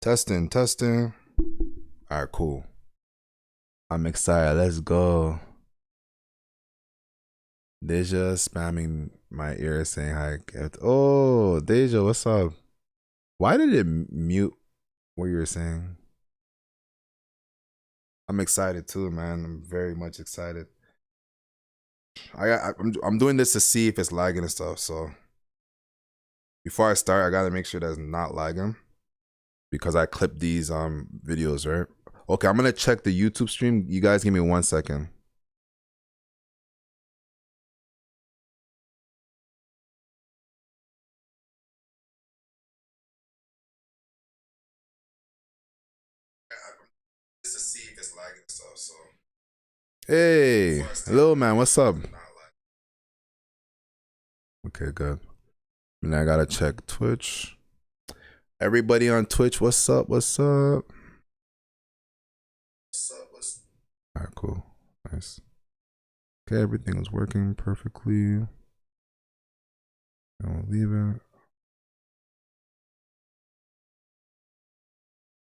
Testing, testing. All right, cool. I'm excited. Let's go. Deja spamming my ear saying hi. Oh, Deja, what's up? Why did it mute what you were saying? I'm excited too, man. I'm very much excited. I'm doing this to see if it's lagging and stuff. So before I start, I gotta make sure that's not lagging because I clipped these videos, right? Okay, I'm gonna check the YouTube stream. You guys give me 1 second. Just to see if it's lagging and stuff. So hey, hello man, what's up? Okay, good. And I gotta check Twitch. Everybody on Twitch, what's up? What's up? All right, cool, nice. Okay, everything is working perfectly. I'll leave it.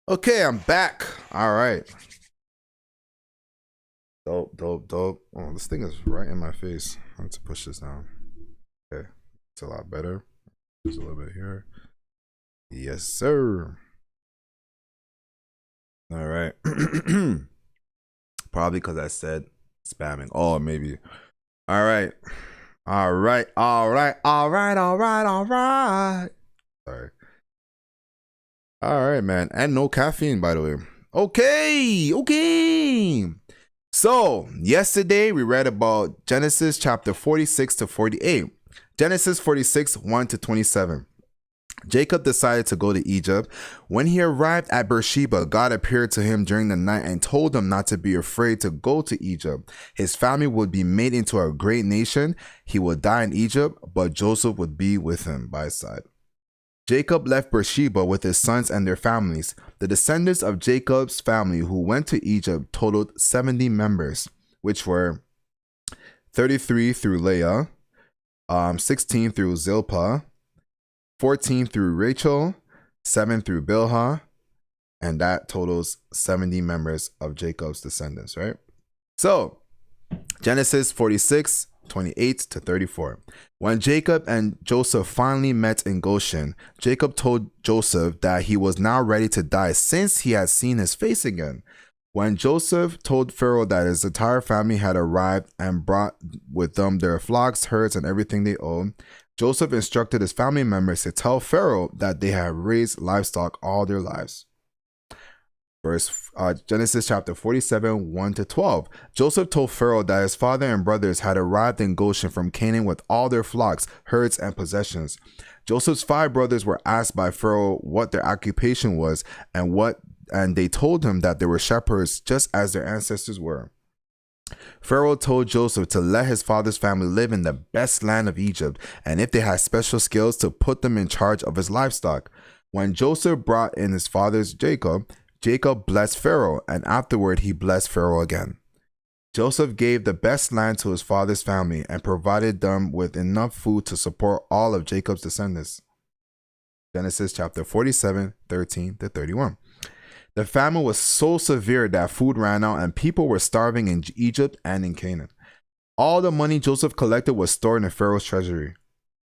Okay, I'm back. All right. Dope, dope, dope. Oh, this thing is right in my face. I have to push this down. Okay, it's a lot better. Just a little bit here. Yes, sir. All right. Probably because I said spamming. Oh, maybe. All right. All right. All right. All right. All right. All right. Sorry. All right, man. And no caffeine, by the way. Okay. Okay. So, yesterday we read about Genesis chapter 46 to 48. Genesis 46, 1 to 27. Jacob decided to go to Egypt. When he arrived at Beersheba, God appeared to him during the night and told him not to be afraid to go to Egypt. His family would be made into a great nation. He would die in Egypt, but Joseph would be with him by his side. Jacob left Beersheba with his sons and their families. The descendants of Jacob's family who went to Egypt totaled 70 members, which were 33 through Leah, 16 through Zilpah, 14 through Rachel, 7 through Bilhah, and that totals 70 members of Jacob's descendants, right? So, Genesis 46, 28 to 34. When Jacob and Joseph finally met in Goshen, Jacob told Joseph that he was now ready to die since he had seen his face again. When Joseph told Pharaoh that his entire family had arrived and brought with them their flocks, herds, and everything they owned, Joseph instructed his family members to tell Pharaoh that they had raised livestock all their lives. Genesis chapter 47, 1 to 12. Joseph told Pharaoh that his father and brothers had arrived in Goshen from Canaan with all their flocks, herds, and possessions. Joseph's 5 brothers were asked by Pharaoh what their occupation was, and they told him that they were shepherds just as their ancestors were. Pharaoh told Joseph to let his father's family live in the best land of Egypt, and if they had special skills, to put them in charge of his livestock. When Joseph brought in his father's Jacob blessed Pharaoh, and afterward he blessed Pharaoh again. Joseph gave the best land to his father's family and provided them with enough food to support all of Jacob's descendants. Genesis chapter 47, 13 to 31. The famine was so severe that food ran out and people were starving in Egypt and in Canaan. All the money Joseph collected was stored in Pharaoh's treasury.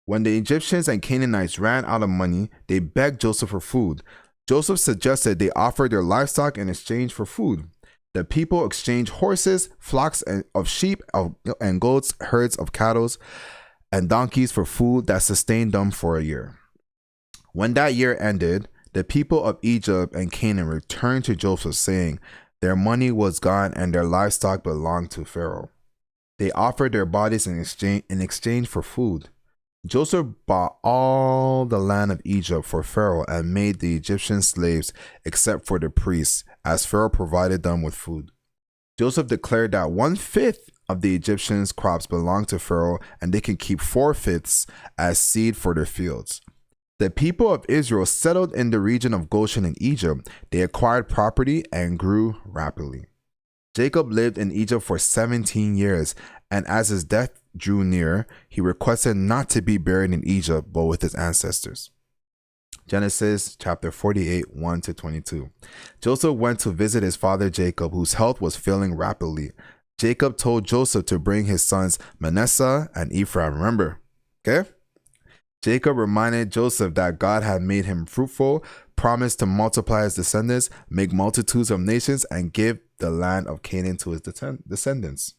When the Egyptians and Canaanites ran out of money, they begged Joseph for food. Joseph suggested they offer their livestock in exchange for food. The people exchanged horses, flocks of sheep and goats, herds of cattle, and donkeys for food that sustained them for a year. When that year ended, the people of Egypt and Canaan returned to Joseph, saying their money was gone and their livestock belonged to Pharaoh. They offered their bodies in exchange for food. Joseph bought all the land of Egypt for Pharaoh and made the Egyptian slaves except for the priests, as Pharaoh provided them with food. Joseph declared that 1/5 of the Egyptians' crops belonged to Pharaoh and they could keep 4/5 as seed for their fields. The people of Israel settled in the region of Goshen in Egypt. They acquired property and grew rapidly. Jacob lived in Egypt for 17 years, and as his death drew near, he requested not to be buried in Egypt, but with his ancestors. Genesis chapter 48, 1 to 22. Joseph went to visit his father Jacob, whose health was failing rapidly. Jacob told Joseph to bring his sons Manasseh and Ephraim. Remember, okay? Jacob reminded Joseph that God had made him fruitful, promised to multiply his descendants, make multitudes of nations, and give the land of Canaan to his descendants.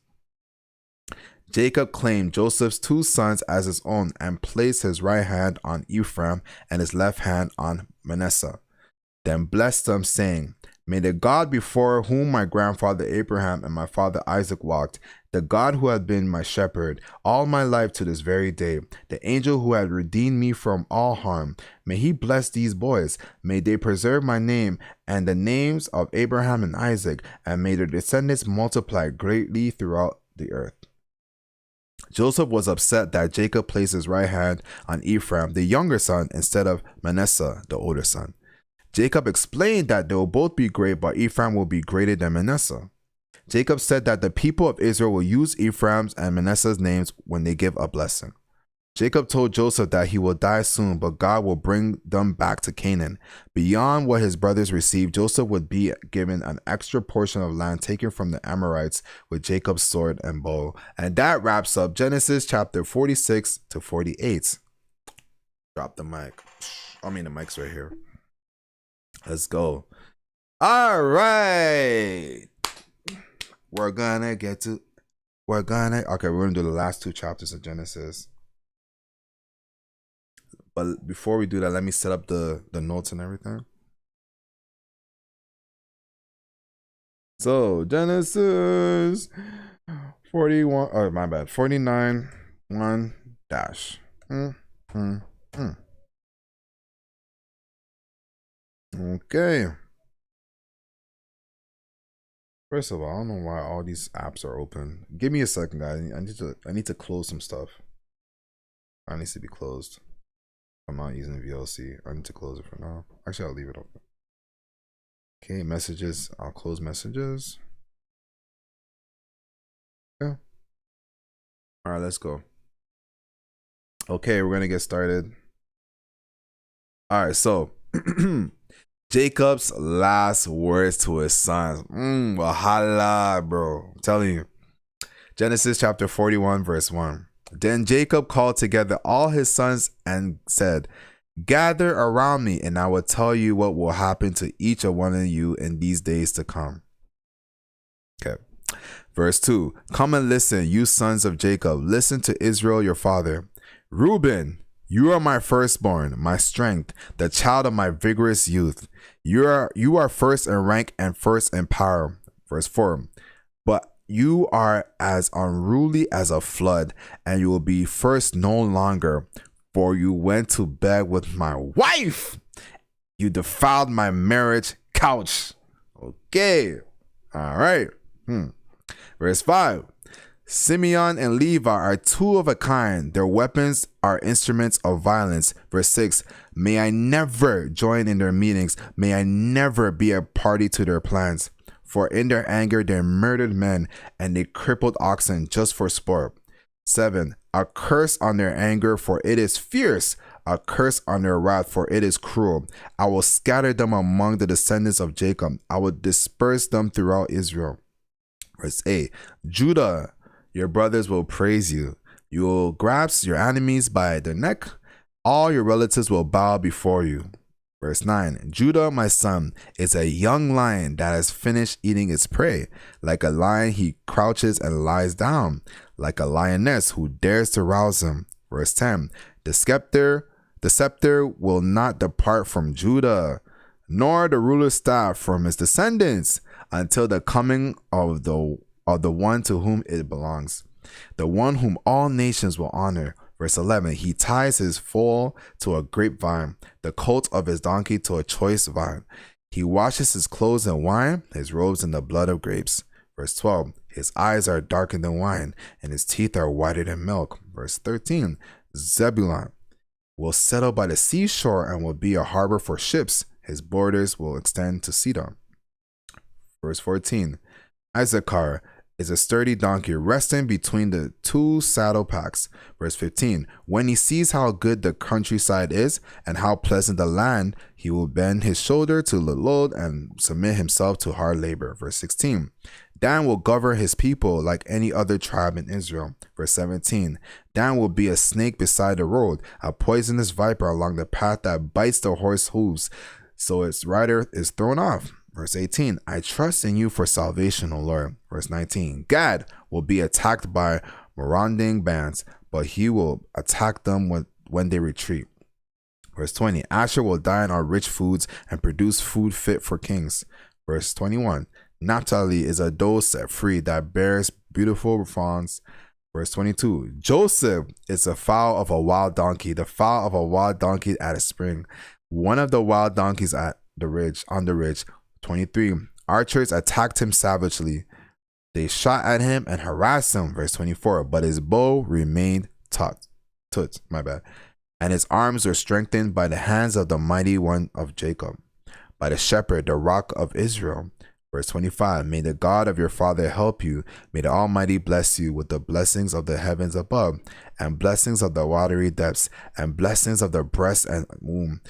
Jacob claimed Joseph's 2 sons as his own and placed his right hand on Ephraim and his left hand on Manasseh. Then blessed them, saying, "May the God before whom my grandfather Abraham and my father Isaac walked, the God who had been my shepherd all my life to this very day, the angel who had redeemed me from all harm, may he bless these boys. May they preserve my name and the names of Abraham and Isaac, and may their descendants multiply greatly throughout the earth." Joseph was upset that Jacob placed his right hand on Ephraim, the younger son, instead of Manasseh, the older son. Jacob explained that they will both be great, but Ephraim will be greater than Manasseh. Jacob said that the people of Israel will use Ephraim's and Manasseh's names when they give a blessing. Jacob told Joseph that he will die soon, but God will bring them back to Canaan. Beyond what his brothers received, Joseph would be given an extra portion of land taken from the Amorites with Jacob's sword and bow. And that wraps up Genesis chapter 46 to 48. Drop the mic. I mean, the mic's right here. Let's go. All right. We're gonna do the last 2 chapters of Genesis. But before we do that, let me set up the notes and everything. So Genesis 41, oh my bad, 49 1 dash. Okay. First of all, I don't know why all these apps are open. Give me a second, guys. I need to close some stuff. It needs to be closed. I'm not using VLC. I need to close it for now. Actually, I'll leave it open. Okay, messages. I'll close messages. Yeah. All right, let's go. Okay, we're gonna get started. All right, so Jacob's last words to his sons. Wahala, bro. I'm telling you. Genesis chapter 41, verse 1. Then Jacob called together all his sons and said, "Gather around me, and I will tell you what will happen to each of one of you in these days to come." Okay. Verse 2. "Come and listen, you sons of Jacob. Listen to Israel, your father. Reuben, you are my firstborn, my strength, the child of my vigorous youth. You are first in rank and first in power." Verse 4. "But you are as unruly as a flood, and you will be first no longer, for you went to bed with my wife. You defiled my marriage couch." Okay. All right. Verse 5. "Simeon and Levi are 2 of a kind. Their weapons are instruments of violence." Verse 6. "May I never join in their meetings. May I never be a party to their plans. For in their anger they murdered men, and they crippled oxen just for sport." 7. "A curse on their anger, for it is fierce. A curse on their wrath, for it is cruel. I will scatter them among the descendants of Jacob. I will disperse them throughout Israel." Verse 8. "Judah, your brothers will praise you. You will grasp your enemies by the neck. All your relatives will bow before you." Verse 9. "Judah, my son, is a young lion that has finished eating its prey. Like a lion, he crouches and lies down, like a lioness who dares to rouse him." Verse 10. The scepter will not depart from Judah, nor the ruler's staff from his descendants, until the coming of the one to whom it belongs, the one whom all nations will honor." Verse 11. "He ties his foal to a grapevine, the colt of his donkey to a choice vine. He washes his clothes in wine, his robes in the blood of grapes." Verse 12. "His eyes are darker than wine, and his teeth are whiter than milk." Verse 13. "Zebulun will settle by the seashore and will be a harbor for ships. His borders will extend to Sidon." Verse 14. "Issachar is a sturdy donkey resting between the two saddle packs. Verse 15. When he sees how good the countryside is and how pleasant the land, he will bend his shoulder to the load and submit himself to hard labor. Verse 16. Dan will govern his people like any other tribe in Israel. Verse 17. Dan will be a snake beside the road, a poisonous viper along the path that bites the horse hooves, so its rider is thrown off. Verse 18, I trust in you for salvation, O Lord. Verse 19, Gad will be attacked by marauding bands, but he will attack them when they retreat. Verse 20, Asher will dine on rich foods and produce food fit for kings. Verse 21, Naphtali is a doe set free that bears beautiful fawns. Verse 22, Joseph is a foal of a wild donkey, the foal of a wild donkey at a spring, one of the wild donkeys on the ridge. 23, archers attacked him savagely. They shot at him and harassed him. Verse 24, but his bow remained taut, and his arms were strengthened by the hands of the mighty one of Jacob, by the shepherd, the rock of Israel. Verse 25, may the God of your father help you. May the Almighty bless you with the blessings of the heavens above, and blessings of the watery depths, and blessings of the breast and womb.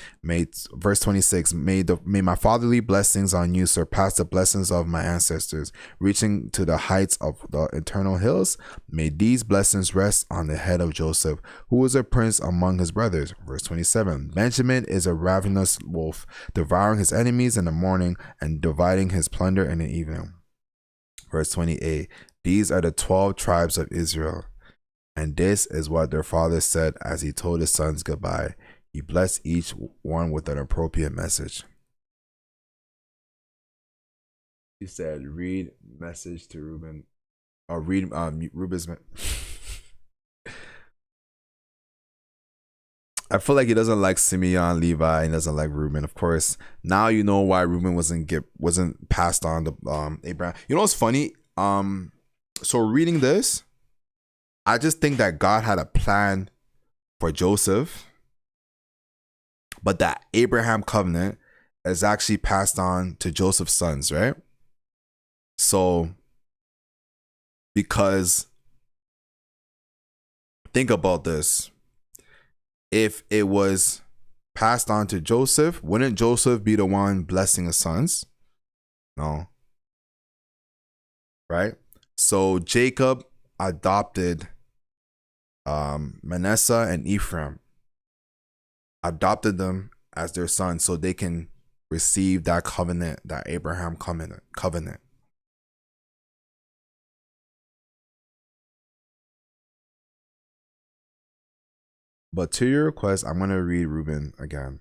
Verse 26, may my fatherly blessings on you surpass the blessings of my ancestors, reaching to the heights of the eternal hills. May these blessings rest on the head of Joseph, who was a prince among his brothers. Verse 27, Benjamin is a ravenous wolf, devouring his enemies in the morning and dividing his plunder in the evening. Verse 28, these are the 12 tribes of Israel, and this is what their father said as he told his sons goodbye. He blessed each one with an appropriate message. He said, read message to Reuben, or read Reuben's. I feel like he doesn't like Simeon, Levi, and doesn't like Reuben. Of course, now you know why Reuben wasn't passed on to Abraham. You know what's funny? So reading this, I just think that God had a plan for Joseph, but that Abraham covenant is actually passed on to Joseph's sons, right? So, because think about this. If it was passed on to Joseph, wouldn't Joseph be the one blessing his sons? No. Right? So Jacob adopted Manasseh and Ephraim, adopted them as their sons so they can receive that covenant, that Abraham covenant. But to your request, I'm going to read Reuben again.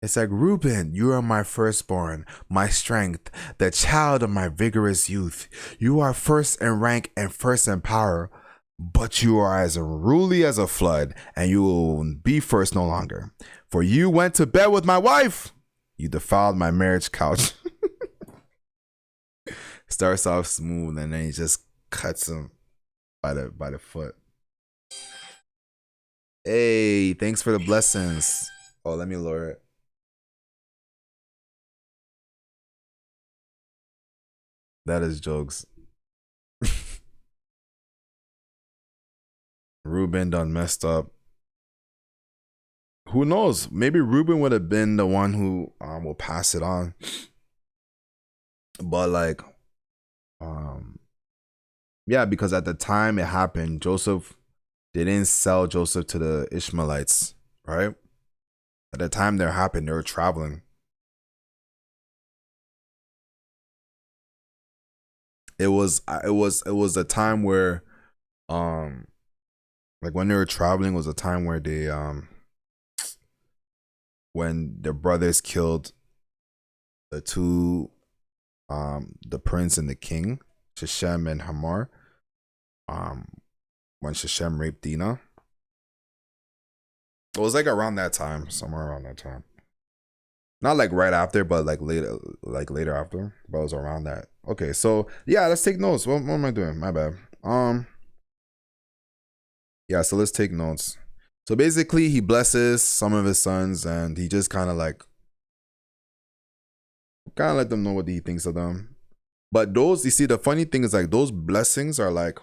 It's like, Reuben, you are my firstborn, my strength, the child of my vigorous youth. You are first in rank and first in power, but you are as unruly as a flood, and you will be first no longer. For you went to bed with my wife. You defiled my marriage couch. Starts off smooth, and then he just cuts him by the foot. Hey, thanks for the blessings. Oh, let me lower it. That is jokes. Reuben done messed up. Who knows? Maybe Reuben would have been the one who will pass it on. But like, yeah, because at the time it happened, they didn't sell Joseph to the Ishmaelites, right? At the time that happened, they were traveling. It was a time where, like when they were traveling was a time where they, when their brothers killed the two, the prince and the king, Shechem and Hamor, when Shechem raped Dinah. It was like around that time, somewhere around that time. Not like right after, but like later after. But it was around that. Okay, so yeah, let's take notes. What am I doing? My bad. Yeah, so let's take notes. So basically, he blesses some of his sons, and he just kind of let them know what he thinks of them. But those, you see, the funny thing is like those blessings are like,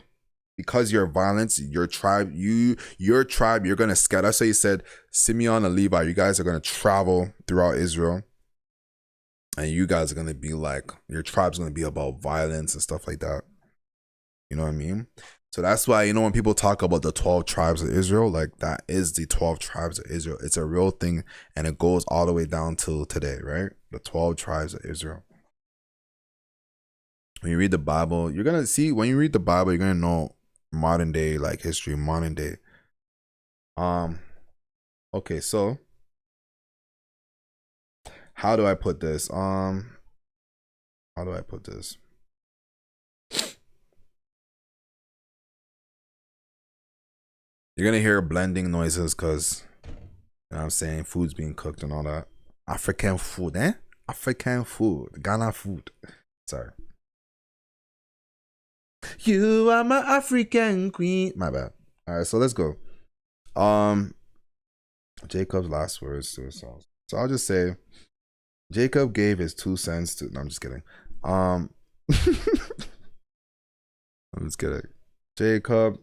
because your violence, your tribe, your tribe, you're gonna scatter. That's why he said Simeon and Levi, you guys are gonna travel throughout Israel, and you guys are gonna be like, your tribe's gonna be about violence and stuff like that. You know what I mean? So that's why, you know, when people talk about the 12 tribes of Israel, like that is the 12 tribes of Israel. It's a real thing, and it goes all the way down till today, right? The 12 tribes of Israel. When you read the Bible, you're gonna see, when you read the Bible, you're gonna know modern day, like history, modern day. Okay, so how do I put this? How do I put this? You're gonna hear blending noises because, you know what I'm saying, food's being cooked and all that. African food, eh? African food, Ghana food. Sorry. You are my African queen. My bad. All right, so let's go. Jacob's last words to his sons. So I'll just say, Jacob gave his 2 cents to. No, I'm just kidding. I'm just kidding. Jacob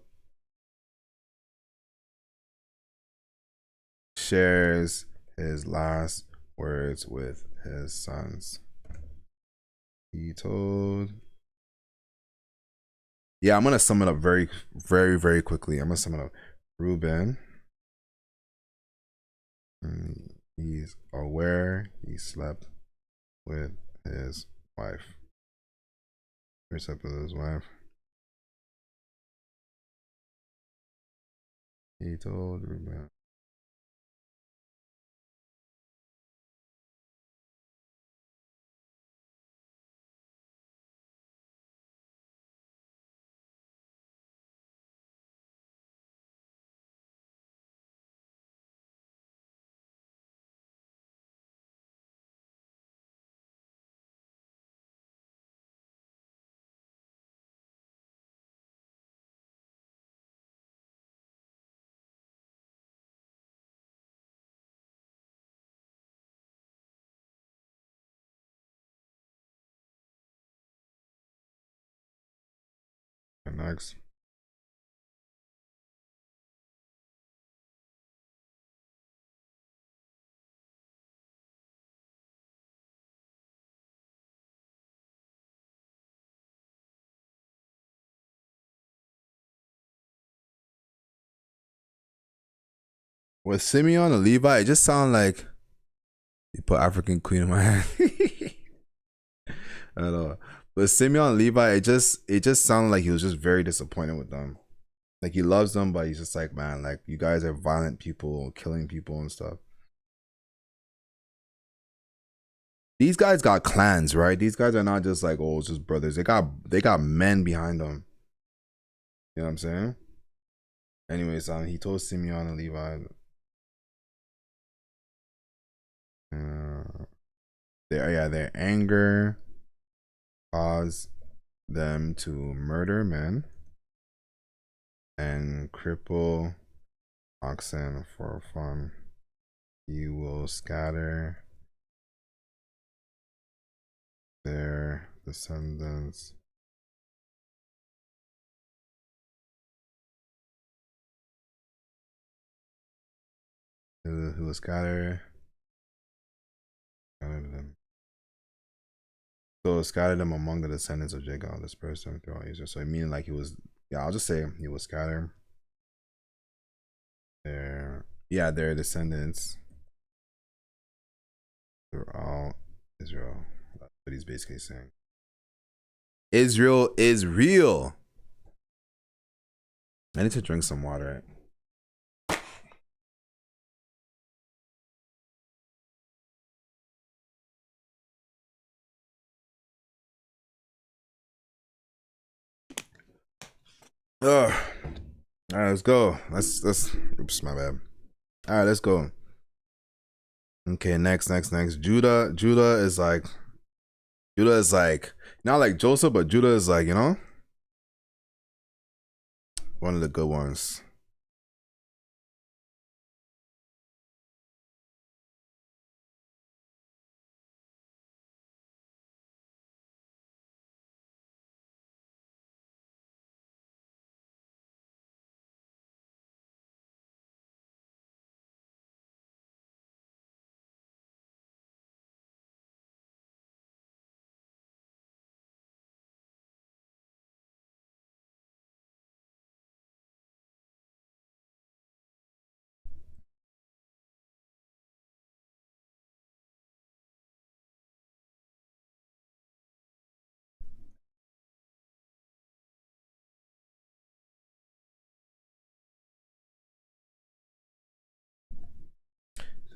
shares his last words with his sons. He told. Yeah, I'm gonna sum it up very, very, very quickly. I'm gonna sum it up. Reuben, he's aware he slept with his wife. He slept with his wife. He told Reuben. And next. With Simeon and Levi, it just sounded like you put African Queen in my hand. I don't know. But Simeon and Levi, it just sounded like he was just very disappointed with them. Like he loves them, but he's just like, man, like you guys are violent people, killing people and stuff. These guys got clans, right? These guys are not just like, oh, it's just brothers. They got men behind them. You know what I'm saying? Anyways, he told Simeon and Levi, their anger caused them to murder men and cripple oxen for fun. He will scatter their descendants. Who will scatter them. So scatter them among the descendants of Jacob, disperse them throughout Israel. So it meaning like he was, yeah, I'll just say he will scatter their descendants throughout Israel. That's what he's basically saying. Israel is real. I need to drink some water. Ugh. All right, let's go. Let's. Oops, my bad. All right, let's go. Okay, next. Judah is like, not like Joseph, but Judah is like, one of the good ones.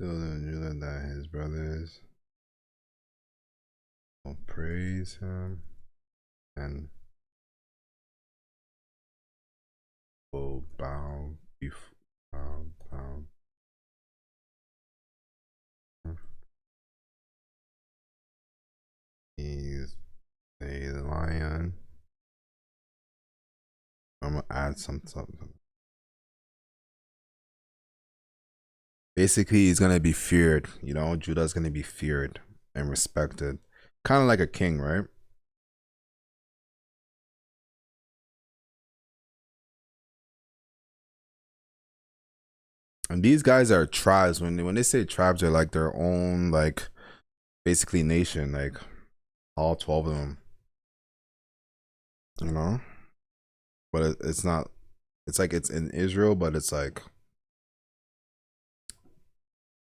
Children of Judah that his brothers will praise him and will bow before bow. He's a lion. I'm gonna add something. Basically, he's gonna be feared. You know, Judah's gonna be feared and respected, kind of like a king, right? And these guys are tribes. When they say tribes, they're like their own, like basically nation, like all 12 of them. You know, but it's not. It's like it's in Israel, but it's like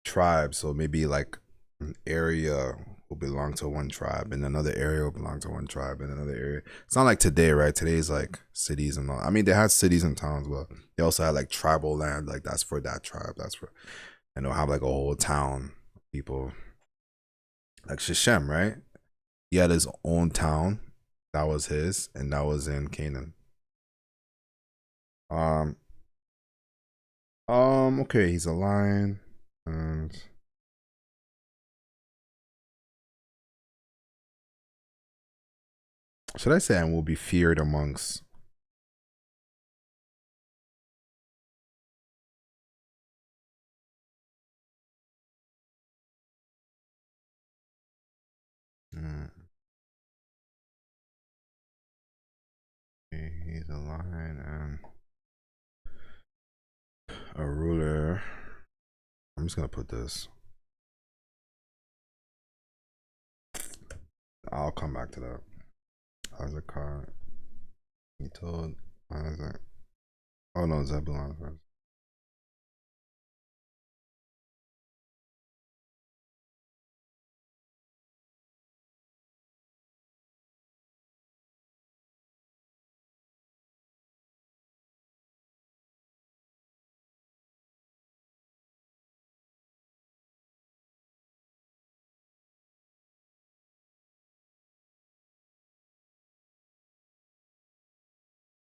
tribes. So maybe like an area will belong to one tribe, and another area will belong to one tribe, and another area. It's not like today, right? Today's like cities and all. I mean, they had cities and towns, but they also had like tribal land. Like that's for that tribe. That's for, and they'll have like a whole town of people. Like Shechem, right? He had his own town. That was his, and that was in Canaan. Um, okay, he's a lion, and should I say and will be feared amongst? Mm, okay, he's a lion and a ruler. I'm just gonna put this. I'll come back to that. Isaac, he told Isaac. Oh no, Zebulon first.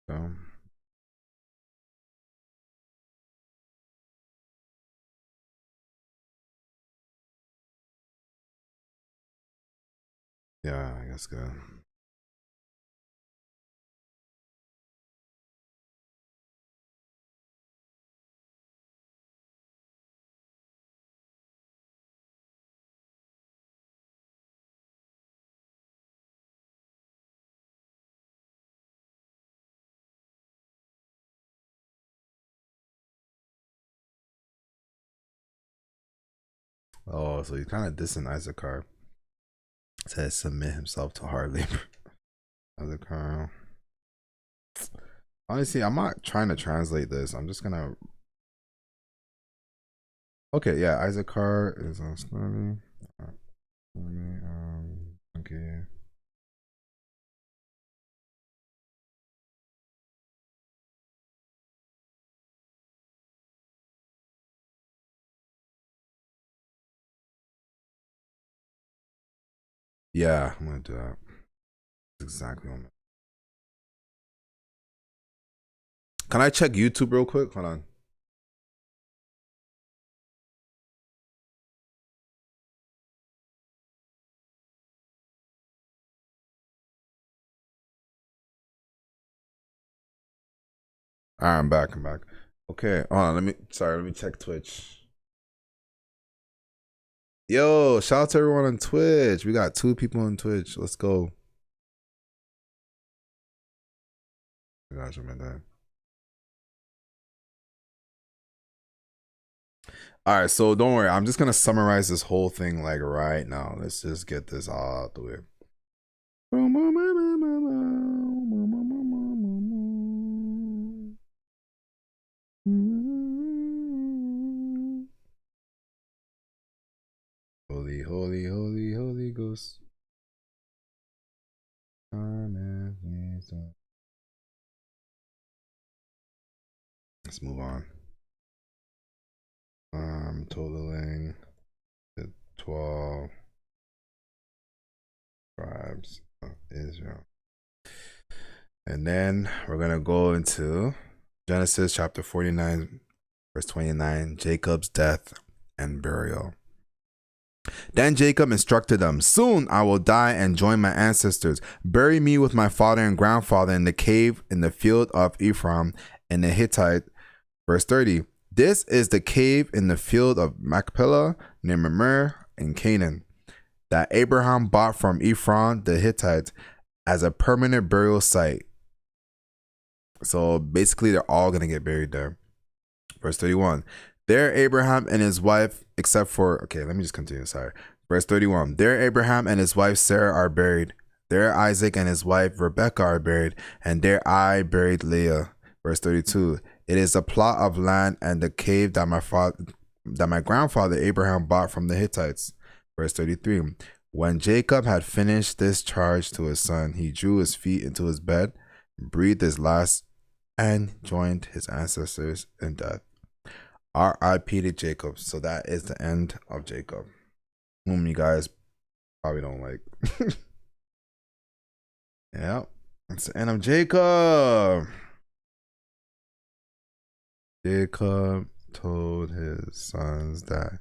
So yeah, I guess good. Oh, so he's kind of dissing Isaac. Says submit himself to hard labor. Isaac. Honestly, I'm not trying to translate this. I'm just gonna. Okay, yeah, Isaac is on study. Okay. Yeah, I'm gonna do that. That's exactly what I'm. Can I check YouTube real quick? Hold on. All right, I'm back. I'm back. Okay, hold on. Let me check Twitch. Yo, shout out to everyone on Twitch. We got 2 people on Twitch. Let's go. Gosh, I'm in that. All right, so don't worry. I'm just gonna summarize this whole thing like right now. Let's just get this all out the way. Holy, holy, holy, holy ghost. Let's move on. totaling the 12 tribes of Israel. And then we're going to go into Genesis chapter 49, verse 29, Jacob's death and burial. Then Jacob instructed them, "Soon I will die and join my ancestors. Bury me with my father and grandfather in the cave in the field of Ephraim and the Hittite." Verse 30, "This is the cave in the field of Machpelah near Mamre in Canaan, that Abraham bought from Ephraim the Hittite as a permanent burial site." So basically, they're all going to get buried there. Verse 31, "There Abraham and his wife, except for," okay, let me just continue, sorry. Verse 31, "There Abraham and his wife Sarah are buried. There Isaac and his wife Rebekah are buried. And there I buried Leah." Verse 32, "It is a plot of land and the cave that my grandfather Abraham bought from the Hittites." Verse 33, "When Jacob had finished this charge to his son, he drew his feet into his bed, breathed his last, and joined his ancestors in death." R.I.P. to Jacob. So that is the end of Jacob, whom you guys probably don't like. Yeah, it's the end of Jacob. Jacob told his sons that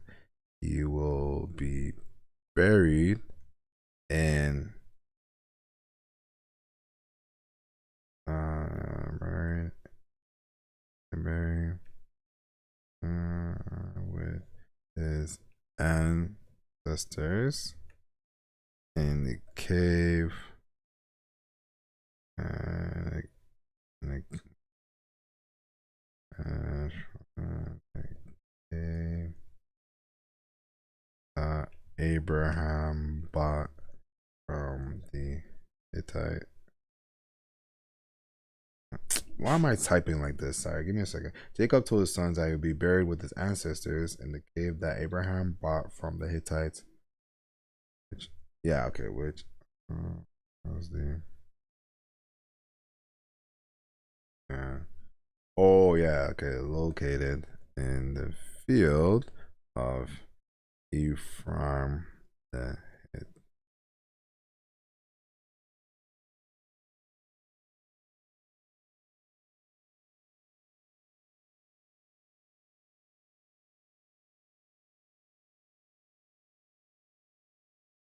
he will be buried in with his ancestors in the cave Abraham bought from the Hittite. Why am I typing like this? Sorry, give me a second. Jacob told his sons that he would be buried with his ancestors in the cave that Abraham bought from the Hittites. Which was the located in the field of Ephraim the Hittite.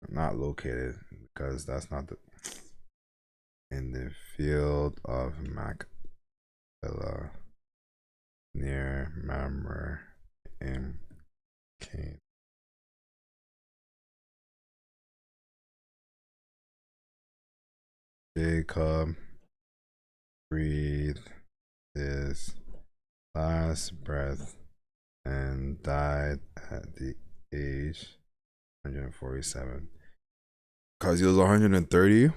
Not located, because that's not the, in the field of Machpelah near Mamre in Canaan. Jacob breathed his last breath and died at the age 147. Because he was 130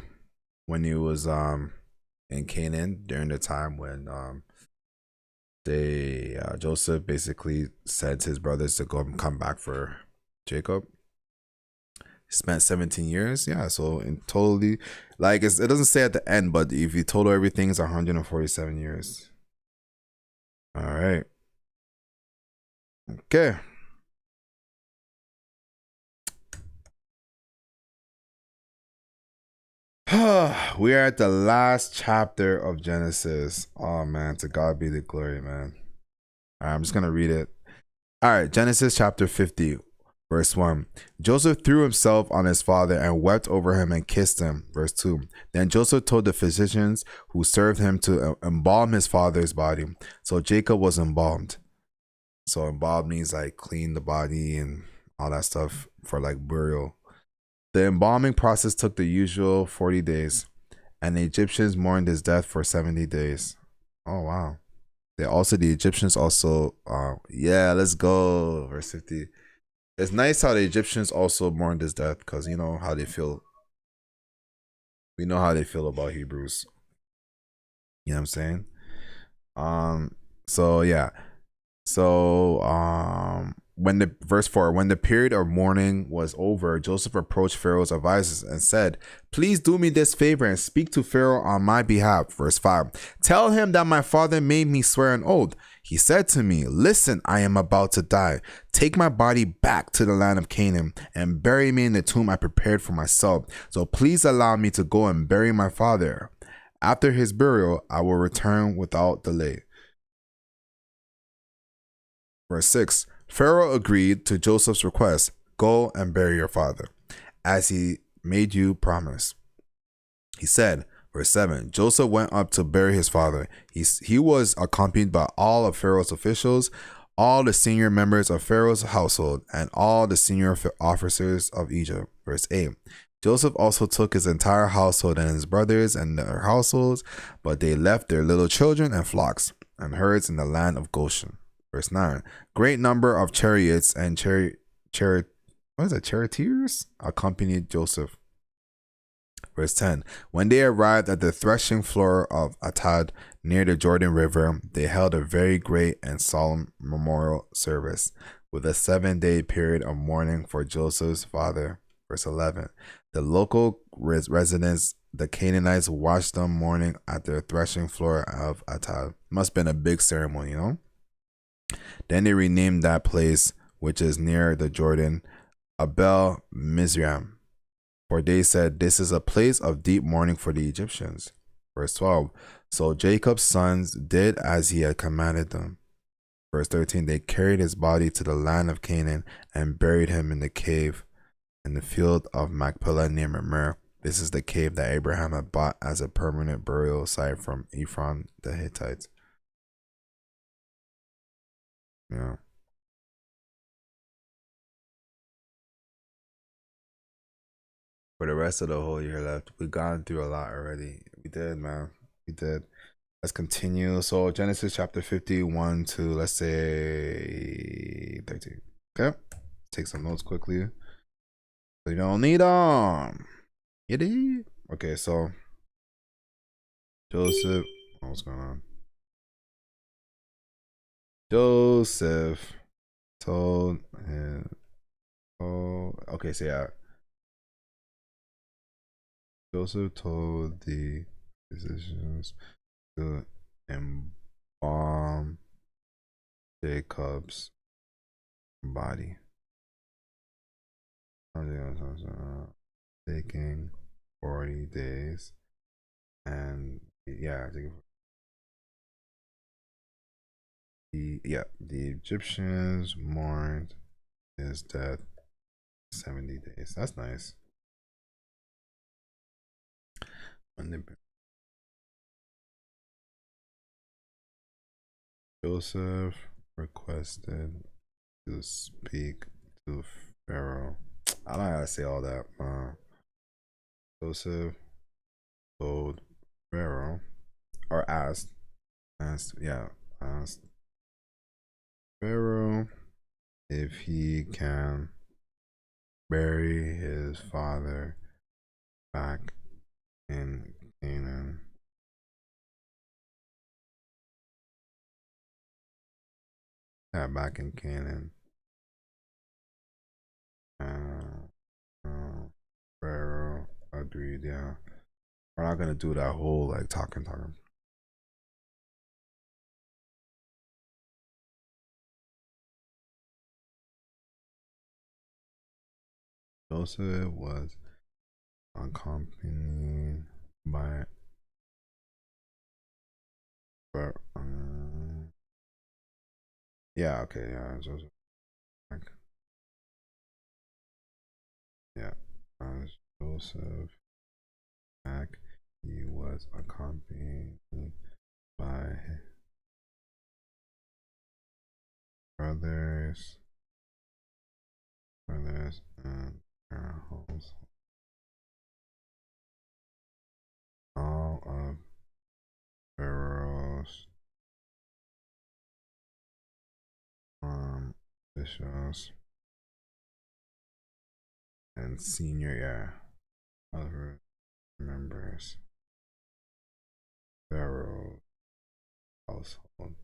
when he was in Canaan during the time when Joseph basically sent his brothers to go and come back for Jacob. He spent 17 years. Yeah, so in totally, like, it doesn't say at the end, but if you total everything, it's 147 years. All right. Okay. We are at the last chapter of Genesis. Oh man, to God be the glory, man. All right, I'm just gonna read it. All right, Genesis chapter 50, verse 1. Joseph threw himself on his father and wept over him and kissed him. Verse 2. Then Joseph told the physicians who served him to embalm his father's body. So Jacob was embalmed. So embalmed means like clean the body and all that stuff for like burial. The embalming process took the usual 40 days, and the Egyptians mourned his death for 70 days. Oh, wow. The Egyptians also, let's go. Verse 50. It's nice how the Egyptians also mourned his death, because you know how they feel. We know how they feel about Hebrews. You know what I'm saying? So yeah. So when the verse 4, when the period of mourning was over, Joseph approached Pharaoh's advisors and said, please do me this favor and speak to Pharaoh on my behalf. Verse 5, tell him that my father made me swear an oath. He said to me, listen, I am about to die. Take my body back to the land of Canaan and bury me in the tomb I prepared for myself. So please allow me to go and bury my father. After his burial, I will return without delay. Verse 6, Pharaoh agreed to Joseph's request. Go and bury your father, as he made you promise. He said, verse 7, Joseph went up to bury his father. He was accompanied by all of Pharaoh's officials, all the senior members of Pharaoh's household, and all the senior officers of Egypt. Verse 8, Joseph also took his entire household and his brothers and their households, but they left their little children and flocks and herds in the land of Goshen. Verse 9, great number of chariots and charioteers accompanied Joseph. Verse 10, when they arrived at the threshing floor of Atad near the Jordan River, they held a very great and solemn memorial service with a 7-day period of mourning for Joseph's father. Verse 11, the local residents, the Canaanites, watched them mourning at the threshing floor of Atad. Must have been a big ceremony, you know? Then they renamed that place, which is near the Jordan, Abel Mizraim, for they said, this is a place of deep mourning for the Egyptians. Verse 12, so Jacob's sons did as he had commanded them. Verse 13, they carried his body to the land of Canaan and buried him in the cave in the field of Machpelah near Mamre. This is the cave that Abraham had bought as a permanent burial site from Ephron the Hittite. Yeah. For the rest of the whole year left, we've gone through a lot already. We did, man. We did. Let's continue. So Genesis chapter 51 to, let's say, 13. Okay. Take some notes quickly. We don't need them. You did? Okay, so Joseph. What's going on? Joseph told him. Oh, okay, so yeah. Joseph told the physicians to embalm Jacob's body. Taking 40 days. And yeah, the Egyptians mourned his death 70 days. That's nice. Joseph requested to speak to Pharaoh. I don't gotta say all that. Joseph told Pharaoh, or asked Pharaoh if he can bury his father back in Canaan. Yeah, back in Canaan. Pharaoh agreed, yeah. We're not gonna do that whole like talking. Joseph was accompanied by yeah, okay, yeah, Joseph. Yeah, as Joseph back, he was accompanied by brothers and their homes. All of Pharaoh's officials and senior other members Pharaoh household.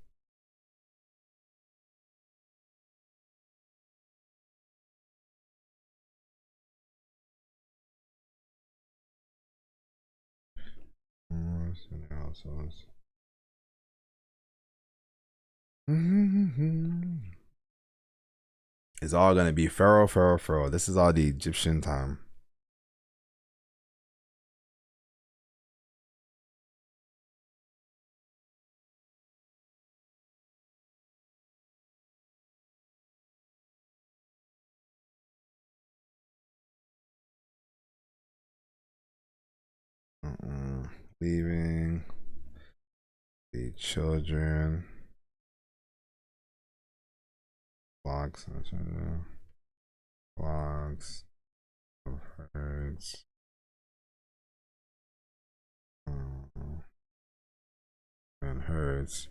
It's all gonna be Pharaoh, Pharaoh, Pharaoh. This is all the Egyptian time. Leaving the children, flocks, flocks of herds, and herds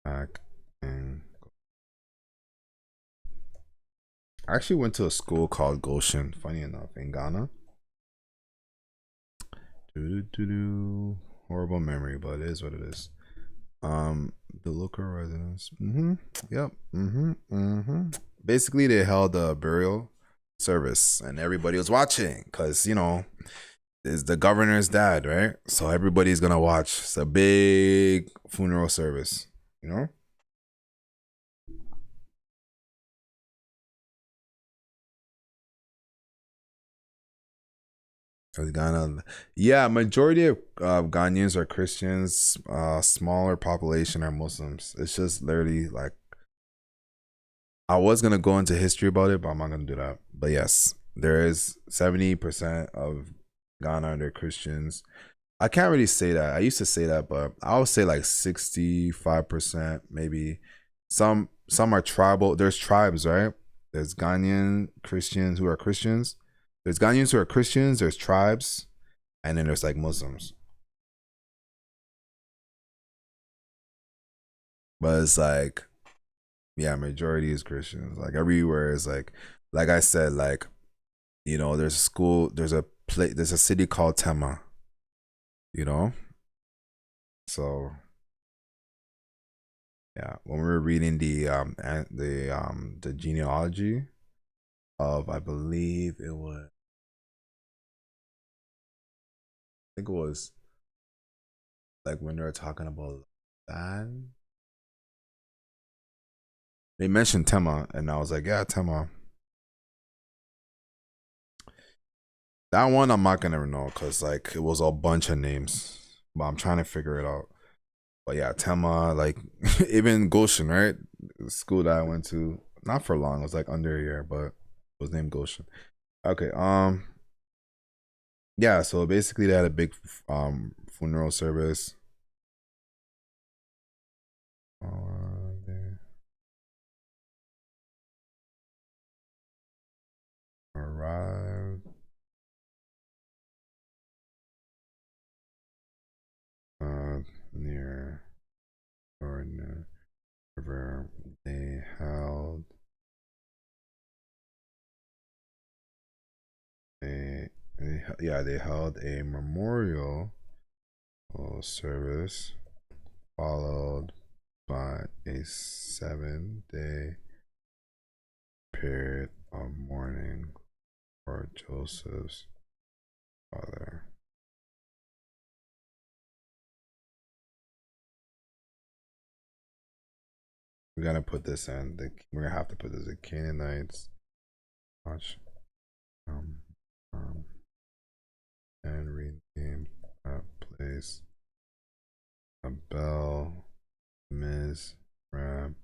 back in. I actually went to a school called Goshen, funny enough, in Ghana. Horrible memory, but it is what it is. The local residents. Yep. Basically, they held a burial service, and everybody was watching because is the governor's dad, right? So everybody's gonna watch. It's a big funeral service, you know. Cause Ghana, yeah, majority of Ghanaians are Christians. Smaller population are Muslims. It's just literally like I was gonna go into history about it, but I'm not gonna do that. But yes, there is 70% of Ghana are Christians. I can't really say that. I used to say that, but I would say like 65%, maybe. Some are tribal. There's tribes, right? There's Ghanaian Christians who are Christians. There's Ghanaians who are Christians. There's tribes, and then there's like Muslims. But it's like, yeah, majority is Christians. Like everywhere is like I said, like there's a school, there's a city called Tema, you know. So yeah, when we were reading the genealogy of, I believe it was, I think it was like when they were talking about that, they mentioned Tema, and I was like, yeah, Tema. That one I'm not gonna know because like it was a bunch of names, but I'm trying to figure it out. But yeah, Tema, like even Goshen, right? The school that I went to, not for long. It was like under a year, but it was named Goshen. Okay. Yeah. So basically, they had a big funeral service. They arrived near Jordan River. They held they held a memorial service followed by a 7-day period of mourning for Joseph's father. We're gonna put this in. We're gonna have to put this in Canaanites. Watch. Um, and renamed that place Abel Mizrab.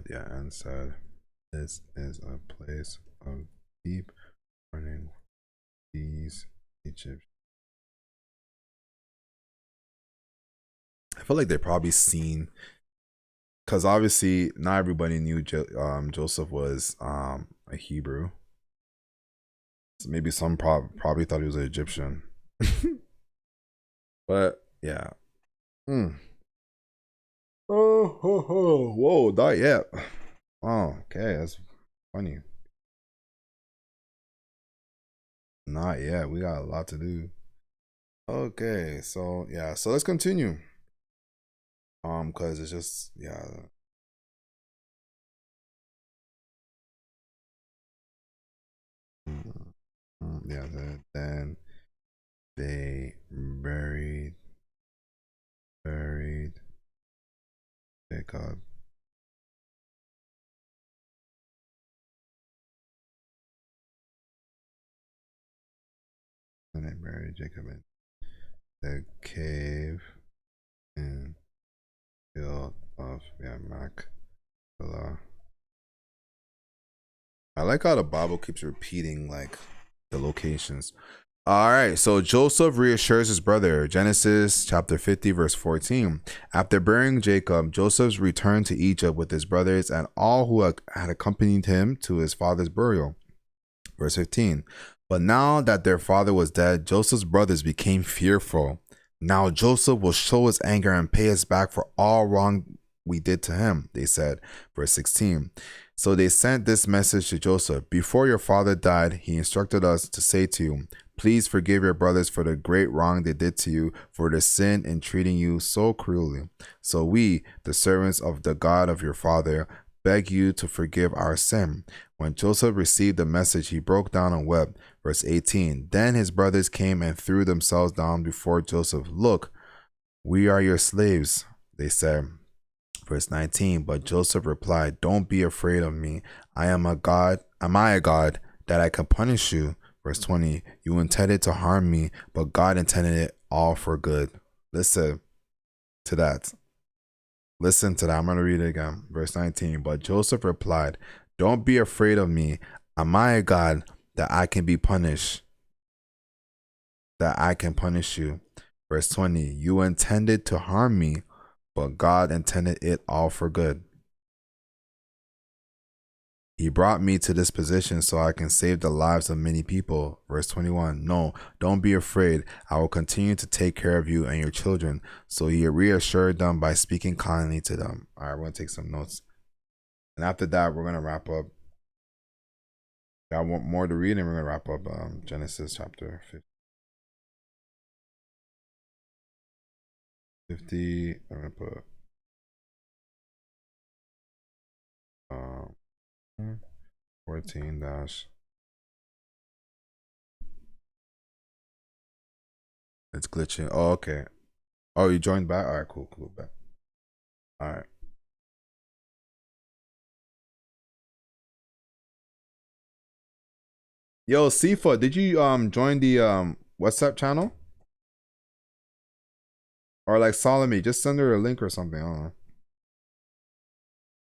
Yeah, and said, "This is a place of deep mourning for these Egyptians." I feel like they probably seen, because obviously not everybody knew Joseph was a Hebrew. So maybe some probably thought he was an Egyptian. But yeah. Mm. Oh, whoa, not yet. Oh, okay, that's funny. Not yet. We got a lot to do. Okay, so yeah, so let's continue. Because it's just, yeah. Yeah, then they buried Jacob. And they buried Jacob in the cave in field of Machpelah. I like how the Bible keeps repeating like the locations. All right, so Joseph reassures his brother. Genesis chapter 50, verse 14. After burying Jacob, Joseph returned to Egypt with his brothers and all who had accompanied him to his father's burial. Verse 15. But now that their father was dead, Joseph's brothers became fearful. Now Joseph will show his anger and pay us back for all wrong we did to him, they said. Verse 16. So they sent this message to Joseph. Before your father died, he instructed us to say to you, please forgive your brothers for the great wrong they did to you, for the sin in treating you so cruelly. So we, the servants of the God of your father, beg you to forgive our sin. When Joseph received the message, he broke down and wept. Verse 18. Then his brothers came and threw themselves down before Joseph. Look, we are your slaves, they said. Verse 19. But Joseph replied, don't be afraid of me. Am I a God that I can punish you? Verse 20. You intended to harm me, but God intended it all for good. Listen to that. Listen to that. I'm going to read it again. Verse 19. But Joseph replied, don't be afraid of me. Am I a God that I can be punished? That I can punish you. Verse 20. You intended to harm me, but God intended it all for good. He brought me to this position so I can save the lives of many people. Verse 21. No, don't be afraid. I will continue to take care of you and your children. So he reassured them by speaking kindly to them. All right, we're going to take some notes. And after that, we're going to wrap up. I want more to read, and we're going to wrap up Genesis chapter 50. I'm going to put 14 dash. It's glitching. Oh, okay. Oh, you joined back? All right, cool, back. All right. Yo, Sifa, did you join the WhatsApp channel? Or like Salome, just send her a link or something. I don't know.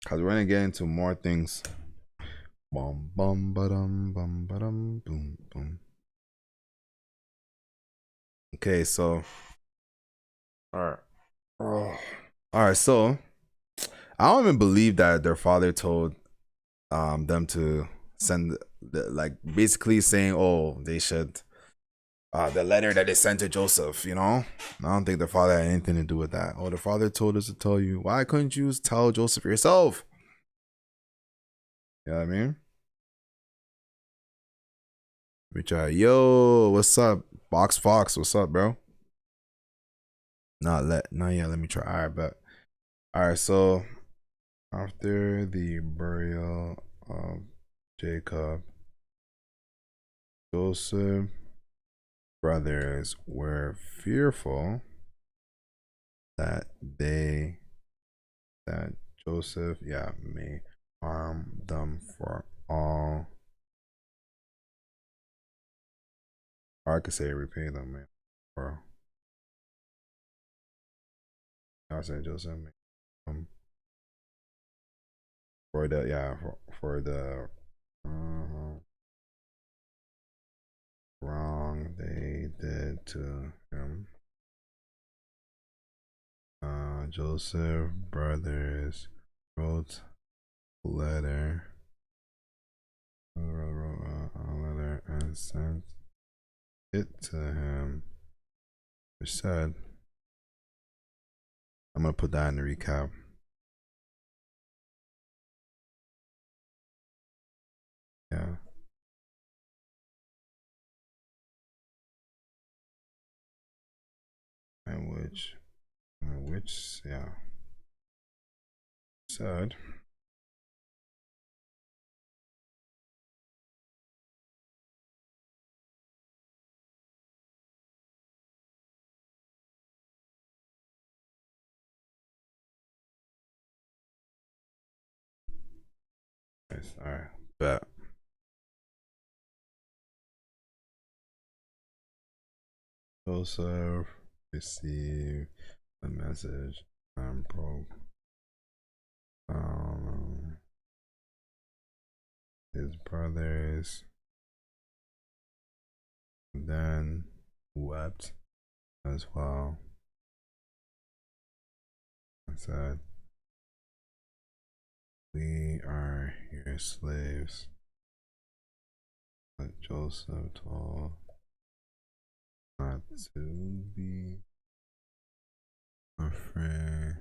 Cause we're gonna get into more things. Bum bum bum boom boom. Okay, so all right. Oh. All right, so I don't even believe that their father told them to send like basically saying, oh, they should the letter that they sent to Joseph, you know? I don't think the father had anything to do with that. Oh, the father told us to tell you. Why couldn't you tell Joseph yourself? You know what I mean? Let me try. Yo, what's up? Box Fox, what's up, bro? Not yet. Let me try. All right, but all right, so after the burial of Jacob, Joseph brothers were fearful that Joseph, may harm them for all. Or I could say repay them, man. Or I say Joseph, for the for the wrong they did to him. Joseph brothers wrote a letter and sent it to him, which said, I'm gonna put that in the recap. Yeah. And which, yeah. Sad. Nice. All right. Bet. Joseph received a message and broke his brothers, then wept as well and said, "We are your slaves." But Joseph told not to be afraid.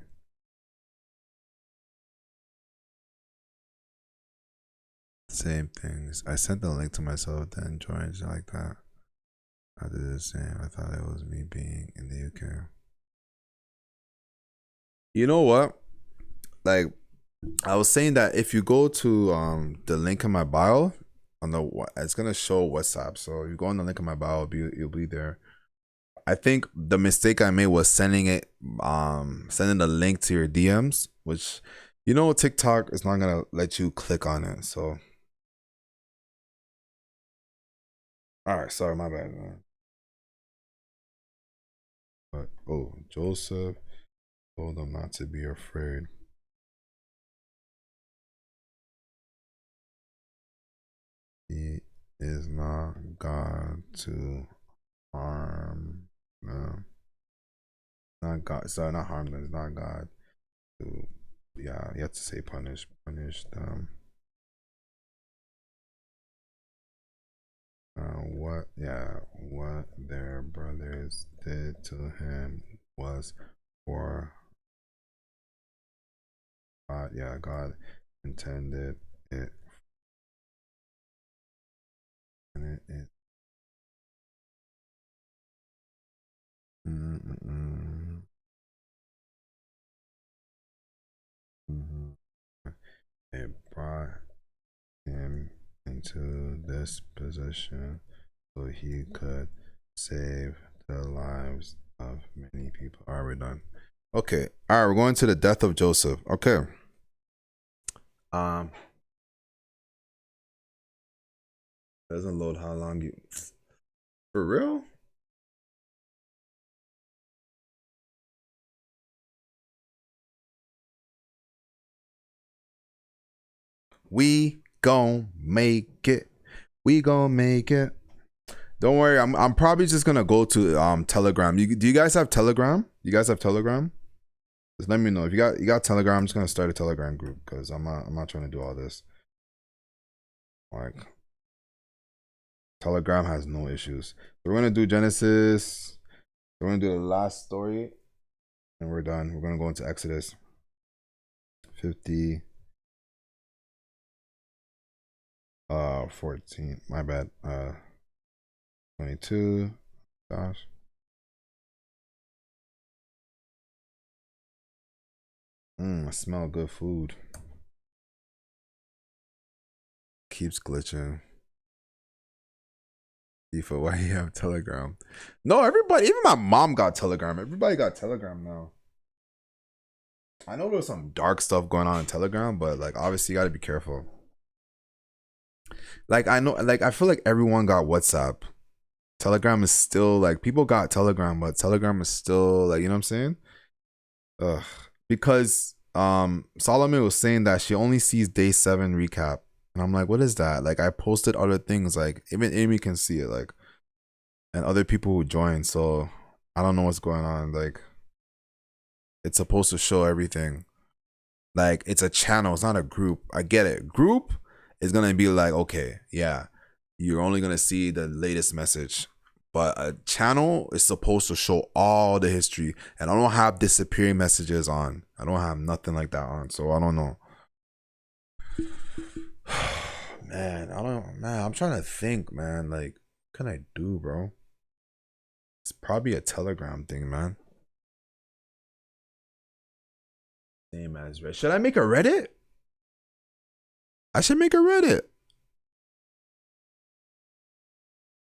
Same things. I sent the link to myself, then joined like that. I did the same. I thought it was me being in the UK. You know what? Like, I was saying that if you go to the link in my bio on the, it's gonna show WhatsApp. So you go on the link in my bio, you'll be there. I think the mistake I made was sending the link to your DMs, which, you know, TikTok is not gonna let you click on it. So, all right, sorry, my bad, man. But oh, Joseph told them not to be afraid. He is not God to harm them. Not God. Sorry, not harm them. It's not God to. Yeah, you have to say punish them. What? Yeah, what their brothers did to him was for God. Yeah, God intended it, and it. Mm, mm, mm, mm, it brought him into this position so he could save the lives of many people. All right, we're done. Okay. All right, we're going to the death of Joseph. Okay. Doesn't load how long you. For real? We gon' make it. We gon' make it. Don't worry. I'm probably just gonna go to Telegram. Do you guys have Telegram? You guys have Telegram? Just let me know if you got Telegram. I'm just gonna start a Telegram group because I'm not trying to do all this. Like, Telegram has no issues. So we're gonna do Genesis. We're gonna do the last story, and we're done. We're gonna go into Exodus 50, 14. My bad. 22. Gosh. I smell good food. Keeps glitching. Tifa, why you have Telegram? No, everybody, even my mom got Telegram. Everybody got Telegram now. I know there's some dark stuff going on in Telegram, but like obviously you gotta be careful. Like I know, like I feel like everyone got WhatsApp. Telegram is still like people got Telegram, but Telegram is still like, you know what I'm saying? Ugh. Because Solomon was saying that she only sees day 7 recap. And I'm like, what is that? Like I posted other things, like even Amy can see it, like, and other people who join. So I don't know what's going on. Like it's supposed to show everything. Like it's a channel, it's not a group. I get it. Group is gonna be like, okay, yeah, you're only gonna see the latest message. But a channel is supposed to show all the history. And I don't have disappearing messages on. I don't have nothing like that on. So I don't know. Man, I'm trying to think, man. Like, what can I do, bro? It's probably a Telegram thing, man. Same as Reddit. Should I make a Reddit? I should make a Reddit.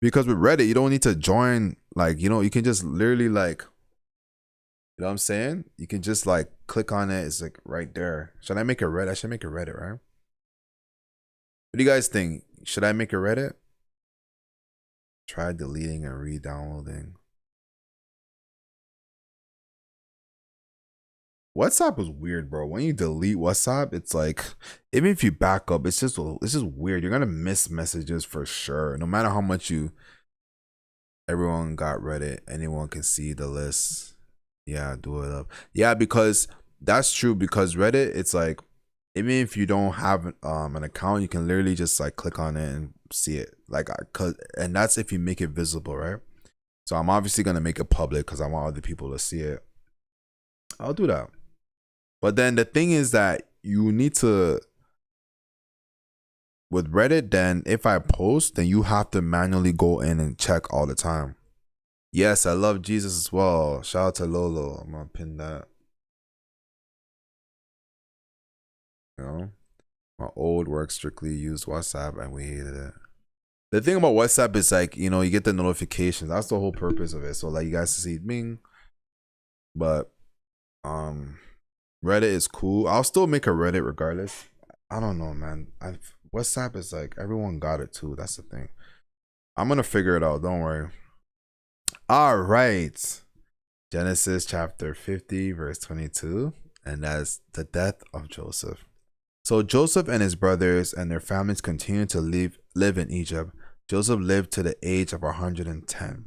Because with Reddit, you don't need to join, like, you know, you can just literally like, you know what I'm saying? You can just like click on it. It's like right there. Should I make a Reddit? I should make a Reddit, right? What do you guys think? Should I make a Reddit? Try deleting and re-downloading. WhatsApp was weird, bro. When you delete WhatsApp, it's like, even if you back up, it's just weird. You're gonna miss messages for sure. No matter how much everyone got Reddit, anyone can see the list. Yeah, do it up. Yeah, because that's true. Because Reddit, it's like, even if you don't have an account, you can literally just like click on it and see it. Like, and that's if you make it visible, right? So I'm obviously gonna make it public because I want other people to see it. I'll do that. But then the thing is that you need to, with Reddit, then if I post, then you have to manually go in and check all the time. Yes, I love Jesus as well. Shout out to Lolo. I'm gonna pin that. You know, my old work strictly used WhatsApp and we hated it. The thing about WhatsApp is like, you know, you get the notifications. That's the whole purpose of it. So like you guys see Bing. But Reddit is cool. I'll still make a Reddit regardless. I don't know, man. WhatsApp is like, everyone got it too. That's the thing. I'm gonna figure it out. Don't worry. All right. Genesis chapter 50, verse 22. And that's the death of Joseph. So Joseph and his brothers and their families continued to live in Egypt. Joseph lived to the age of 110.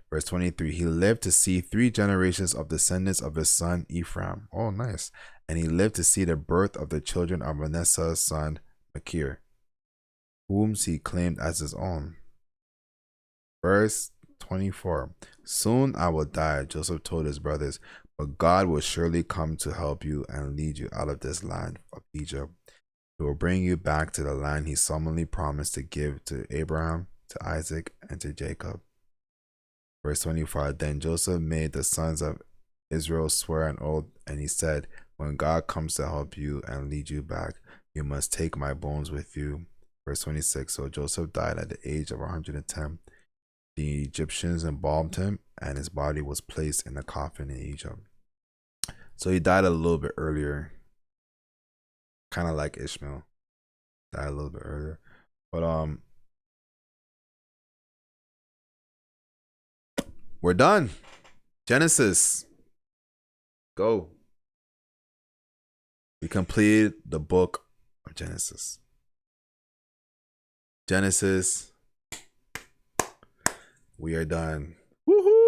Verse 23, he lived to see 3 generations of descendants of his son Ephraim. Oh, nice. And he lived to see the birth of the children of Manasseh's son Machir, whom he claimed as his own. Verse 24, soon I will die, Joseph told his brothers, but God will surely come to help you and lead you out of this land of Egypt. He will bring you back to the land he solemnly promised to give to Abraham, to Isaac, and to Jacob. Verse 25, then Joseph made the sons of Israel swear an oath, and he said, when God comes to help you and lead you back, you must take my bones with you. Verse 26, so Joseph died at the age of 110. The Egyptians embalmed him, and his body was placed in a coffin in Egypt. So he died a little bit earlier. Kind of like Ishmael. Died a little bit earlier. But we're done. Genesis. Go. We completed the book of Genesis. Genesis. We are done. Woohoo!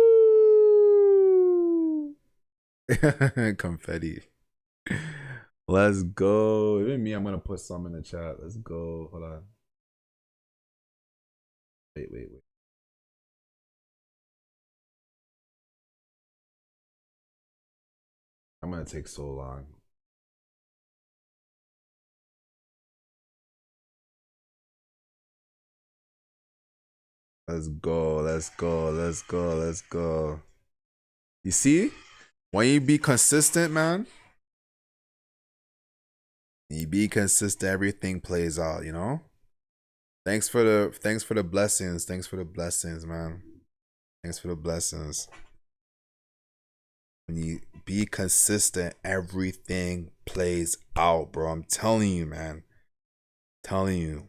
Confetti. Let's go. Even me, I'm gonna put some in the chat. Let's go. Hold on. Wait. I'm gonna take so long. Let's go. You see? When you be consistent, man. You be consistent, everything plays out, you know? Thanks for the blessings. Thanks for the blessings, man. Thanks for the blessings. When you be consistent, everything plays out, bro. I'm telling you, man. Telling you.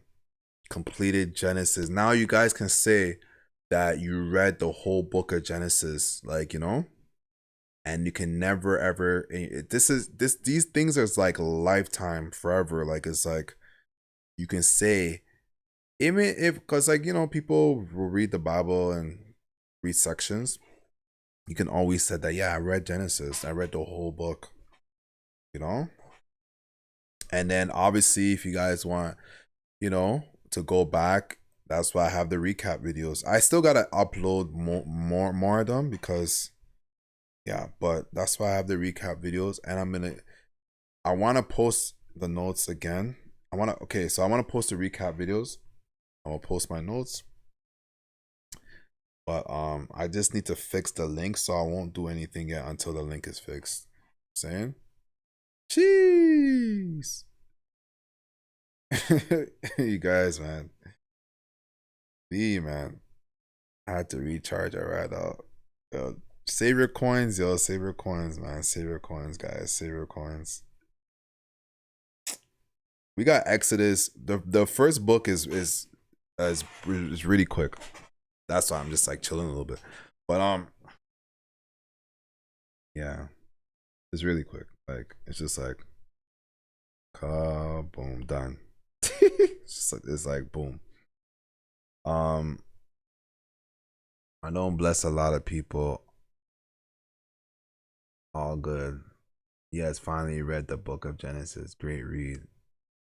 Completed Genesis. Now you guys can say that you read the whole book of Genesis, like, you know? And you can never ever, these things are like lifetime, forever. Like, it's like, you can say, even if, because like, you know, people will read the Bible and read sections, you can always say that, yeah, I read Genesis, I read the whole book, you know? And then obviously if you guys want, you know, to go back, that's why I have the recap videos. I still gotta upload more of them because, yeah, but that's why I have the recap videos. And I want to post the notes again. So I want to post the recap videos. I will post my notes, but I just need to fix the link, so I won't do anything yet until the link is fixed. Saying Jeez. You guys, man. Man. I had to recharge. I right out. Yo, save your coins, yo. Save your coins, man. Save your coins, guys. Save your coins. We got Exodus. The first book is really quick. That's why I'm just like chilling a little bit. But yeah, it's really quick. Like it's just like, boom, done. It's like boom. I know I'm blessed a lot of people. All good. Yes, finally read the book of Genesis. Great read,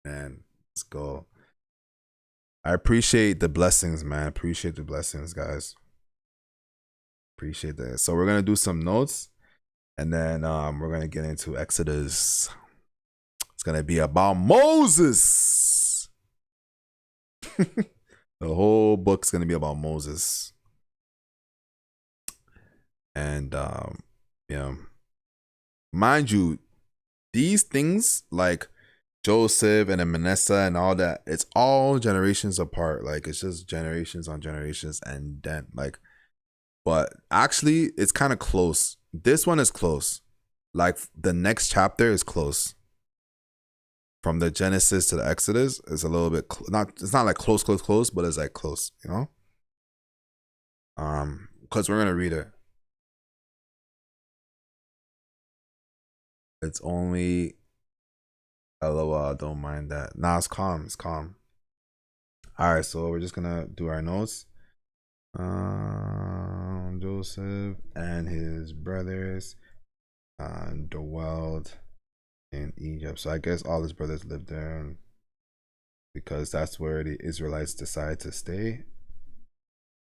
man. Let's go. I appreciate the blessings, man. Appreciate the blessings, guys. Appreciate that. So we're gonna do some notes, and then we're gonna get into Exodus. It's gonna be about Moses. The whole book's gonna be about Moses. And yeah. Mind you, these things like Joseph and then Manasseh and all that, it's all generations apart. Like it's just generations on generations, and then like, but actually it's kind of close. This one is close. Like the next chapter is close. From the Genesis to the Exodus is a little bit it's not like close, but it's like close, you know? Because we're gonna read it. It's only LOL, don't mind that. Nah, it's calm. It's calm. Alright, so we're just gonna do our notes. Joseph and his brothers dwelled in Egypt. So I guess all his brothers lived there because that's where the Israelites decided to stay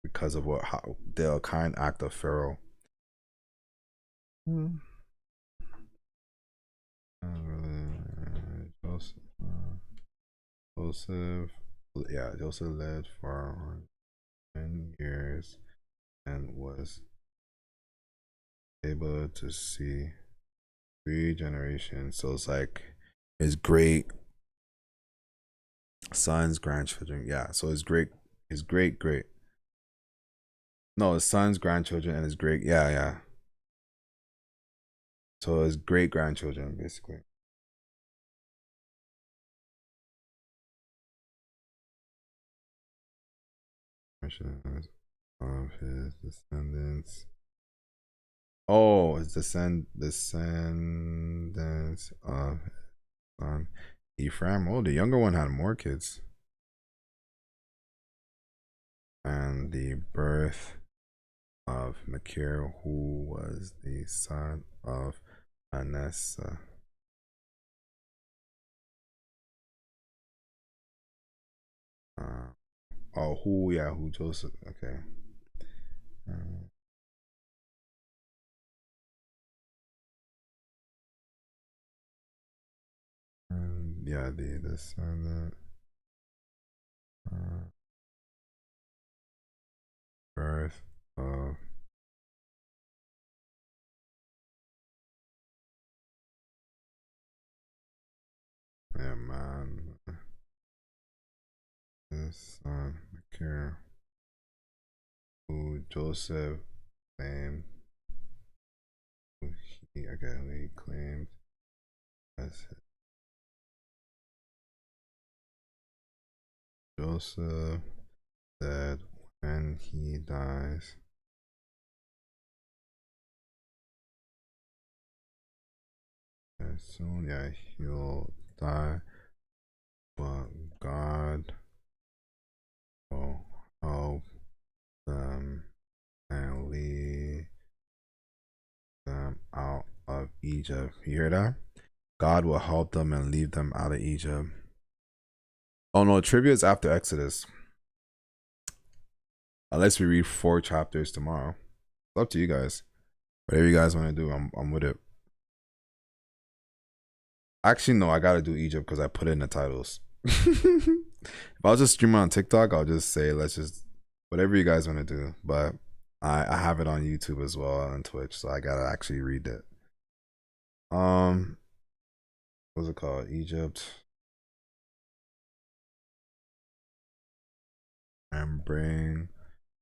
because of the kind act of Pharaoh. Joseph lived for 10 years and was able to see 3 generations. So it's like his great sons, grandchildren. Yeah, so his great. No, his sons, grandchildren, and his great. Yeah. So his great grandchildren, basically. Of his descendants. Oh, his descendants of son Ephraim. Oh, the younger one had more kids. And the birth of Machir, who was the son of Manasseh. Who Joseph? Okay. Yeah, the descendant. Birth of man. His son Machir, who Joseph claimed. He claimed as Joseph said when he dies, as soon he'll die, but God will help them and lead them out of Egypt. You hear that? God will help them and lead them out of Egypt. Oh no, trivia is after Exodus. Unless we read 4 chapters tomorrow. It's up to you guys. Whatever you guys want to do, I'm with it. Actually, no, I gotta do Egypt because I put it in the titles. If I was just streaming on TikTok, I'll just say let's just whatever you guys want to do. But I have it on YouTube as well and Twitch, so I gotta actually read it. What's it called? Egypt. And bring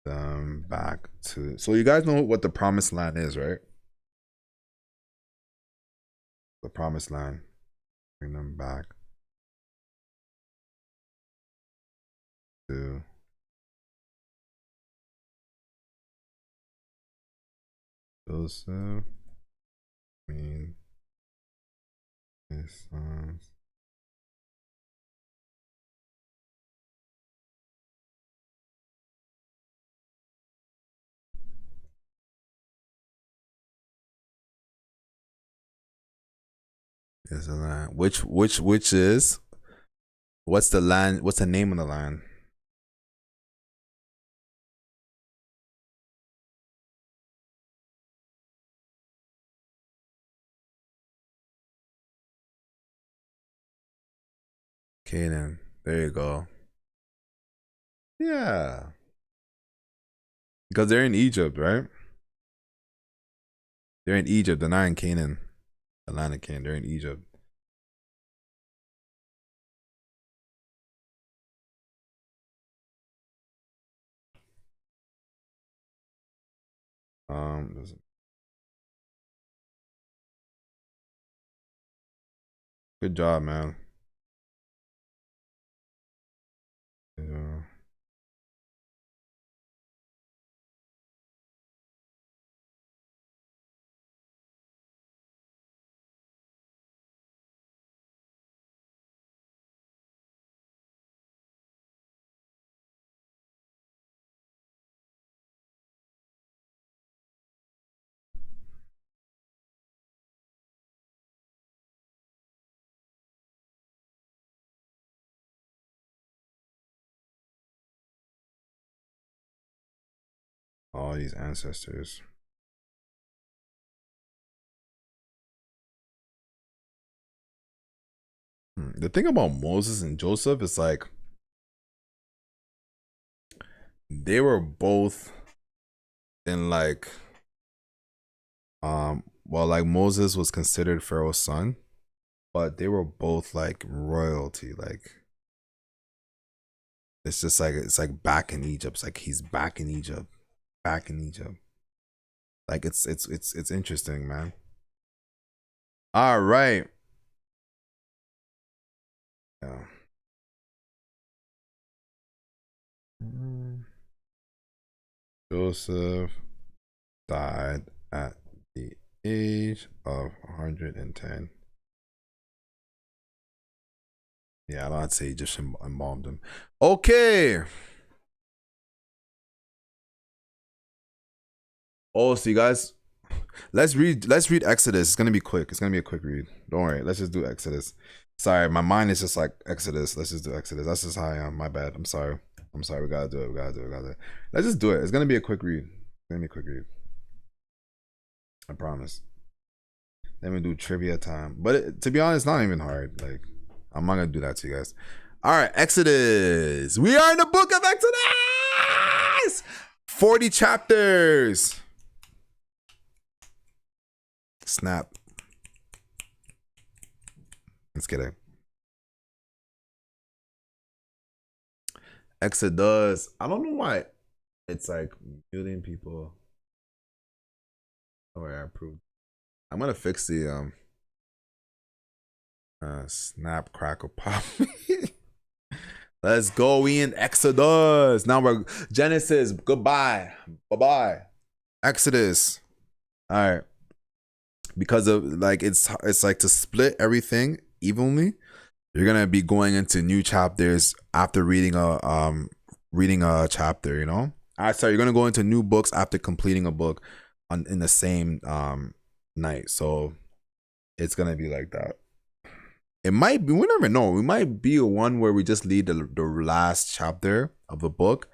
them back to. So you guys know what the promised land is, right? The promised land. Bring them back to. Joseph. His sons. Is the land. Which is? What's the land? What's the name of the land? Canaan. There you go. Yeah. Because they're in Egypt, right? They're in Egypt. They're not in Canaan. The land of Canaan. They're in Egypt. Good job, man. Yeah. All these ancestors. The thing about Moses and Joseph is like they were both in like well, like Moses was considered Pharaoh's son, but they were both like royalty. Like it's just like it's like back in Egypt. It's like he's back in Egypt. Back in Egypt. Like it's interesting, man. All right. Yeah. Joseph died at the age of 110. Yeah, I don't have to say he just embalmed him. Okay. Oh, so you guys, let's read Exodus. It's gonna be quick. It's gonna be a quick read. Don't worry. Let's just do Exodus. Sorry, my mind is just like Exodus. Let's just do Exodus. That's just how I am. My bad. I'm sorry. We gotta do it. Let's just do it. It's gonna be a quick read. It's gonna be a quick read. I promise. Let me do trivia time. But to be honest, it's not even hard. Like, I'm not gonna do that to you guys. All right, Exodus. We are in the book of Exodus. 40 chapters. Snap. Let's get it. Exodus. I don't know why it's like muting people. Oh, I approved. I'm gonna fix the snap crackle pop. Let's go. We in Exodus. Now we're Genesis. Goodbye. Bye-bye. Exodus. All right. Because of like it's like to split everything evenly. You're gonna be going into new chapters after reading a chapter, you know? All right, so you're gonna go into new books after completing a book in the same night. So it's gonna be like that. It might be, we never know. We might be one where we just read the last chapter of the book.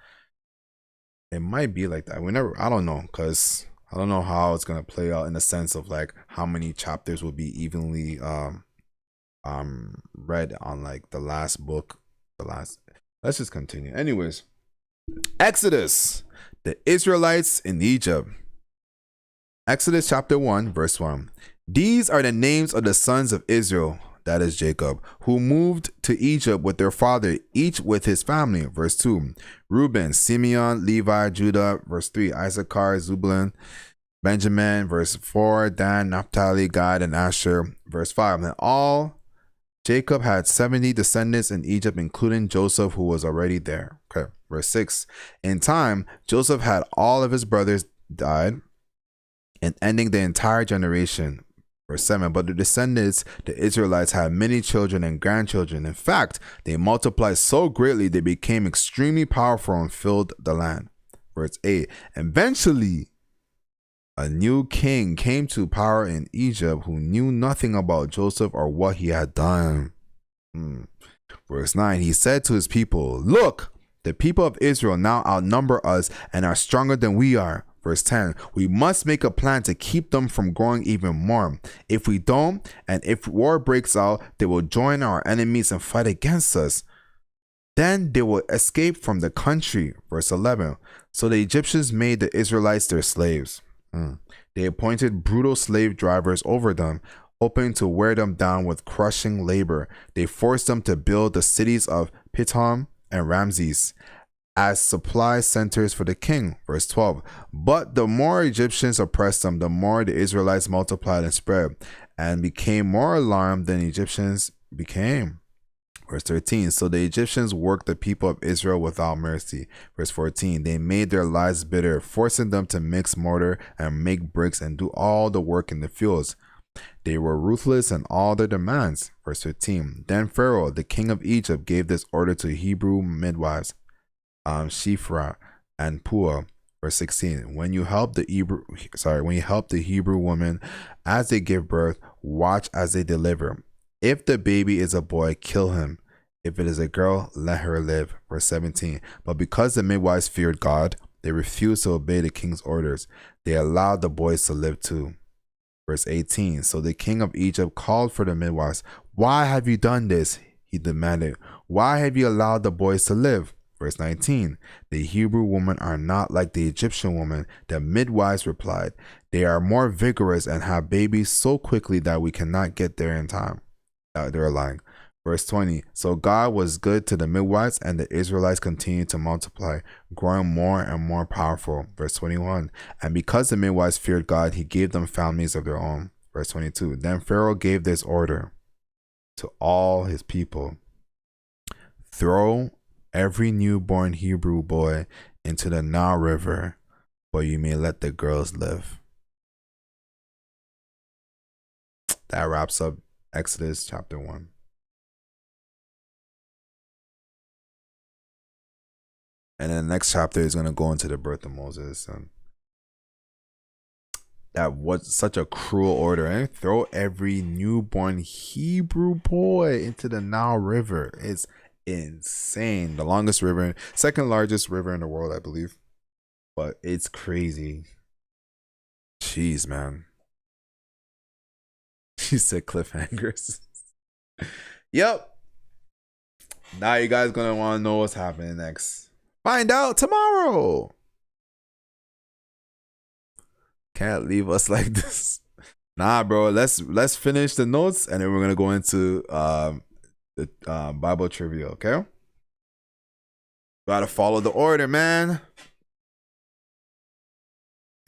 It might be like that. I don't know, because I don't know how it's gonna play out in the sense of like how many chapters will be evenly read on like the last book. Let's just continue. Anyways, Exodus, the Israelites in Egypt. Exodus chapter 1, verse 1. These are the names of the sons of Israel, that is Jacob, who moved to Egypt with their father, each with his family. Verse 2. Reuben, Simeon, Levi, Judah. Verse 3. Issachar, Zebulun, Benjamin. Verse 4. Dan, Naphtali, Gad, and Asher. Verse 5. And all Jacob had 70 descendants in Egypt, including Joseph, who was already there. Okay. Verse 6. In time, Joseph had all of his brothers died, and ending the entire generation. Verse 7. But the descendants, the Israelites, had many children and grandchildren. In fact, they multiplied so greatly they became extremely powerful and filled the land. Verse 8. Eventually, a new king came to power in Egypt who knew nothing about Joseph or what he had done. Verse 9. He said to his people, "Look, the people of Israel now outnumber us and are stronger than we are." Verse 10, we must make a plan to keep them from growing even more. If we don't, and if war breaks out, they will join our enemies and fight against us. Then they will escape from the country. Verse 11, so the Egyptians made the Israelites their slaves. They appointed brutal slave drivers over them, hoping to wear them down with crushing labor. They forced them to build the cities of Pithom and Ramses as supply centers for the king. Verse 12. But the more Egyptians oppressed them, the more the Israelites multiplied and spread, and became more alarmed than Egyptians became. Verse 13. So the Egyptians worked the people of Israel without mercy. Verse 14. They made their lives bitter, forcing them to mix mortar and make bricks and do all the work in the fields. They were ruthless in all their demands. Verse 15. Then Pharaoh, the king of Egypt, gave this order to Hebrew midwives, Shifra and Pua. Verse 16. When you help the Hebrew women as they give birth, watch as they deliver. If the baby is a boy, kill him. If it is a girl, let her live. Verse 17. But because the midwives feared God, they refused to obey the king's orders. They allowed the boys to live too. Verse 18. So the king of Egypt called for the midwives. Why have you done this? He demanded. Why have you allowed the boys to live? Verse 19. The Hebrew women are not like the Egyptian women. The midwives replied. They are more vigorous and have babies so quickly that we cannot get there in time. They're lying. Verse 20. So God was good to the midwives, and the Israelites continued to multiply, growing more and more powerful. Verse 21. And because the midwives feared God, he gave them families of their own. Verse 22. Then Pharaoh gave this order to all his people. Throw every newborn Hebrew boy into the Nile River, but you may let the girls live. That wraps up Exodus chapter 1. And then the next chapter is going to go into the birth of Moses. And that was such a cruel order. And throw every newborn Hebrew boy into the Nile River. It's insane. The longest river, second largest river in the world, I believe. But it's crazy. Jeez, man. She said cliffhangers. Yep. Now you guys gonna want to know what's happening next. Find out tomorrow. Can't leave us like this. Nah, bro. Let's finish the notes and then we're gonna go into the Bible trivia. Okay. Gotta follow the order, man.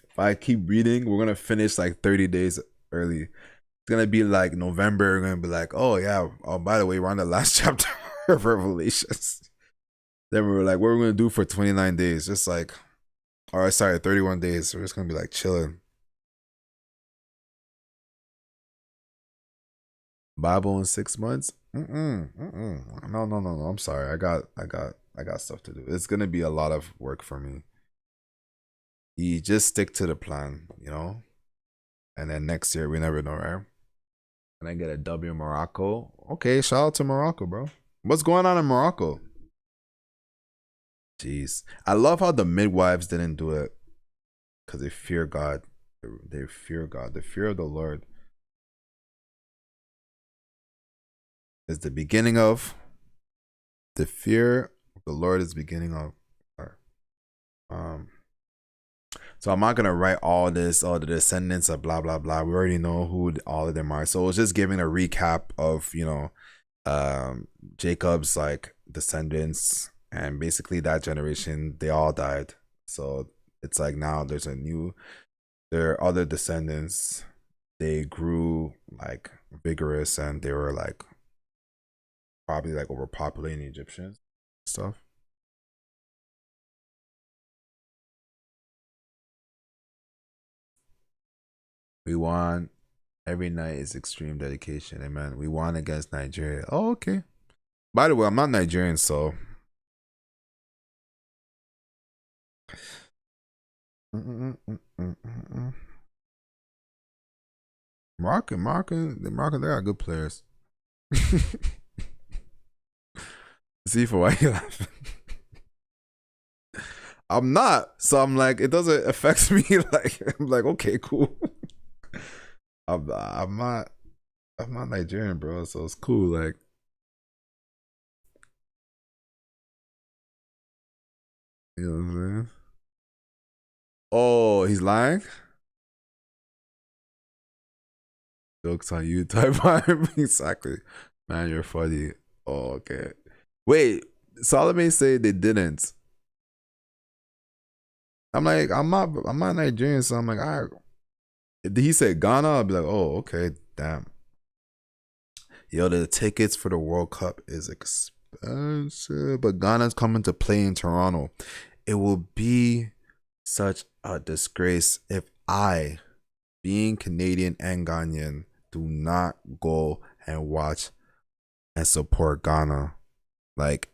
If I keep reading, we're gonna finish like 30 days early. It's gonna be like November. We're gonna be like, oh yeah. Oh, by the way, we're on the last chapter of Revelations. Then we were like, what are we gonna do for 29 days? Just like, or sorry, 31 days. So we're just gonna be like chilling. Bible in 6 months? No. I'm sorry. I got stuff to do. It's gonna be a lot of work for me. You just stick to the plan, you know. And then next year, we never know, right? And I get a W in Morocco. Okay, shout out to Morocco, bro. What's going on in Morocco? Jeez. I love how the midwives didn't do it because they fear God. They fear God. The fear of the Lord is the beginning of. The fear of the Lord is the beginning of. So I'm not gonna write all this, all the descendants of blah blah blah. We already know who all of them are. So it's just giving a recap of, you know, Jacob's like descendants, and basically that generation they all died. So it's like now there are other descendants. They grew like vigorous, and they were like probably like overpopulating Egyptians stuff. We won. Every night is extreme dedication. Amen. We won against Nigeria. Oh, okay. By the way, I'm not Nigerian, so Moroccan, they are good players. See for why you laughing. I'm not, so I'm like, it doesn't affect me. Like, I'm like, okay, cool. I'm not, I'm not Nigerian, bro. So it's cool. Like, you know what I'm saying? Oh, he's lying. Jokes on you, type vibe. Exactly, man. You're funny. Oh, okay. Wait, Solomon say they didn't. I'm like, I'm not Nigerian, so I'm like, all right. He said Ghana. I'll be like, oh, okay, damn. Yo, the tickets for the World Cup is expensive, but Ghana's coming to play in Toronto. It will be such a disgrace if I, being Canadian and Ghanaian, do not go and watch and support Ghana, like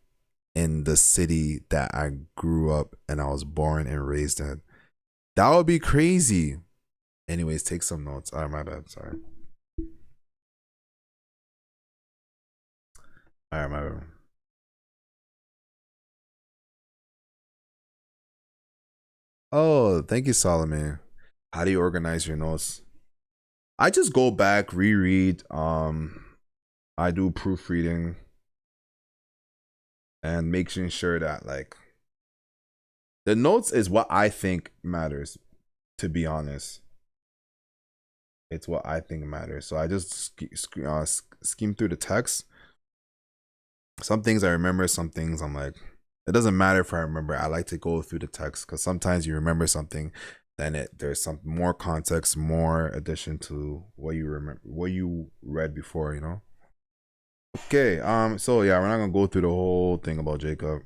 in the city that I grew up and I was born and raised in. That would be crazy. Anyways, take some notes. All right, my bad. Sorry. All right, my bad. Oh, thank you, Solomon. How do you organize your notes? I just go back, reread. I do proofreading and making sure that like the notes is what I think matters. To be honest, it's what I think matters. So I just skim through the text. Some things I remember, some things I'm like, it doesn't matter if I remember. I like to go through the text because sometimes you remember something, then there's some more context, more addition to what you remember, what you read before. You know. Okay. So yeah, we're not gonna go through the whole thing about Jacob.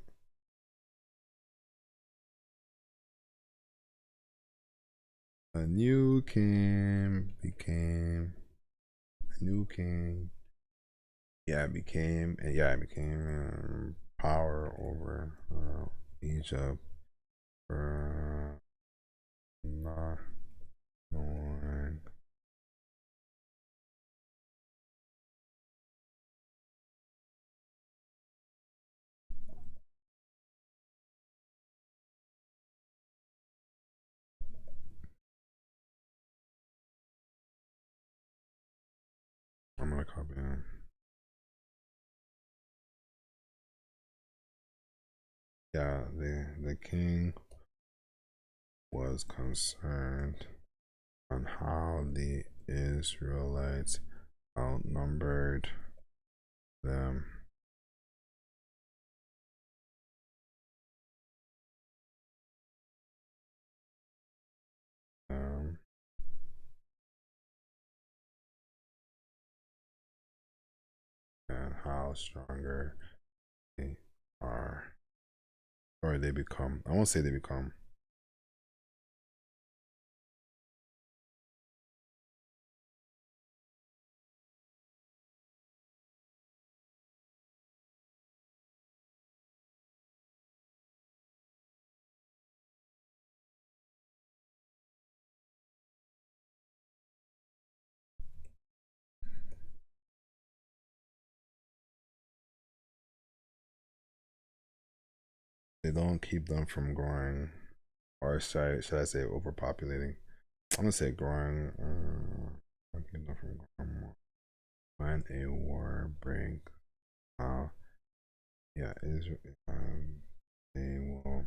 A new king became a new king. Yeah, it became power over Egypt for not knowing. I'm gonna copy it. Yeah, the king was concerned on how the Israelites outnumbered them. Um, and how stronger they are, or they become. I won't say they become. They don't keep them from growing, or should I say overpopulating? I'm gonna say growing. Don't keep them from growing more. When a war breaks out, yeah, Israel, they will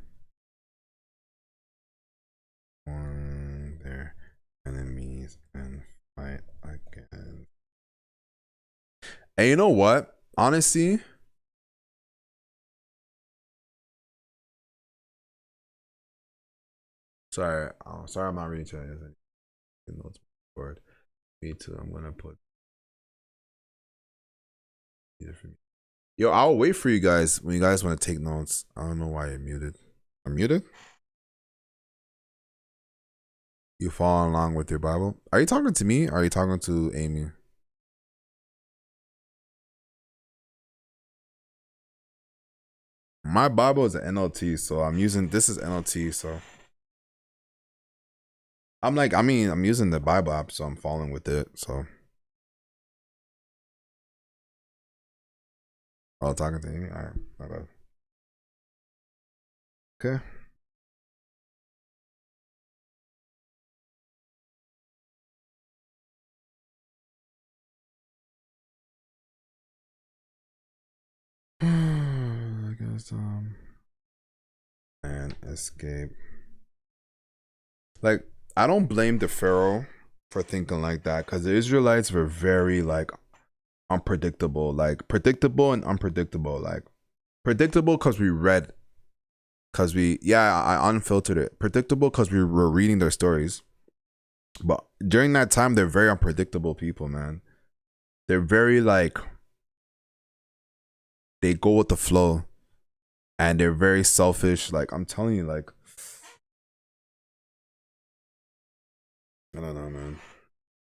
enemies and fight again. And you know what? Honestly, sorry, sorry, I'm not reading to you. Notes board. Me too. I'm gonna put either for me. Yo, I'll wait for you guys when you guys want to take notes. I don't know why you're muted. I'm muted. You follow along with your Bible. Are you talking to me? Or are you talking to Amy? My Bible is an NLT, so I'm using this is NLT, so I'm using the Bible app, so I'm following with it. So talking to Amy. All right, my bad. Okay. I guess and escape. Like, I don't blame the Pharaoh for thinking like that, because the Israelites were very like unpredictable, like predictable and unpredictable. Like predictable because we read, I unfiltered it. Predictable because we were reading their stories. But during that time, they're very unpredictable people, man. They're very like, they go with the flow, and they're very selfish. Like, I'm telling you, like, I don't know, man.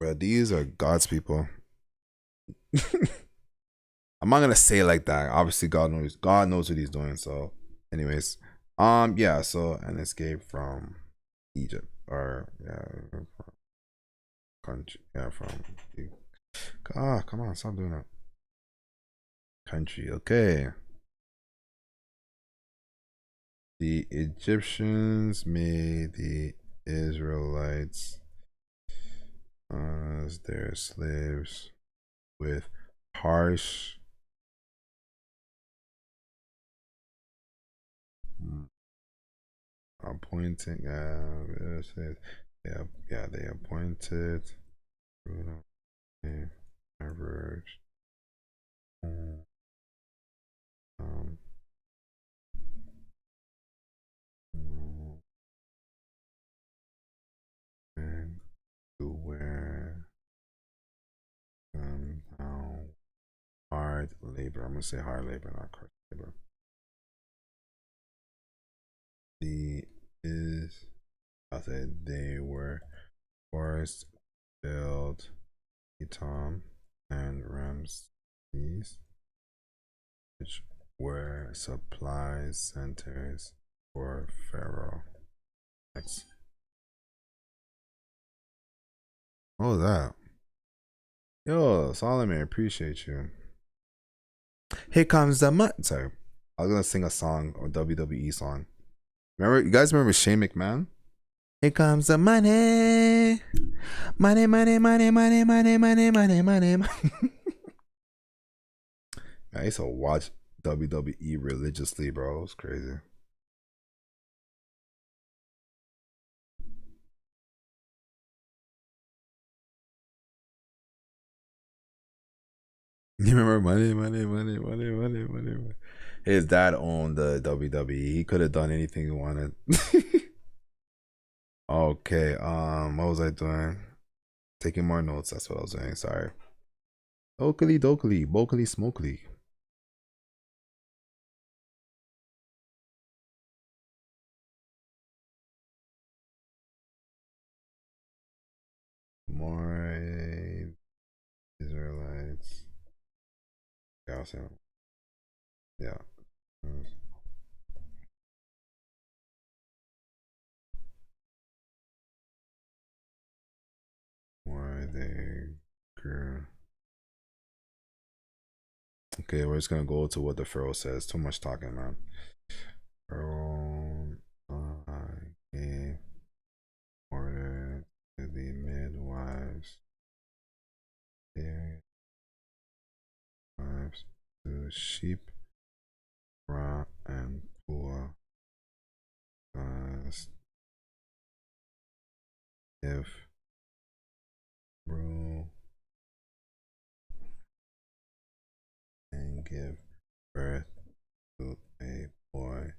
But these are God's people. I'm not gonna say it like that. Obviously, God knows what He's doing. So, anyways, yeah. So, an escape from Egypt, or yeah, country, yeah, from. Come on, stop doing that. Country, okay. The Egyptians made the Israelites as their slaves with harsh appointing. They appointed. Average. And to where now hard labor. I'm gonna say hard labor, not hard labor. I said they were forest filled Etam and Ramses, which were supply centers for Pharaoh. Next. What was that? Yo, Solomon, appreciate you. Here comes the money. Sorry, I was gonna sing a song, or WWE song. Remember, you guys remember Shane McMahon? Here comes the money, money, money, money, money, money, money, money, money. I used to watch WWE religiously, bro. It was crazy. You remember money, money, money, money, money, money, money. His dad owned the WWE. He could have done anything he wanted. Okay, what was I doing? Taking more notes. That's what I was doing. Sorry. Oakley dokley, bokely smokely. More Israelites. Yeah. More they grew. Okay, we're just gonna go to what the Pharaoh says. Too much talking, man. Pharaoh gave order to the midwives, their wives, to sheep, Ra, and Pua. If give birth to a boy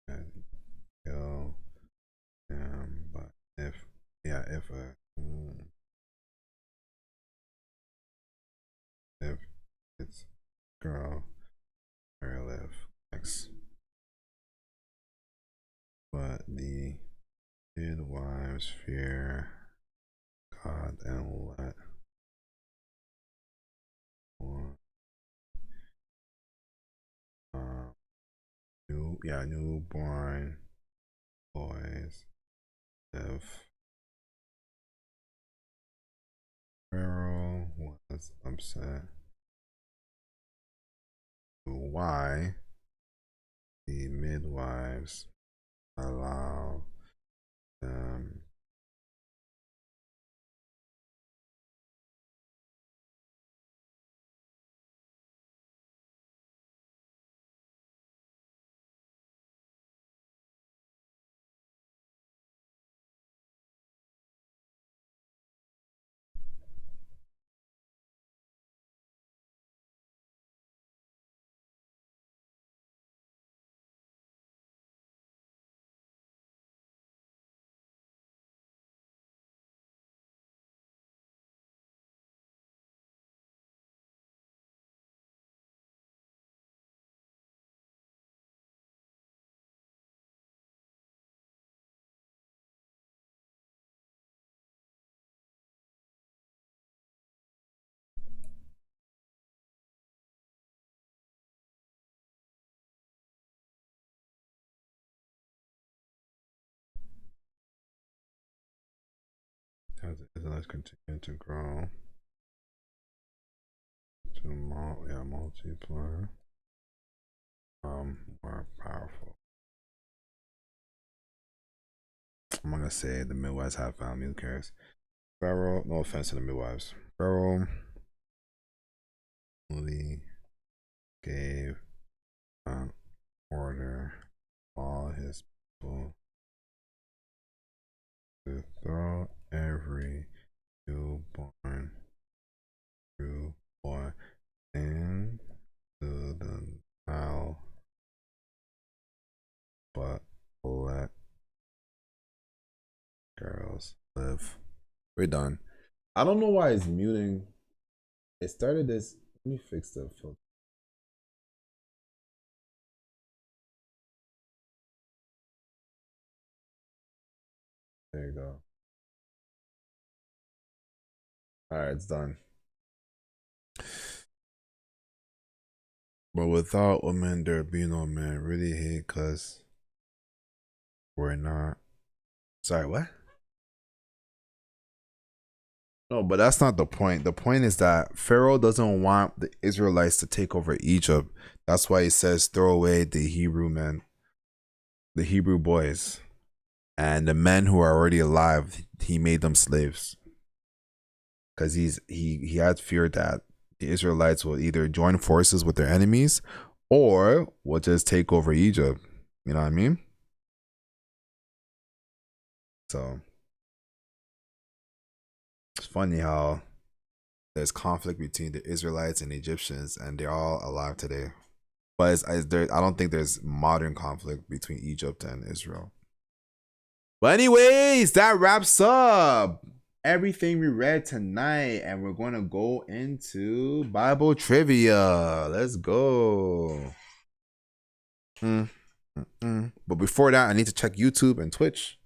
and kill him. But if if it's girl, or live X. But the midwives fear God and let one newborn boys live. Pharaoh was upset. Why the midwives allow them as the Israelites continue to grow to multiply, more powerful. I'm not gonna say the midwives have family, who cares? Pharaoh, no offense to the midwives. Pharaoh only gave an order all his people to throw every newborn true boy into the Nile, but let girls live. We're done. I don't know why it's muting. It started this. Let me fix the filter. There you go. All right, it's done. But without women, there'd be no man. Really hate cause we're not. Sorry, what? No, but that's not the point. The point is that Pharaoh doesn't want the Israelites to take over Egypt. That's why he says throw away the Hebrew men, the Hebrew boys, and the men who are already alive. He made them slaves because he had feared that the Israelites will either join forces with their enemies or will just take over Egypt. You know what I mean? So it's funny how there's conflict between the Israelites and Egyptians, and they're all alive today. But I don't think there's modern conflict between Egypt and Israel. But anyways, that wraps up everything we read tonight, and we're going to go into Bible trivia. Let's go. But before that, I need to check YouTube and Twitch.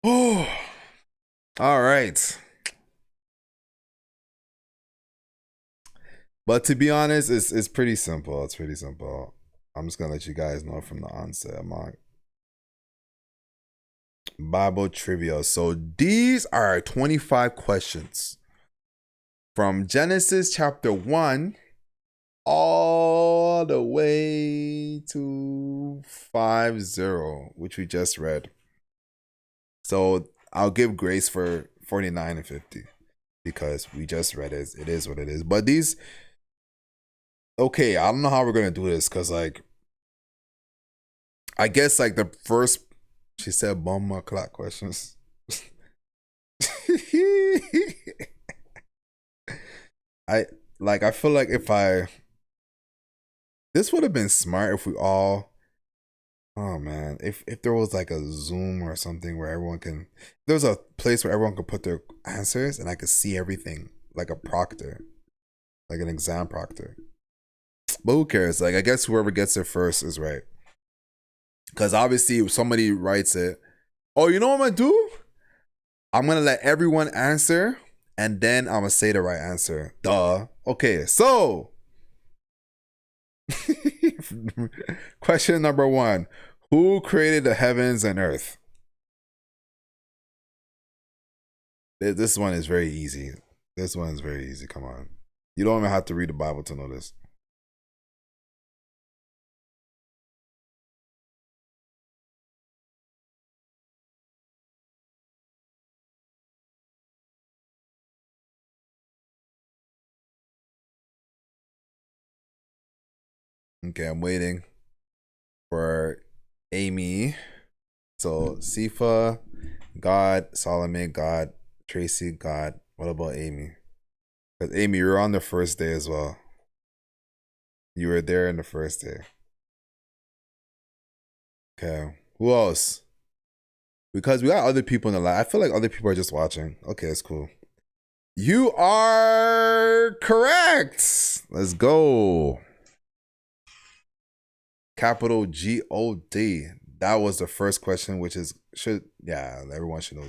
Oh, all right. But to be honest, it's pretty simple. It's pretty simple. I'm just gonna let you guys know from the onset. Bible trivia. So these are 25 questions from Genesis chapter 1 all the way to 50, which we just read. So I'll give grace for 49 and 50 because we just read it. It is what it is. But these, okay, I don't know how we're going to do this because, like, I guess, like, the first, she said, bomb clock questions. I feel like this would have been smart if we all, oh man, if there was like a Zoom or something where there's a place where everyone could put their answers and I could see everything like a proctor, like an exam proctor. But who cares? Like, I guess whoever gets it first is right. Because obviously, if somebody writes it, oh, you know what I'm gonna do? I'm gonna let everyone answer, and then I'm gonna say the right answer. Duh. Okay, so question number 1: who created the heavens and earth? This one is very easy. This one is very easy. Come on, you don't even have to read the Bible to know this. Okay, I'm waiting for Amy. So Sifa, God, Solomon, God, Tracy, God. What about Amy? Because Amy, you were on the first day as well. You were there in the first day. Okay. Who else? Because we got other people in the live. I feel like other people are just watching. Okay, it's cool. You are correct. Let's go. Capital God. That was the first question, which is everyone should know.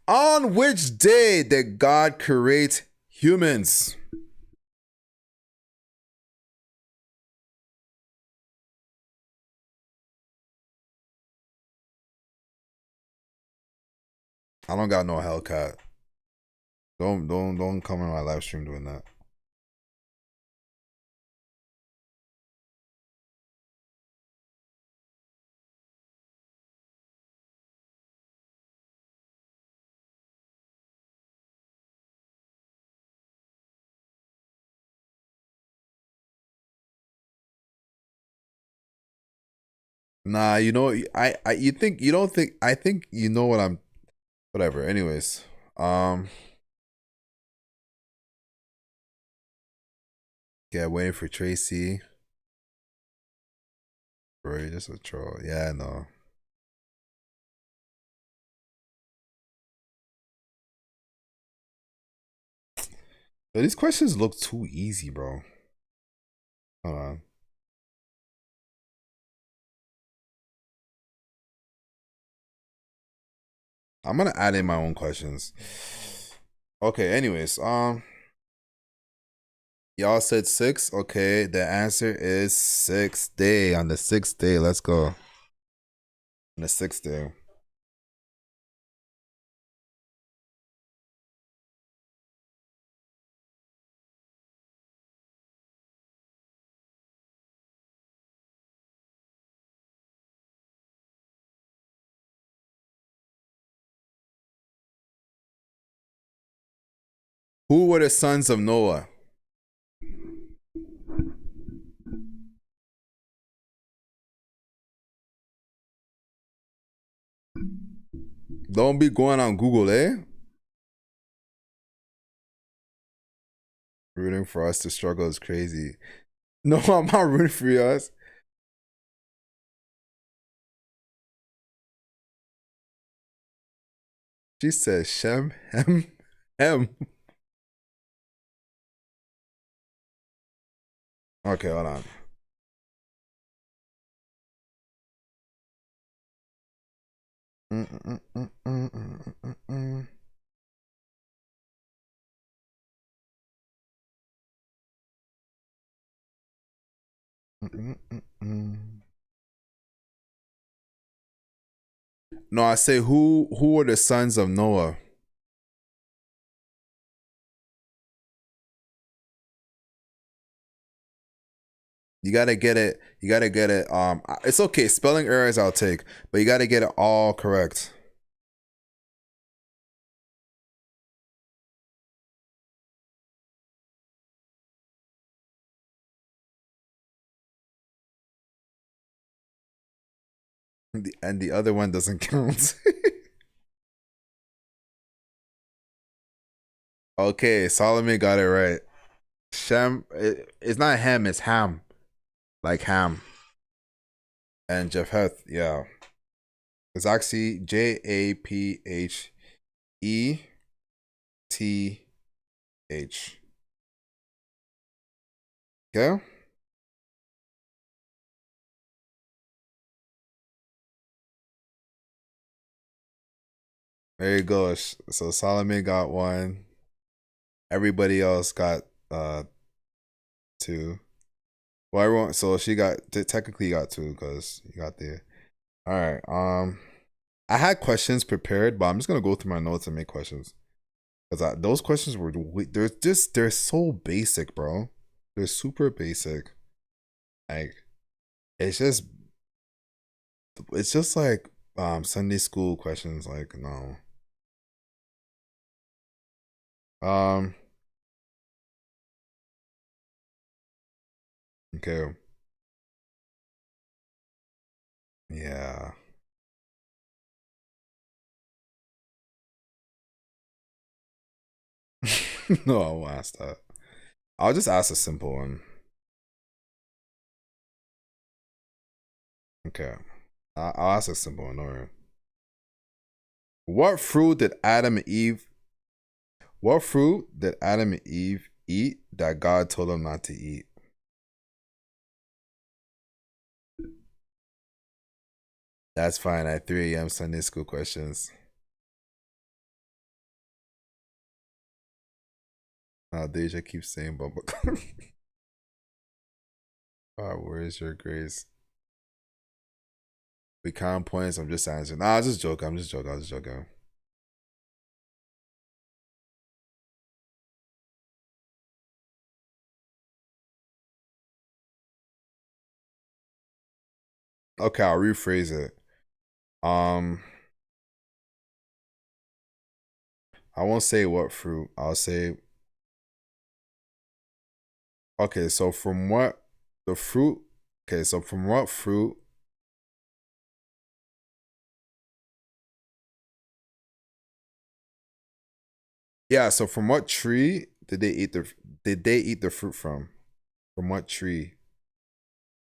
On which day did God create humans? I don't got no Hellcat. Don't come in my live stream doing that. Nah, you know, you think you don't think I think you know what I'm. Whatever. Anyways, yeah, waiting for Tracy. Bro, you're just a troll. Yeah, I know. But these questions look too easy, bro. Hold on. I'm gonna add in my own questions. Okay, anyways, y'all said 6. Okay, the answer is 6th day. On the 6th day, let's go. On the 6th day. Who were the sons of Noah? Don't be going on Google, eh? Rooting for us to struggle is crazy. No, I'm not rooting for us. She said Shem, Hem. Okay, hold on. No, I say who were the sons of Noah? You gotta get it. You gotta get it. It's okay. Spelling errors I'll take, but you gotta get it all correct. And the other one doesn't count. Okay, Solomon got it right. Shem, it's not Ham, it's Ham, like Ham. And Japheth, yeah, it's actually Japheth. Okay. There you go. So Solomon got one. Everybody else got two. Well, everyone. So she got technically got two because you got the. All right. I had questions prepared, but I'm just gonna go through my notes and make questions because those questions were they're so basic, bro. They're super basic. Like it's just like Sunday school questions. Like no. Um. Okay. Yeah. No, I won't ask that. I'll just ask a simple one. Okay. I'll ask a simple one. All right. What fruit did Adam and Eve? What fruit did Adam and Eve eat that God told them not to eat? That's fine. At 3 a.m. Sunday school questions. Deja keeps saying bubble. Where is your grace? We count points. I'm just answering. Nah, I'm just joking. I'm just joking. I was just joking. Okay, I'll rephrase it. Um, I won't say what fruit. I'll say okay. So from what the fruit? Okay, so from what fruit? Yeah. So from what tree did they eat the? Did they eat the fruit from? From what tree?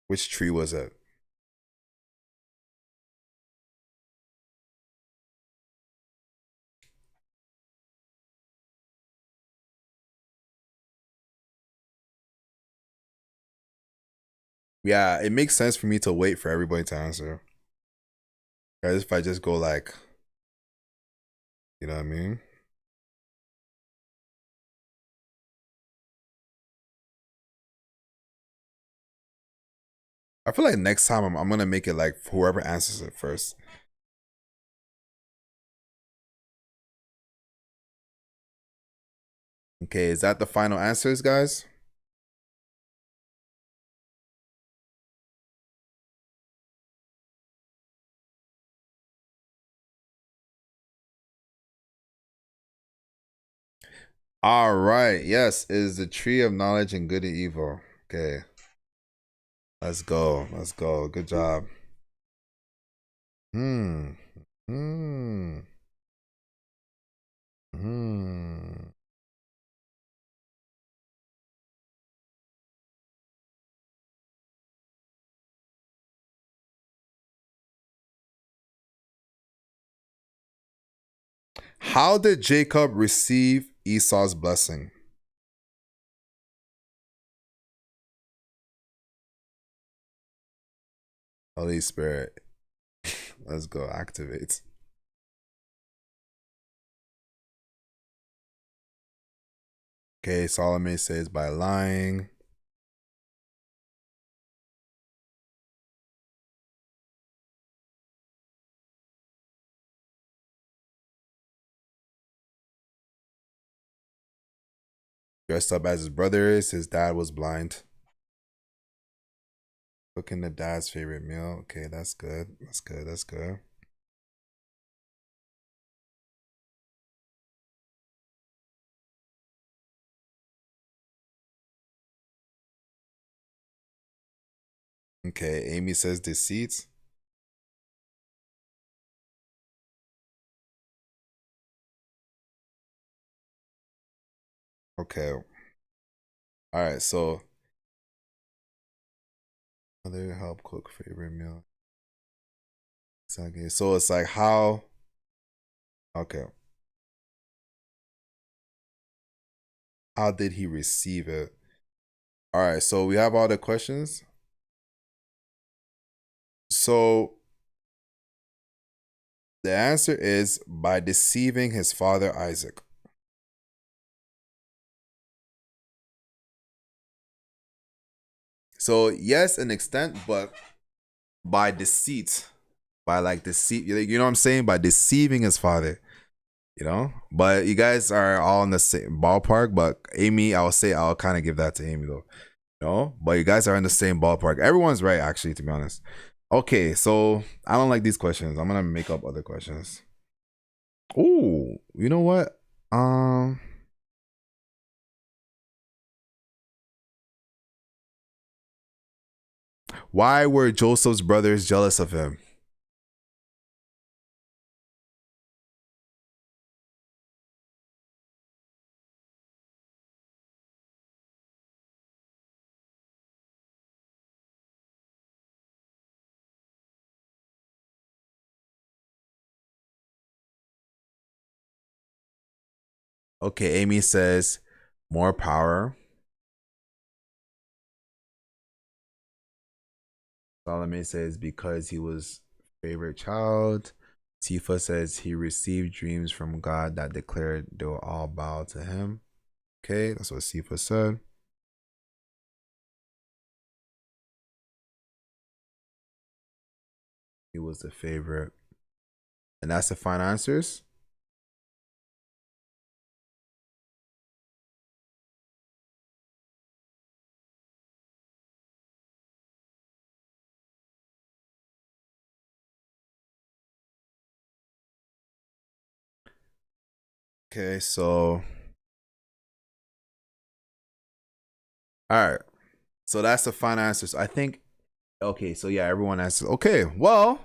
Which tree was it? Yeah, it makes sense for me to wait for everybody to answer. Guys, if I just go like, you know what I mean? I feel like next time I'm gonna make it like whoever answers it first. Okay, is that the final answers, guys? All right. Yes, it is the tree of knowledge and good and evil. Okay. Let's go. Let's go. Good job. Hmm. Hmm. Hmm. How did Jacob receive Esau's blessing? Holy Spirit. Let's go. Activate. Okay, Solomon says by lying. Dressed up as his brothers. His dad was blind. Cooking the dad's favorite meal. Okay, that's good. That's good. That's good. Okay, Amy says deceit. Okay. All right, so mother help cook favorite meal. Exactly. So it's like how okay. How did he receive it? All right, so we have all the questions. So the answer is by deceiving his father Isaac. So yes, an extent, but by deceit, by like deceit, you know what I'm saying? By deceiving his father, you know. But you guys are all in the same ballpark. But Amy, I'll say I'll kind of give that to Amy though. No, but you guys are in the same ballpark. Everyone's right, actually, to be honest. Okay, so I don't like these questions. I'm gonna make up other questions. Oh, you know what? Why were Joseph's brothers jealous of him? Okay, Amy says more power. Salome says because he was favorite child. Tifa says he received dreams from God that declared they will all bow to him. Okay, that's what Tifa said. He was the favorite. And that's the final answers. Okay, so all right. So that's the final answers. I think okay, so yeah, everyone answers. Okay, well,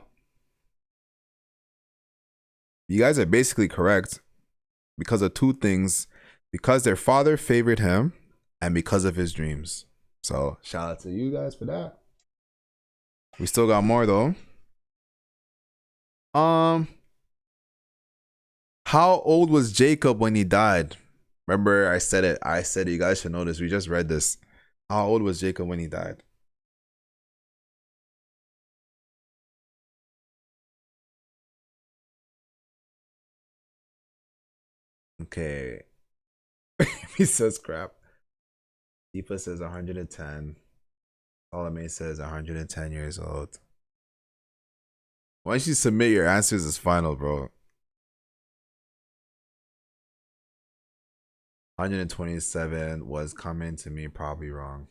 you guys are basically correct because of two things. Because their father favored him and because of his dreams. So shout out to you guys for that. We still got more though. Um, how old was Jacob when he died? Remember, I said it. I said it. You guys should know this. We just read this. How old was Jacob when he died? Okay. He says crap. Deepa says 110. Salome says 110 years old. Once you submit your answers, it's final, bro. 127 was coming to me probably wrong.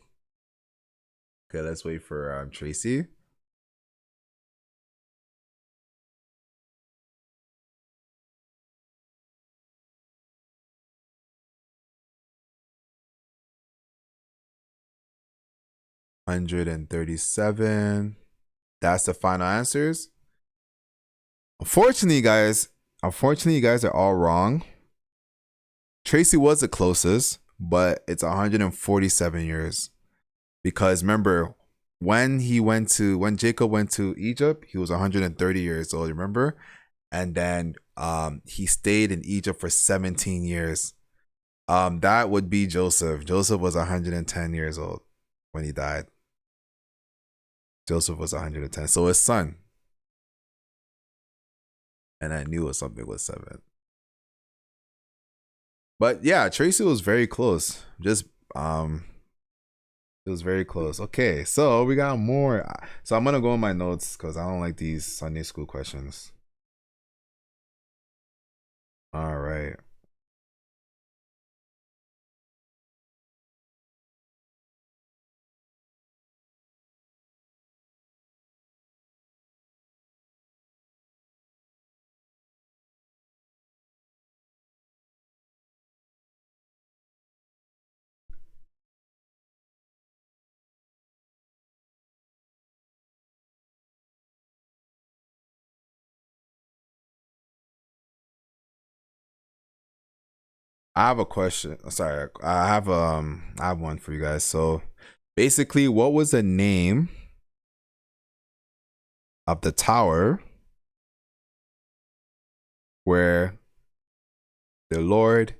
Okay, let's wait for Tracy. $137. That's the final answers. Unfortunately, you guys are all wrong. Tracy was the closest, but it's 147 years. Because remember, when Jacob went to Egypt, he was 130 years old, remember? And then he stayed in Egypt for 17 years. That would be Joseph. Joseph was 110 years old when he died. Joseph was 110. So his son. And I knew it was something with 7. But yeah, Tracy was very close. Just it was very close. Okay, so we got more. So I'm gonna go in my notes because I don't like these Sunday school questions. All right. I have a question. Sorry, I have one for you guys. So basically, what was the name of the tower where the Lord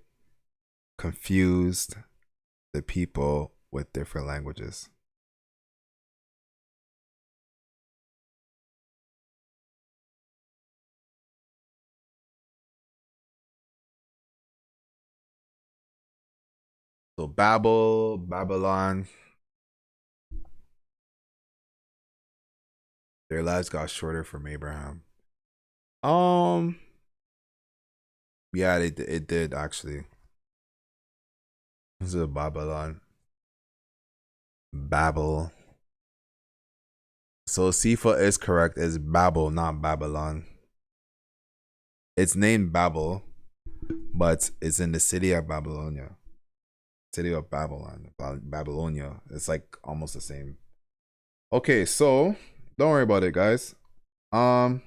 confused the people with different languages? So Babylon, their lives got shorter from Abraham. Um, yeah, it did actually. This is Babylon. Babel. So Sifa is correct. It's Babel, not Babylon. It's named Babel, but it's in the city of Babylonia. City of Babylon. Babylonia. It's like almost the same. Okay, so don't worry about it, guys. Um,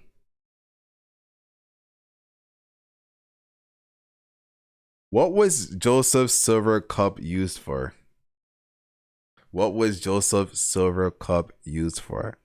what was Joseph's silver cup used for? What was Joseph's silver cup used for?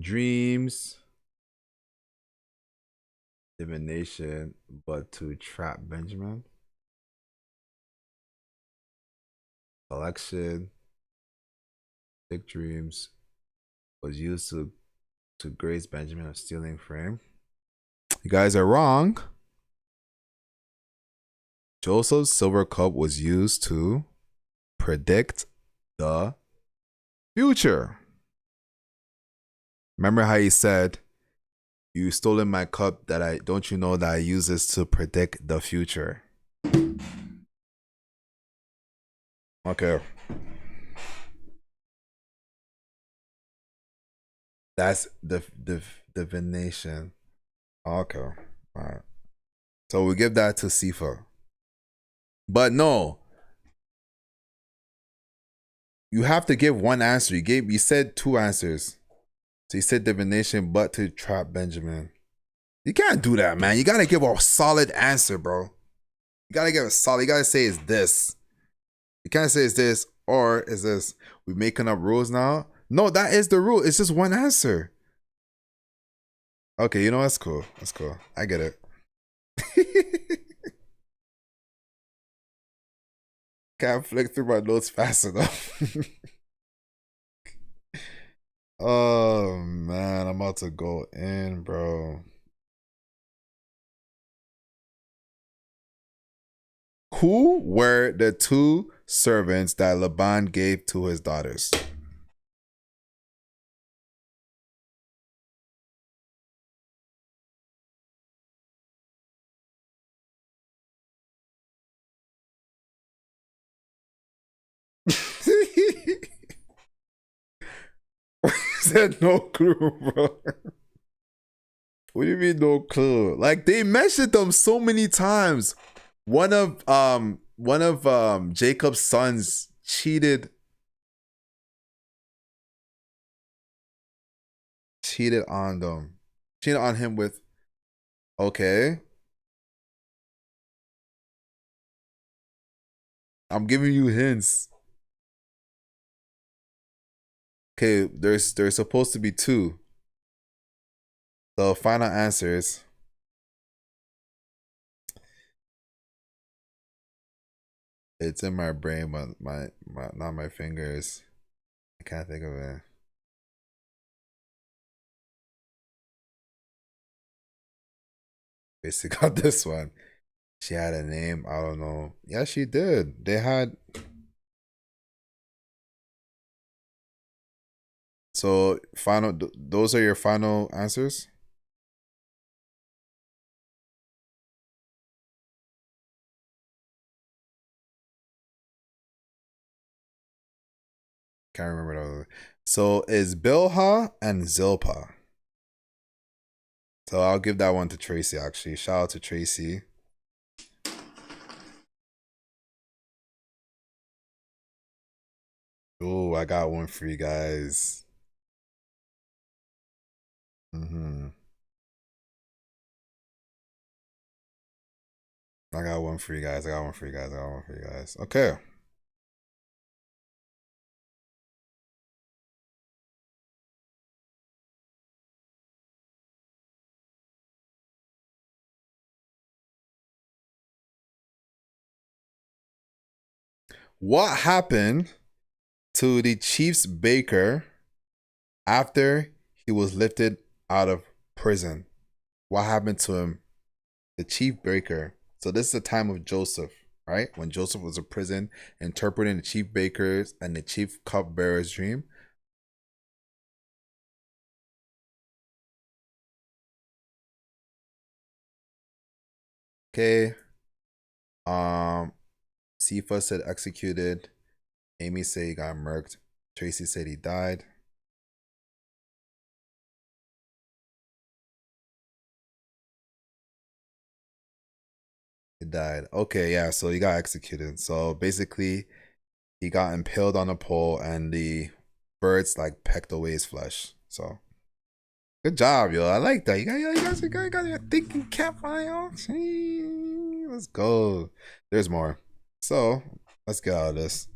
Dreams, divination, but to trap Benjamin. Collection, big dreams was used to grace Benjamin of stealing frame. You guys are wrong. Joseph's silver cup was used to predict the future. Remember how he said, "You stolen my cup that I don't you know that I use this to predict the future?" Okay. That's the divination. Okay. All right. So we give that to Sifa. But no, you have to give one answer. You said two answers. So you said divination, but to trap Benjamin. You can't do that, man. You gotta give a solid answer, bro. You gotta give a solid. You gotta say it's this. You can't say it's this or is this. We making up rules now? No, that is the rule. It's just one answer. Okay, you know that's cool. That's cool. I get it. Can't flick through my notes fast enough. Oh man, I'm about to go in, bro. Who were the two servants that Laban gave to his daughters? Said no clue, bro. What do you mean no clue? Like they mentioned them so many times. One of Jacob's sons cheated on them. Cheated on him with okay. I'm giving you hints. Okay, there's supposed to be two. The final answers. It's in my brain, but my not my fingers. I can't think of it. Basically got this one. She had a name. I don't know. Yeah, she did. They had. So final. Those are your final answers. Can't remember the. So it's Bilhah and Zilpah. So I'll give that one to Tracy. Actually, shout out to Tracy. Oh, I got one for you guys. I got one for you guys. I got one for you guys. I got one for you guys. Okay. What happened to the Chiefs baker after he was lifted out of prison? What happened to him? The chief baker. So this is the time of Joseph, right? When Joseph was in prison, interpreting the chief baker's and the chief cupbearer's dream. Okay. Sifa said executed. Amy said he got murked. Tracy said he died. He died. Okay, yeah, so he got executed. So basically, he got impaled on a pole and the birds like pecked away his flesh. So good job, yo. I like that. You got your thinking cap on, yo. Let's go. There's more. So let's get out of this.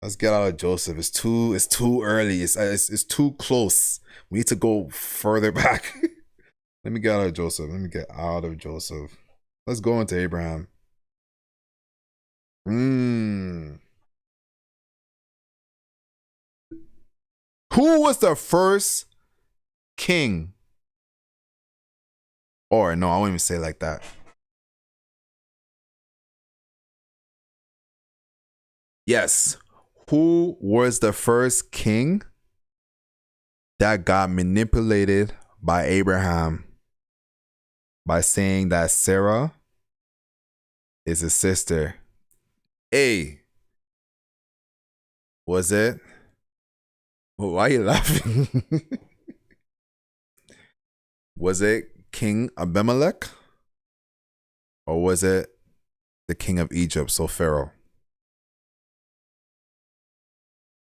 Let's get out of Joseph. It's too early. It's too close. We need to go further back. Let me get out of Joseph. Let me get out of Joseph. Let's go into Abraham. Who was the first king? Or no, I won't even say it like that. Yes. Who was the first king that got manipulated by Abraham by saying that Sarah is his sister? A. Was it? Well, why are you laughing? Was it King Abimelech? Or was it the king of Egypt, so Pharaoh?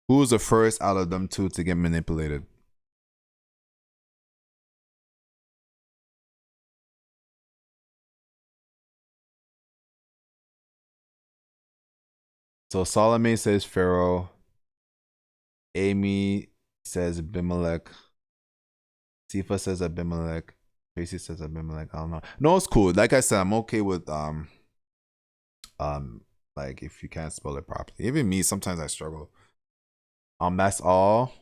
Who was the first out of them two to get manipulated? So Salome says Pharaoh. Amy says Abimelech. Sifa says Abimelech. Tracy says Abimelech. I don't know. No, it's cool. Like I said, I'm okay with like if you can't spell it properly. Even me, sometimes I struggle. That's all.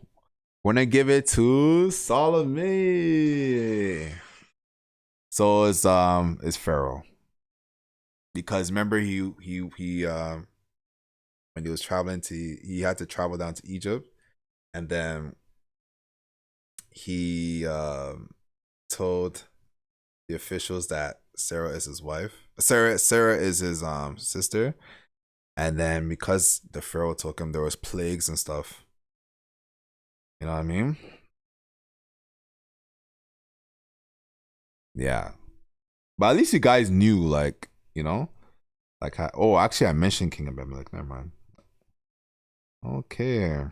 We're gonna give it to Salome. So it's Pharaoh. Because remember he when he was traveling he had to travel down to Egypt, and then he told the officials that Sarah is his wife. Sarah is his sister, and then because the Pharaoh took him, there was plagues and stuff. You know what I mean? Yeah, but at least you guys knew, like, you know, like oh, actually, I mentioned King Abimelech. Never mind. Okay.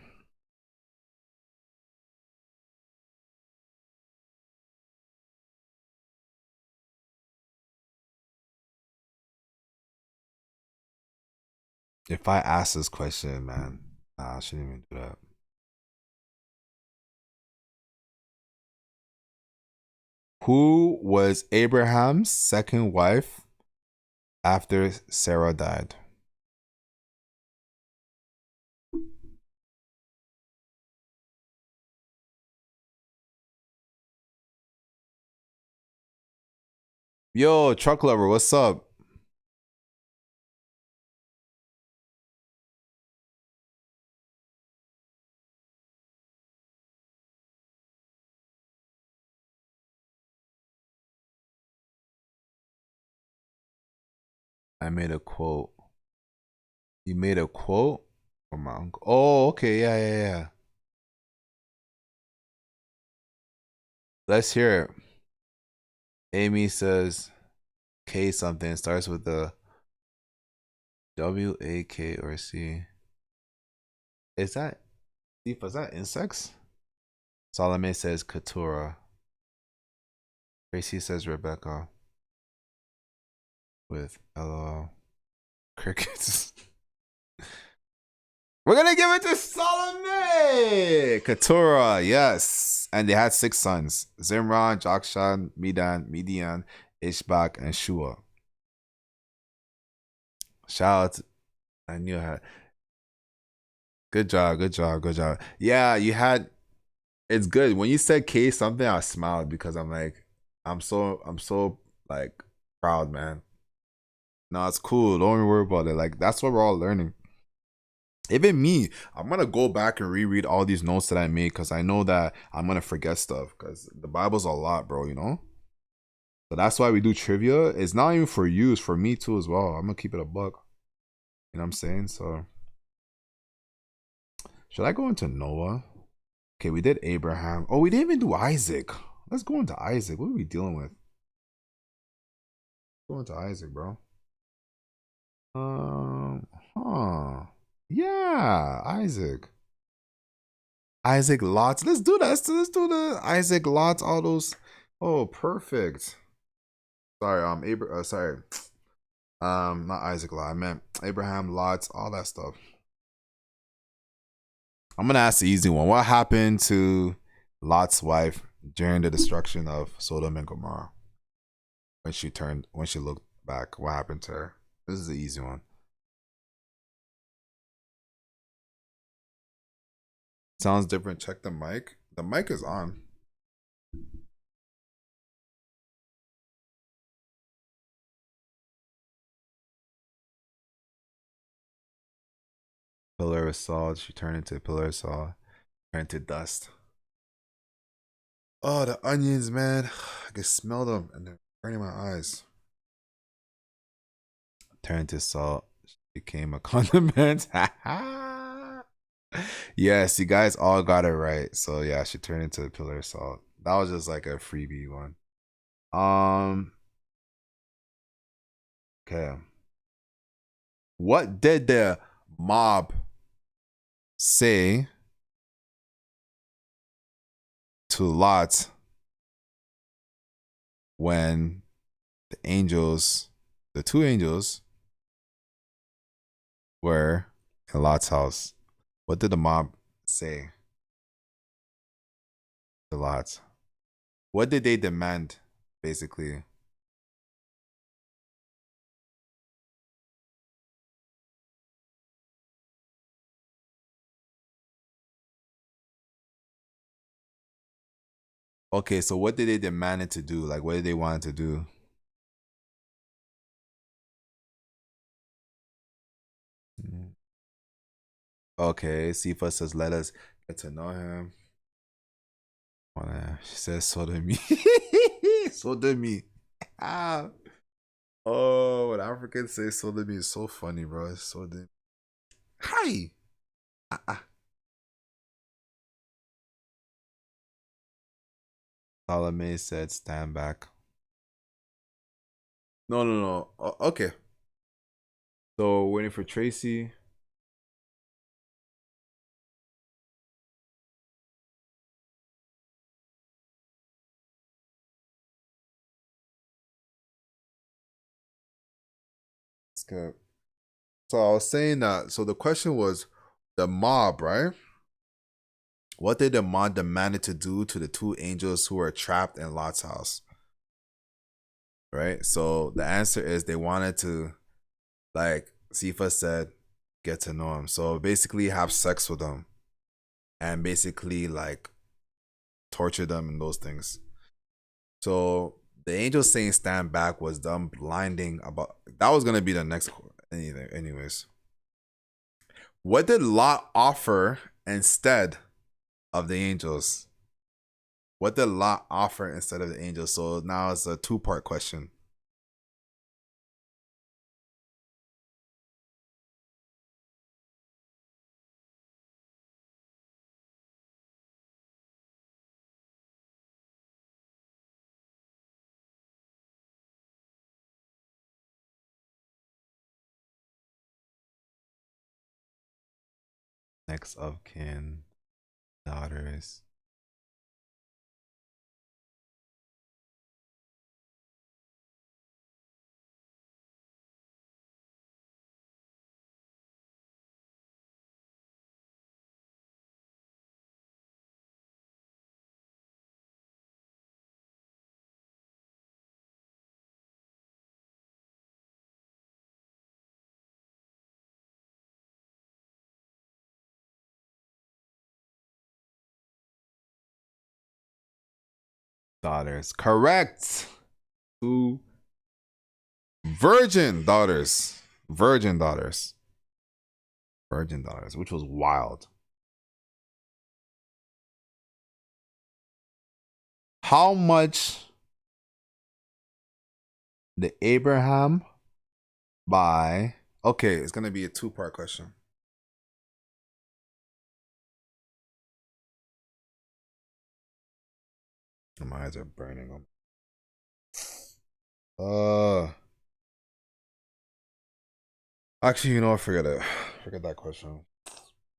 If I ask this question, man, I shouldn't even do that. Who was Abraham's second wife after Sarah died? Yo, truck lover, what's up? I made a quote. You made a quote? From my uncle. Oh, okay. Yeah, yeah, yeah. Let's hear it. Amy says K something starts with the W A K or C. Is that is that insects? Salome says Katura. Tracy says Rebecca with LOL. Crickets. We're gonna give it to Salome! Keturah, yes. And they had 6 sons: Zimran, Jokshan, Midian, Ishbak, and Shua. Shout out to, I knew I had. Good job, good job, good job. Yeah, you had, it's good. When you said K something, I smiled because I'm like, I'm so like proud, man. No, it's cool. Don't worry about it. Like, that's what we're all learning. Even me, I'm gonna go back and reread all these notes that I made because I know that I'm gonna forget stuff because the Bible's a lot, bro, you know? So that's why we do trivia. It's not even for you, it's for me too as well. I'm gonna keep it a buck. You know what I'm saying? So should I go into Noah? Okay, we did Abraham. Oh, we didn't even do Isaac. Let's go into Isaac. What are we dealing with? Go into Isaac, bro. Huh. Yeah, Isaac. Isaac Lots. Let's do that. Let's do the Isaac Lots. All those. Oh, perfect. Sorry, sorry. Not Isaac Lot. I meant Abraham Lots. All that stuff. I'm gonna ask the easy one. What happened to Lot's wife during the destruction of Sodom and Gomorrah? When she looked back, what happened to her? This is the easy one. Sounds different. Check the mic. The mic is on. Pillar of salt. She turned into a pillar of salt. Turned to dust. Oh, the onions, man. I can smell them and they're burning my eyes. Turned to salt. She became a condiment. Yes, you guys all got it right. So yeah, she turned into a pillar of salt. That was just like a freebie one. Okay. What did the mob say to Lot when the 2 angels, were in Lot's house? What did the mob say to Lot? What did they demand, basically? Okay, so what did they demand it to do? Like, what did they want it to do? Okay, Sifa says, let us get to know him. She says, sodomy. Sodomy. Ah. Oh, when Africans say sodomy is so funny, bro. It's sodomy. Hi. Salome said, stand back. No, no, no. Okay. So, waiting for Tracy. Okay. So, I was saying that. So, the question was the mob, right? What did the mob demanded to do to the 2 angels who were trapped in Lot's house? Right? So, the answer is they wanted to, like Sifa said, get to know him. So, basically, have sex with them and basically, like, torture them and those things. So the angel saying stand back was them blinding about that was gonna be the next anything. Anyways. What did Lot offer instead of the angels? What did Lot offer instead of the angels? So now it's a 2-part question. Next of kin, daughters. Daughters. Correct. Two virgin daughters. Virgin daughters. Virgin daughters, which was wild. How much did Abraham buy? Okay, it's gonna be a two-part question. My eyes are burning them. Actually, you know what? Forget it. Forget that question.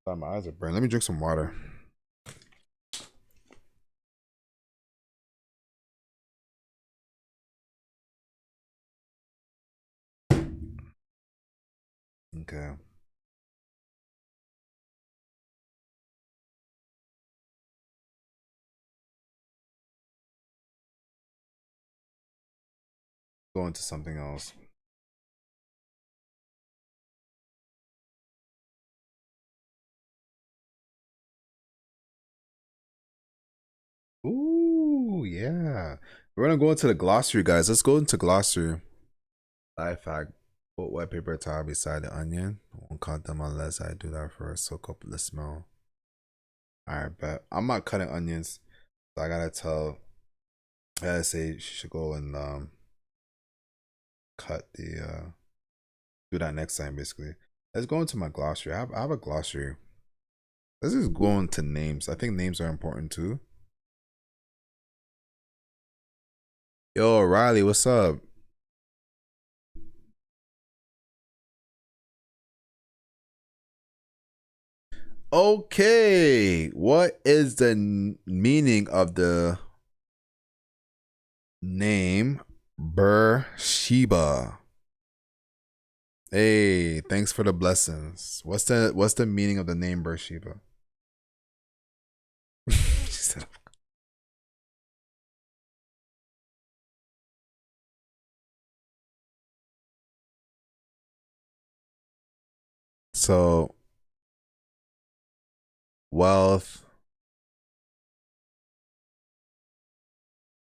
My eyes are burning. Let me drink some water. Okay. Go into something else. Ooh, yeah. We're gonna go into the glossary, guys. Let's go into glossary. Life hack. Put wet paper towel beside the onion. Won't cut them unless I do that first. Soak up the smell. Alright, bet. I'm not cutting onions. So I gotta say she should go and cut the do that next time basically. Let's go into my glossary. I have a glossary. Let's just go into names. I think names are important too. Yo, Riley, what's up? Okay, what is the meaning of the name Beersheba? Hey, thanks for the blessings. What's the meaning of the name Beersheba? She said, so wealth.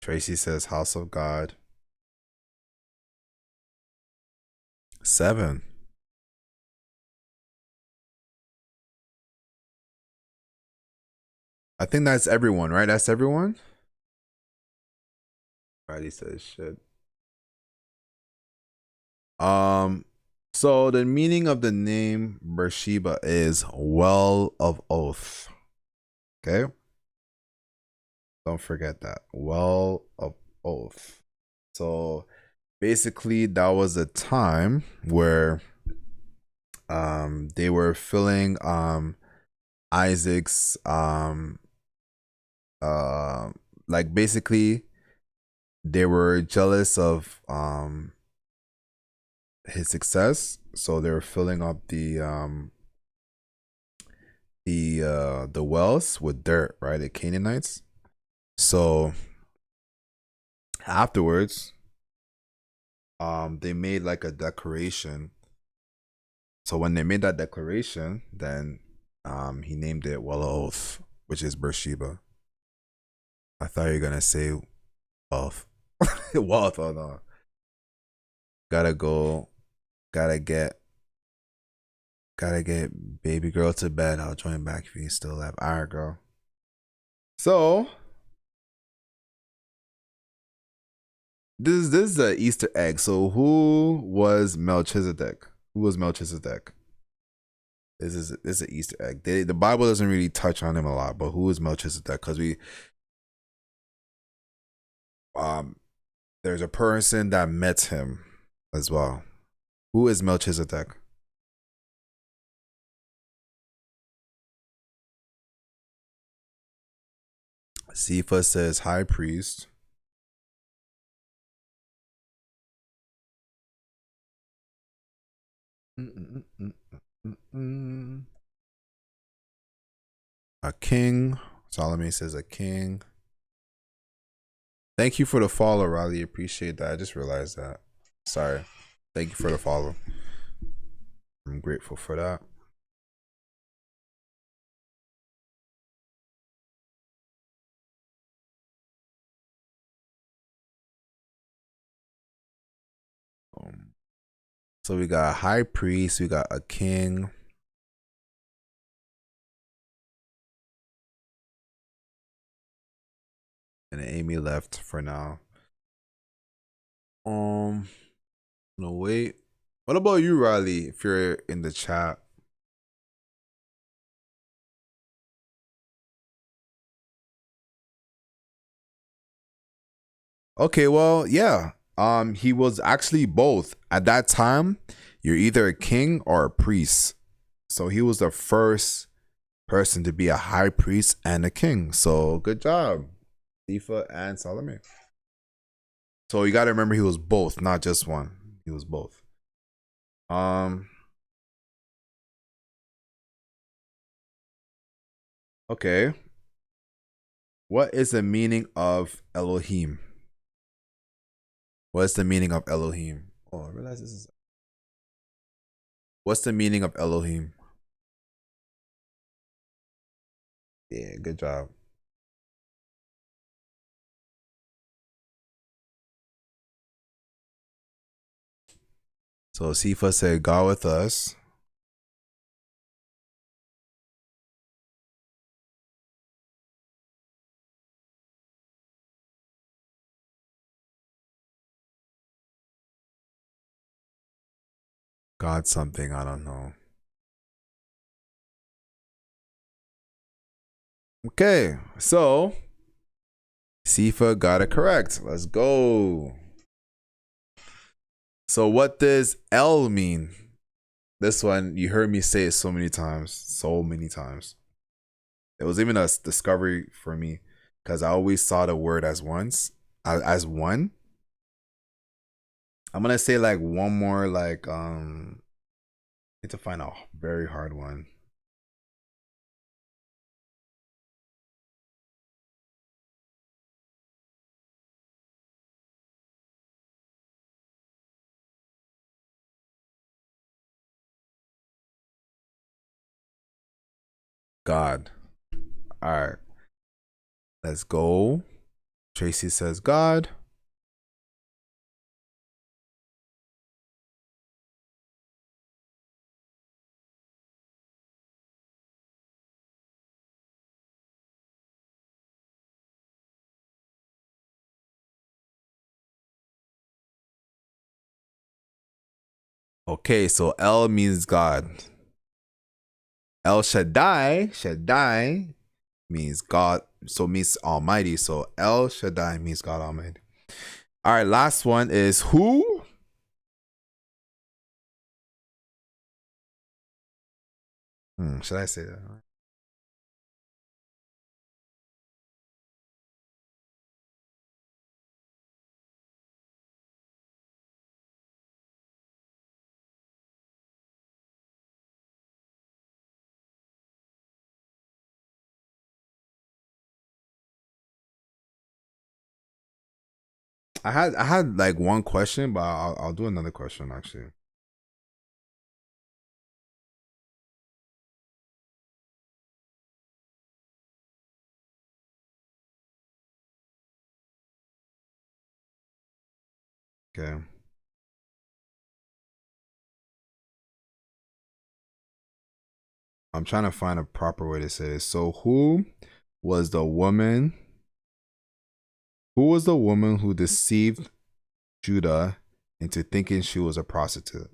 Tracy says house of God. 7. I think that's everyone, right? That's everyone. Riley says shit. So the meaning of the name Beersheba is well of oath. Okay. Don't forget that. Well of oath. So basically that was a time where they were filling Isaac's like basically they were jealous of his success, so they were filling up the wells with dirt, right? The Canaanites. So afterwards, they made like a declaration. So when they made that declaration, then he named it Well Oath, which is Beersheba. I thought you were gonna say wealth. Wealth, oh no. Gotta go, gotta get baby girl to bed. I'll join back if you still have. Alright, girl. So this is an Easter egg. So who was Melchizedek? Who was Melchizedek? This is an Easter egg. The Bible doesn't really touch on him a lot, but who is Melchizedek? Because there's a person that met him as well. Who is Melchizedek? Sifa says high priest. A king. Salome says a king. Thank you for the follow, Riley. Appreciate that. I just realized that. Sorry. Thank you for the follow. I'm grateful for that. So we got a high priest, we got a king. And Amy left for now. No wait. What about you, Riley? If you're in the chat. Okay, well, yeah. He was actually both. At that time, you're either a king or a priest. So he was the first person to be a high priest and a king. So good job, Sifa and Salome. So you got to remember he was both, not just one. He was both. Okay. What is the meaning of Elohim? What's the meaning of Elohim? Oh, I realize this is. What's the meaning of Elohim? Yeah, good job. So Sifa said, God with us. God something, I don't know. Okay, so Sifa got it correct. Let's go. So what does El mean? This one, you heard me say it so many times. So many times. It was even a discovery for me because I always saw the word as as one. I'm gonna say like one more like need to find a very hard one. God. All right. Let's go. Tracy says God. Okay, so El means God. El Shaddai, Shaddai means God, so means Almighty. So El Shaddai means God Almighty. All right, last one is who? Should I say that? I had like one question, but I'll do another question actually. Okay. I'm trying to find a proper way to say this. So was the woman who was the woman who deceived Judah into thinking she was a prostitute?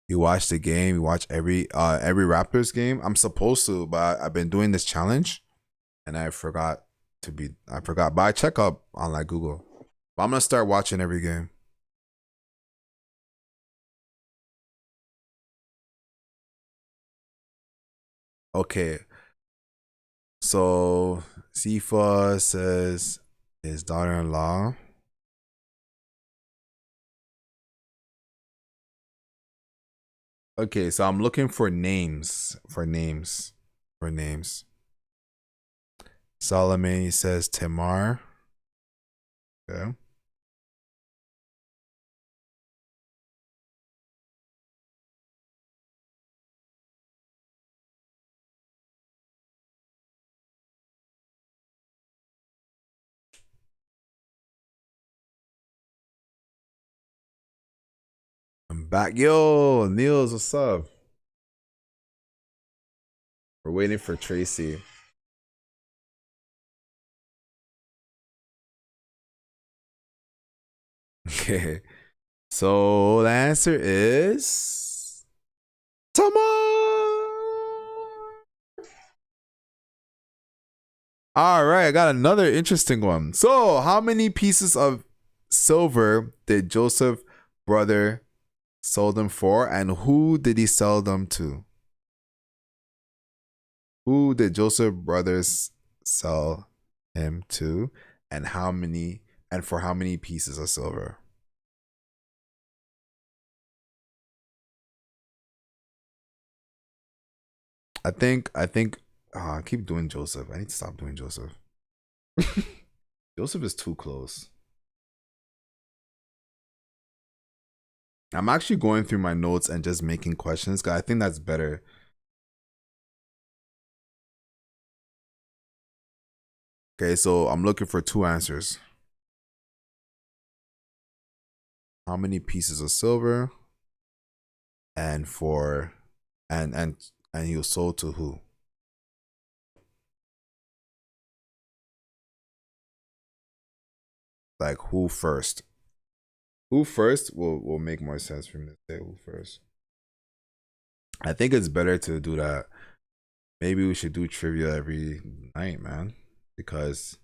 You watch the game, you watch every Raptors game. I'm supposed to, but I've been doing this challenge and I forgot but I check up on like Google. But I'm gonna start watching every game. Okay. So Sifa says his daughter-in-law. Okay, so I'm looking for names. Solomon says Tamar. Okay. I'm back. Yo, Niels, what's up? We're waiting for Tracy. Okay. So the answer is Tamar. All right, I got another interesting one. So, how many pieces of silver did Joseph brother sold them for, and who did he sell them to? Who did Joseph brothers sell him to, and how many, and for how many pieces of silver? I think I keep doing Joseph. I need to stop doing Joseph. Joseph is too close. I'm actually going through my notes and just making questions because I think that's better. Okay, so I'm looking for two answers. How many pieces of silver? And for and he was sold to who? Like who first? Who first will make more sense for me to say who first. I think it's better to do that. Maybe we should do trivia every night, man. Because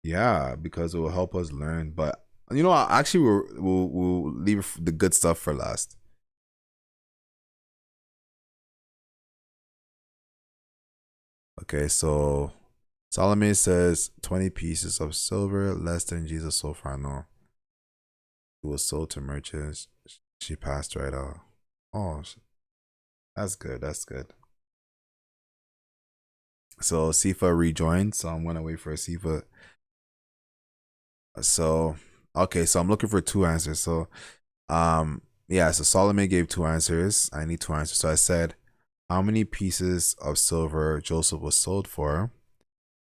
because it will help us learn. But you know what? Actually we'll leave the good stuff for last. Okay, so Solomon says 20 pieces of silver, less than Jesus so far. No. It was sold to merchants. She passed right out. Oh, that's good. That's good. So Sifa rejoined. So I'm gonna wait for Sifa. So okay, so I'm looking for two answers. So yeah, so Solomon gave two answers. I need two answers. So I said, how many pieces of silver Joseph was sold for,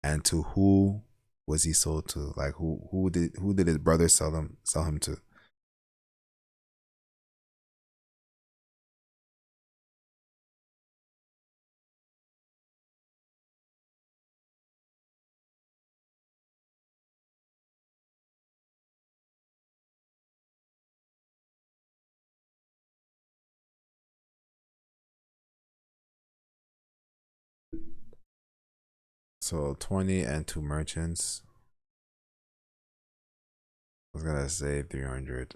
and to who was he sold to? Like who did his brother sell him to? So 20 and two merchants. I was gonna say 300.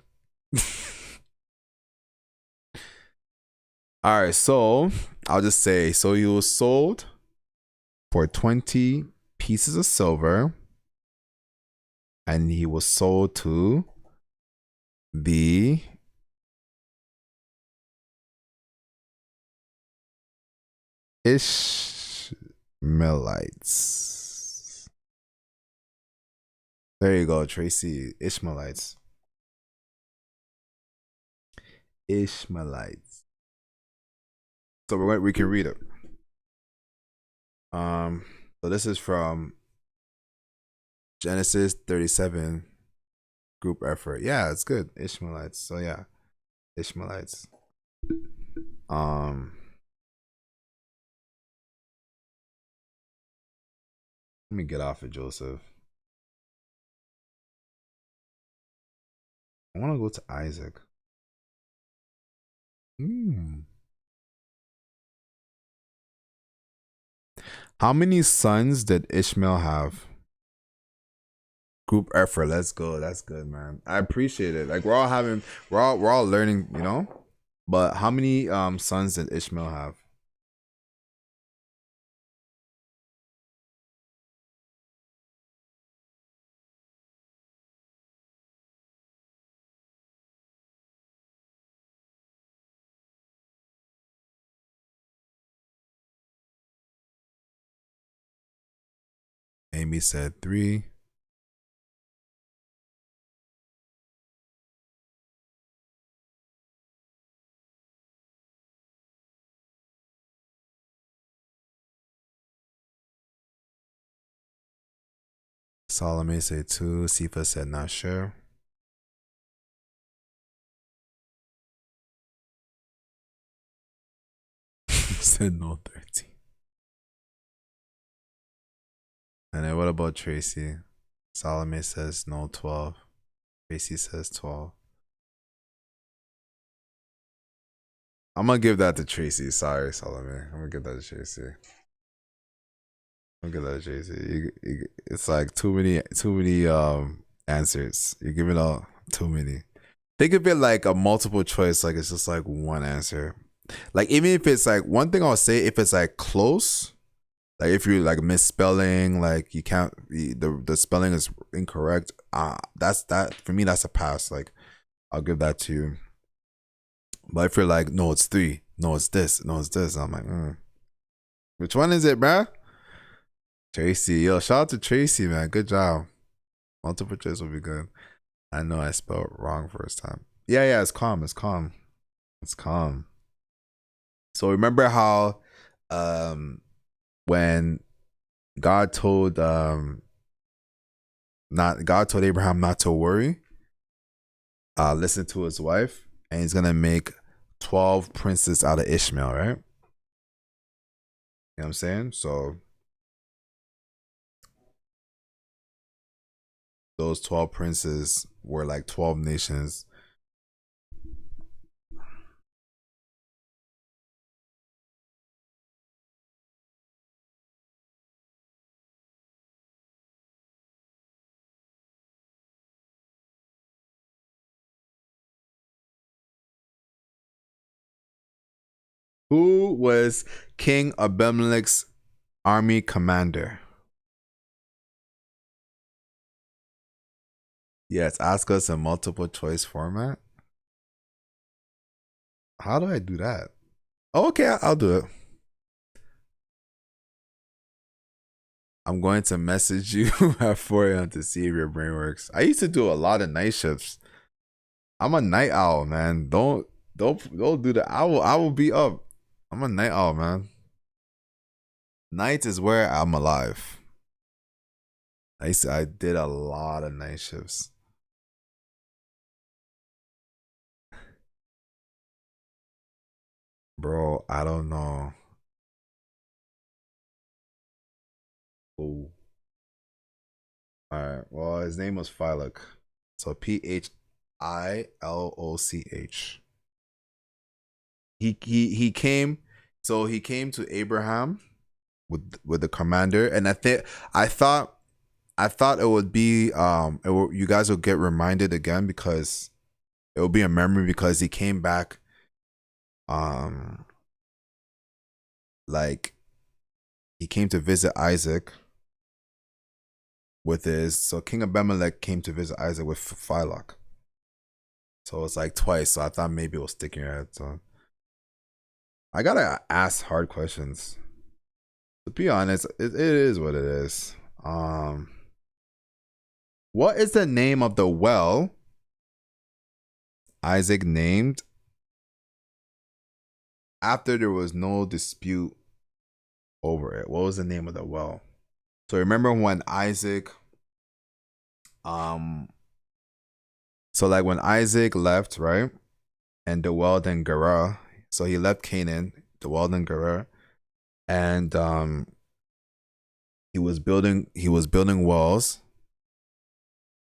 All right, so I'll just say so he was sold for 20 pieces of silver, and he was sold to the Ishmaelites. There you go, Tracy. Ishmaelites. Ishmaelites. So we can read it. So this is from Genesis 37 group effort. Yeah, it's good. Ishmaelites. So yeah, Ishmaelites. Let me get off of Joseph. I want to go to Isaac. How many sons did Ishmael have? Group effort. Let's go. That's good, man. I appreciate it. Like we're all learning, you know? But how many sons did Ishmael have? Amy said 3. Salome said 2. Sifa said not sure. Said no 13. And then what about Tracy? Salome says no 12. Tracy says 12. I'm gonna give that to Tracy. Sorry, Salome. I'm gonna give that to Tracy. I'm gonna give that to Tracy. It's like too many answers. You're giving out too many. Think of it like a multiple choice, like it's just like one answer. Like even if it's like one thing I'll say, if it's like close, like if you're like misspelling, like you can't the spelling is incorrect, that's that for me, that's a pass. Like I'll give that to you. But if you're like, no, it's 3, no, it's this, no, it's this, I'm like, which one is it, bruh? Tracy, yo, shout out to Tracy, man. Good job. Multiple choice will be good. I know I spelled wrong first time. Yeah, it's calm. It's calm. It's calm. So remember how when God told God told Abraham not to worry, listen to his wife, and he's gonna make 12 princes out of Ishmael, right? You know what I'm saying? So those 12 princes were like 12 nations. Who was King Abimelech's army commander? Yes, ask us in multiple choice format. How do I do that? Oh, okay, I'll do it. I'm going to message you at 4 a.m. to see if your brain works. I used to do a lot of night shifts. I'm a night owl, man. Don't do that. I will be up. I'm a night owl, man. Night is where I'm alive. I did a lot of night shifts. Bro, I don't know. Oh. Alright. Well, his name was Philok. So Philoch. He came, so he came to Abraham with the commander, and I thought it would be you guys will get reminded again, because it will be a memory, because he came back like he came to visit Isaac with so King Abimelech came to visit Isaac with Philok. So it's like twice. So I thought maybe it was sticking your head. So I gotta ask hard questions. To be honest, it is what it is. What is the name of the well Isaac named after there was no dispute over it? What was the name of the well? So remember when Isaac, so like when Isaac left, right? And dwelled in Gerar. So he left Canaan, dwelled in Gerar, and he was building wells,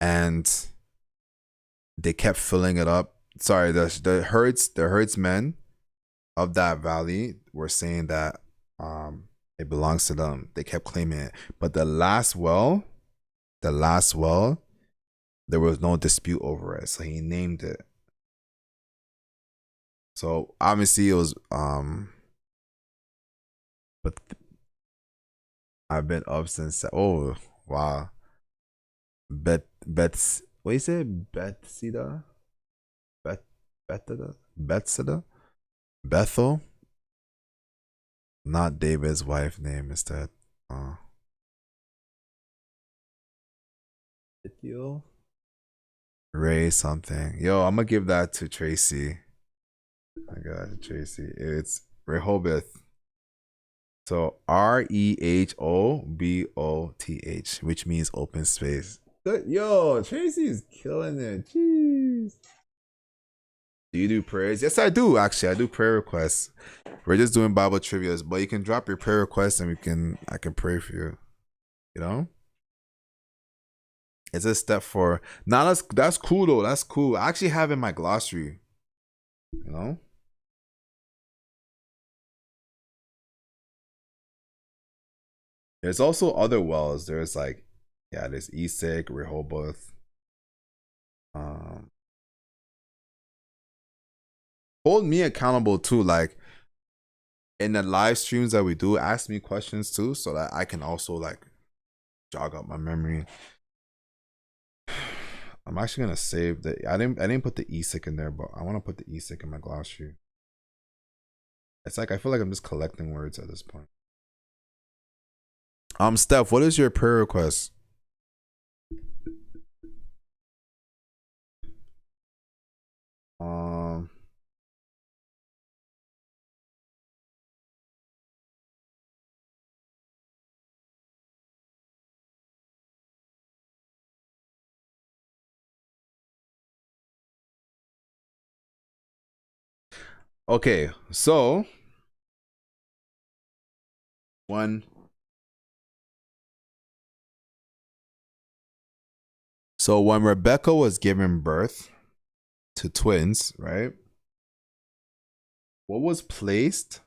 and they kept filling it up. Sorry, the herdsmen of that valley were saying that it belongs to them. They kept claiming it. But the last well, there was no dispute over it. So he named it. So obviously it was but I've been up since, oh wow. What do you say? Bethsaida? Bethel? Not David's wife name instead. Ithiel Ray something. Yo, I'm gonna give that to Tracy. I got it, Tracy. It's Rehoboth. So Rehoboth, which means open space. Yo, Tracy is killing it. Jeez. Do you do prayers? Yes, I do. Actually, I do prayer requests. We're just doing Bible trivias, but you can drop your prayer requests and I can pray for you. You know? It's a step for now. That's cool though. That's cool. I actually have in my glossary. You know? There's also other wells. There's like, yeah, there's Esek, Rehoboth. Hold me accountable too. Like in the live streams that we do, ask me questions too, so that I can also like jog up my memory. I'm actually gonna save the. I didn't put the Esek in there, but I want to put the Esek in my glossary. It's like I feel like I'm just collecting words at this point. Steph, what is your prayer request? Okay, so when Rebecca was giving birth to twins, right? What was placed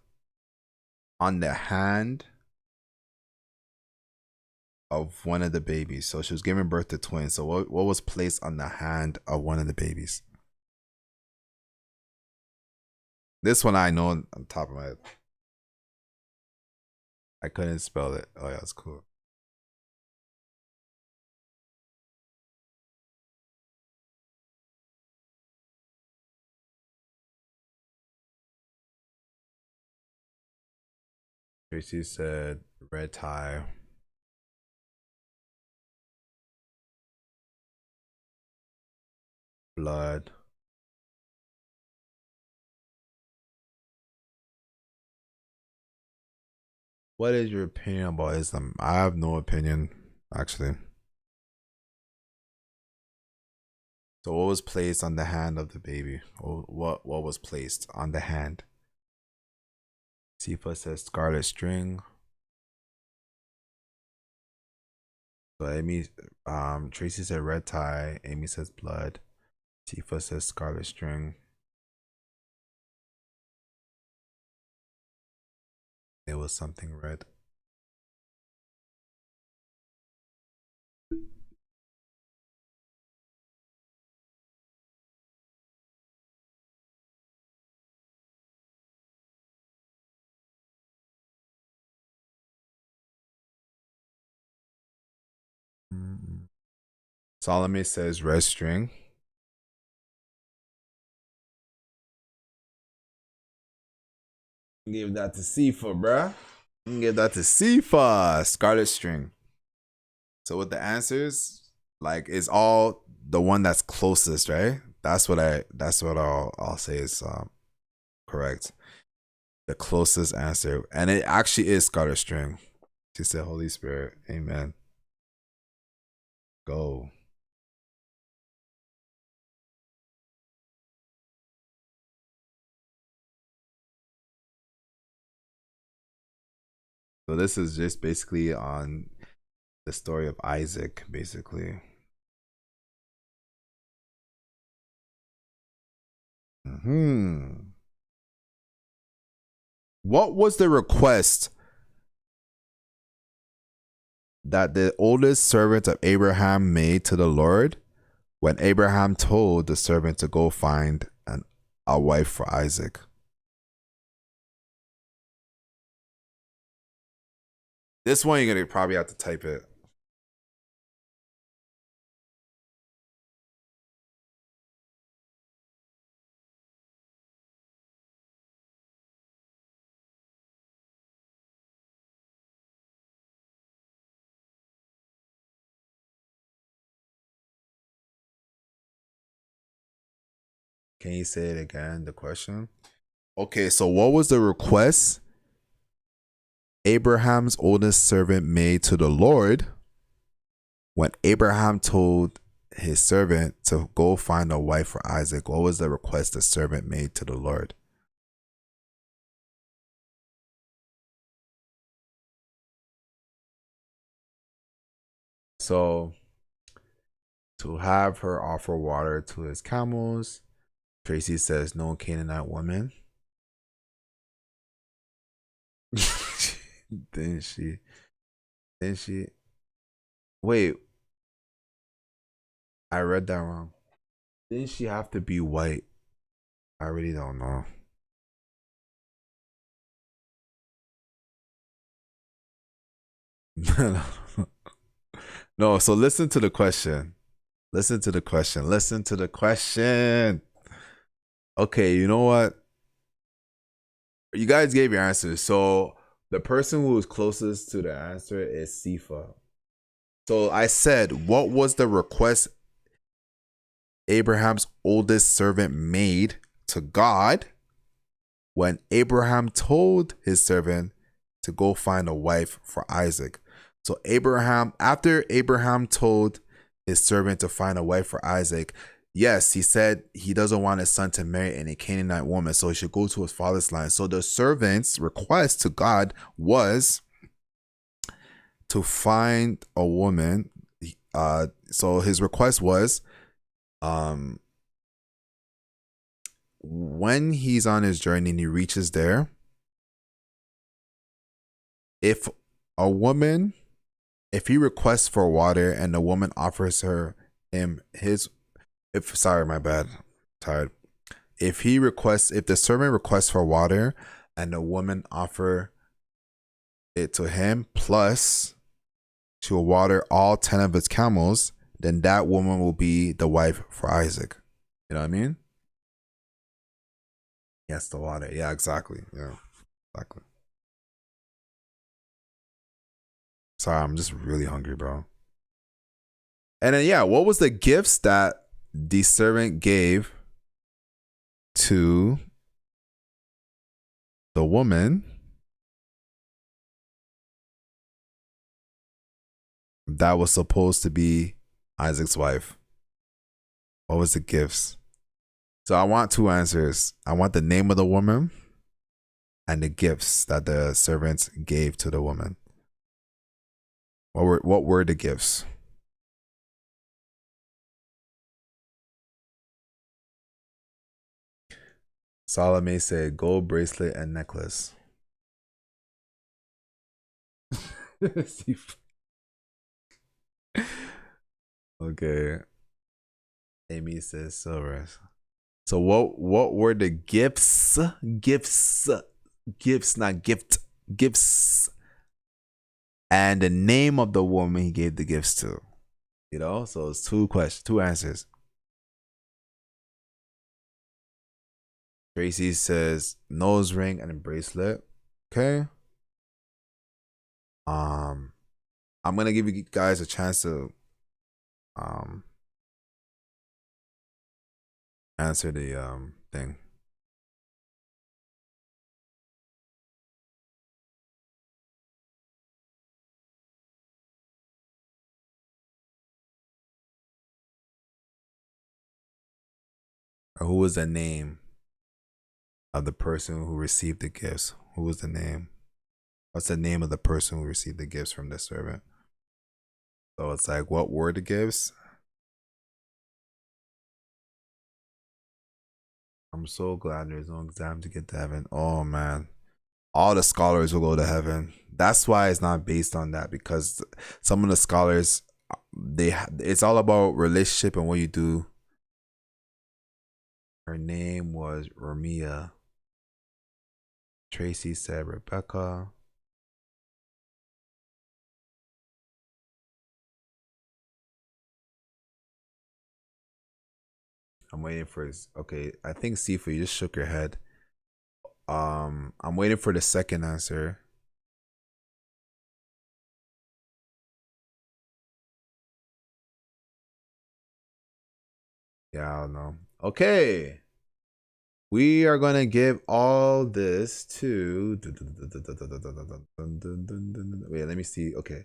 on the hand of one of the babies? So she was giving birth to twins. So what was placed on the hand of one of the babies? This one I know on top of my head. I couldn't spell it. Oh yeah, that's cool. Tracy said red tie. Blood. What is your opinion about Islam? I have no opinion, actually. So what was placed on the hand of the baby? What was placed on the hand? Sifa says scarlet string. So Amy, Tracy said red tie. Amy says blood. Tifa says scarlet string. It was something red. Salome says red string. Give that to Sifa, bruh. Give that to Sifa. Scarlet string. So with the answers, like is all the one that's closest, right? That's what I'll say is correct. The closest answer. And it actually is Scarlet string. She said Holy Spirit. Amen. Go. So this is just basically on the story of Isaac, basically. What was the request that the oldest servant of Abraham made to the Lord when Abraham told the servant to go find a wife for Isaac? This one you're gonna probably have to type it. Can you say it again? The question. Okay, so what was the request Abraham's oldest servant made to the Lord when Abraham told his servant to go find a wife for Isaac? What was the request the servant made to the Lord? So, to have her offer water to his camels. Tracy says no Canaanite woman. Didn't she? Didn't she? Wait, I read that wrong. Didn't she have to be white? I really don't know. No, so listen to the question. Listen to the question. Listen to the question. Okay, you know what? You guys gave your answers. So the person who was closest to the answer is Sifa. So I said, what was the request Abraham's oldest servant made to God when Abraham told his servant to go find a wife for Isaac? So after Abraham told his servant to find a wife for Isaac, yes, he said he doesn't want his son to marry any Canaanite woman, so he should go to his father's line. So the servant's request to God was to find a woman. So his request was, when he's on his journey and he reaches there, if he requests for water and the woman offers sorry, my bad, tired. If the servant requests for water and the woman offer it to him, plus she will water all 10 of his camels, then that woman will be the wife for Isaac. You know what I mean? Yes, the water. Yeah, exactly. Yeah, exactly. Sorry, I'm just really hungry, bro. And then, yeah, what was the gifts that the servant gave to the woman that was supposed to be Isaac's wife? What was the gifts? So I want two answers. I want the name of the woman and the gifts that the servants gave to the woman. What were the gifts? Salome said gold bracelet and necklace. Okay. Amy says silver. So what were the gifts? Gifts, not gift. Gifts. And the name of the woman he gave the gifts to. You know? So it's two answers. Tracy says nose ring and a bracelet. Okay. I'm gonna give you guys a chance to answer the thing. Or who was the name of the person who received the gifts? Who was the name? What's the name of the person who received the gifts from the servant? So it's like, what were the gifts? I'm so glad there's no exam to get to heaven. Oh man, all the scholars will go to heaven. That's why it's not based on that, because some of the scholars, it's all about relationship and what you do. Her name was Ramia. Tracy said Rebecca. I'm waiting for his. Okay, I think Sifu, you just shook your head. I'm waiting for the second answer. Yeah, I don't know. Okay. We are gonna give all this to. Wait, let me see. Okay,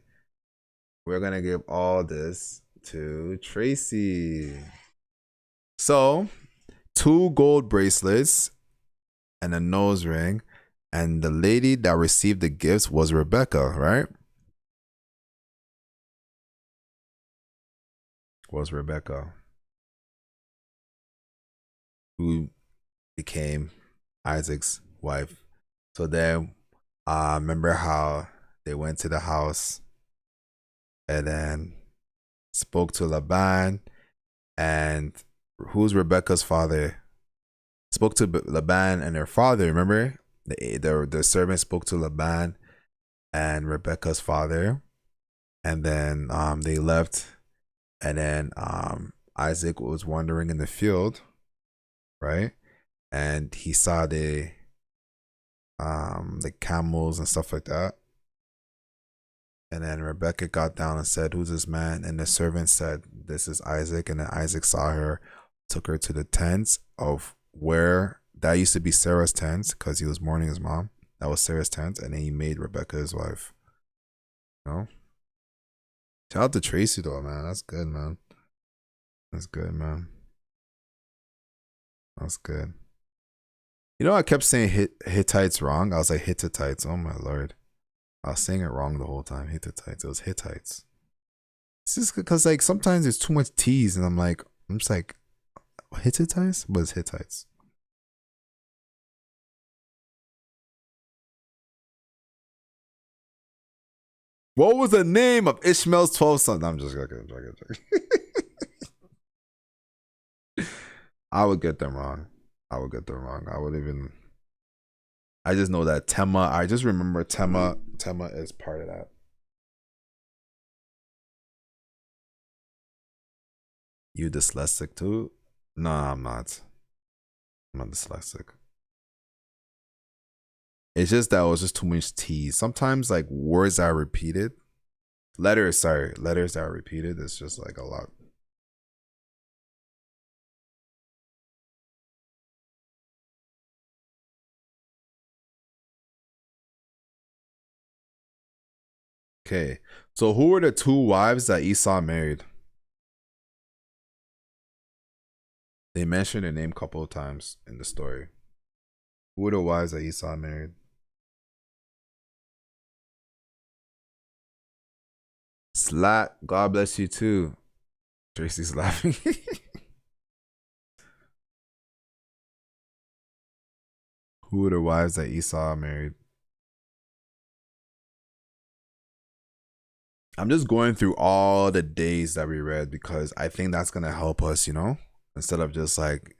we're gonna give all this to Tracy. So, 2 gold bracelets and a nose ring, and the lady that received the gifts was Rebecca, right? Was Rebecca, who became Isaac's wife. So then, remember how they went to the house and then spoke to Laban, and who's Rebecca's father? Spoke to Laban and her father. Remember, the servant spoke to Laban and Rebecca's father, and then they left, and then Isaac was wandering in the field, right? And he saw the camels and stuff like that. And then Rebecca got down and said, "Who's this man?" And the servant said, "This is Isaac." And then Isaac saw her, took her to the tents of where that used to be Sarah's tent because he was mourning his mom. That was Sarah's tent, and then he made Rebecca his wife. You know? Shout out to Tracy though, man. That's good, man. That's good, man. That's good. You know, I kept saying Hittites wrong. I was like Hittites. Oh my lord. I was saying it wrong the whole time. Hittites. It was Hittites. It's just because like sometimes there's too much T's, and I'm just like Hittites? But it's Hittites. What was the name of Ishmael's 12 sons? No, I'm just joking. I would get them wrong. I would even. I just know that Tema. I just remember Tema. Tema is part of that. You dyslexic too? No, I'm not. I'm not dyslexic. It's just that it was just too much T's. Sometimes like words that are repeated, letters that are repeated. It's just like a lot. Okay, so who were the 2 wives that Esau married? They mentioned their name a couple of times in the story. Who were the wives that Esau married? Slat, God bless you too. Tracy's laughing. Who were the wives that Esau married? I'm just going through all the days that we read because I think that's gonna help us, instead of just like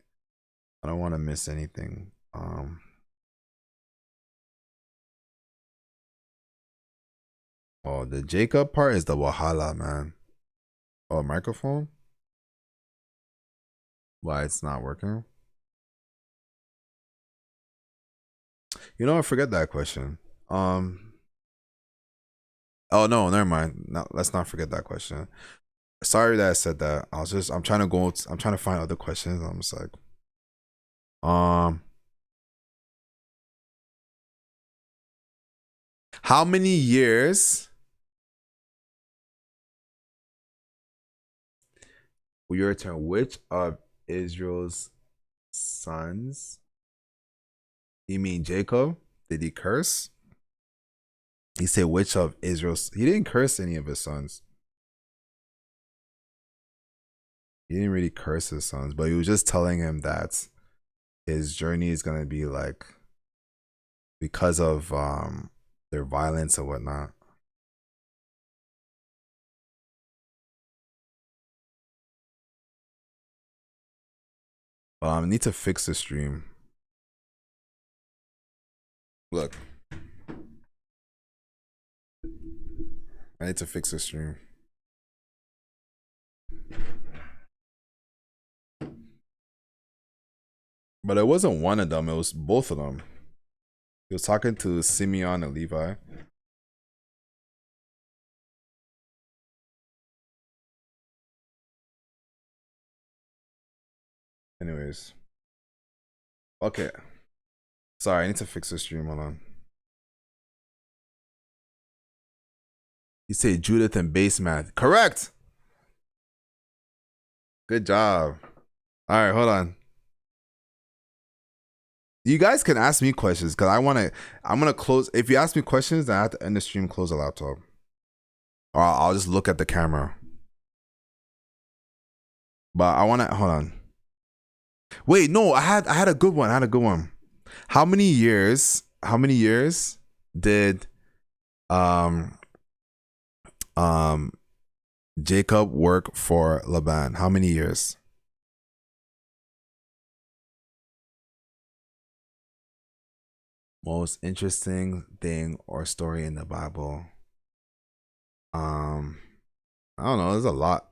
I don't want to miss anything. Oh, the Jacob part is the Wahala, man. Oh, microphone? Why it's not working? I forget that question. Oh no, never mind. No, let's not forget that question. Sorry that I said that. I'm trying to go. I'm trying to find other questions. I'm just like, um, how many years? Your turn. Which of Israel's sons? You mean Jacob? Did he curse? He said, which of Israel's? He didn't curse any of his sons. He didn't really curse his sons, but he was just telling him that his journey is gonna be like because of their violence and whatnot. I need to fix the stream. Look, I need to fix the stream. But it wasn't one of them, it was both of them. He was talking to Simeon and Levi. Anyways. Okay. Sorry, I need to fix the stream. Hold on. You say Judith and base math. Correct. Good job. All right, hold on. You guys can ask me questions because I'm gonna close. If you ask me questions, then I have to end the stream, close the laptop, or I'll just look at the camera. But I wanna hold on. Wait, no, I had a good one. I had a good one. How many years? How many years did um Jacob work for Laban? How many years? Most interesting thing or story in the Bible. I don't know. There's a lot.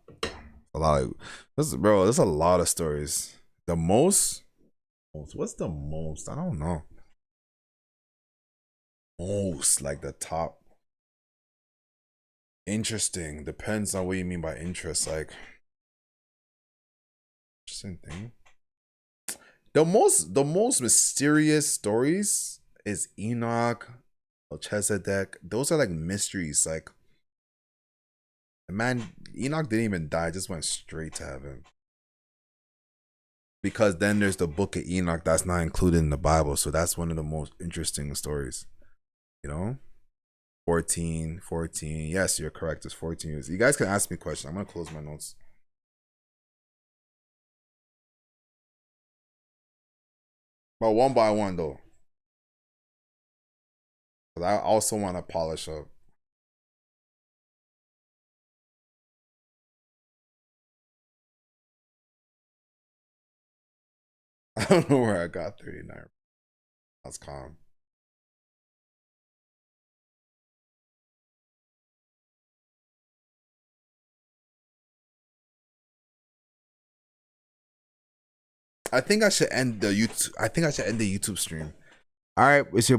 There's a lot of stories. The most. What's the most? I don't know. Most, like the top. Interesting. Depends on what you mean by interest. Like, interesting thing. The most mysterious stories is Enoch, Melchizedek. Those are like mysteries. Like, man, Enoch didn't even die; just went straight to heaven. Because then there's the book of Enoch that's not included in the Bible, so that's one of the most interesting stories. You know, 14. Yes, you're correct. It's 14 years. You guys can ask me questions. I'm gonna close my notes. But one by one though. Because I also want to polish up. I don't know where I got 39. That's calm. I think I should end the YouTube stream. All right, it's your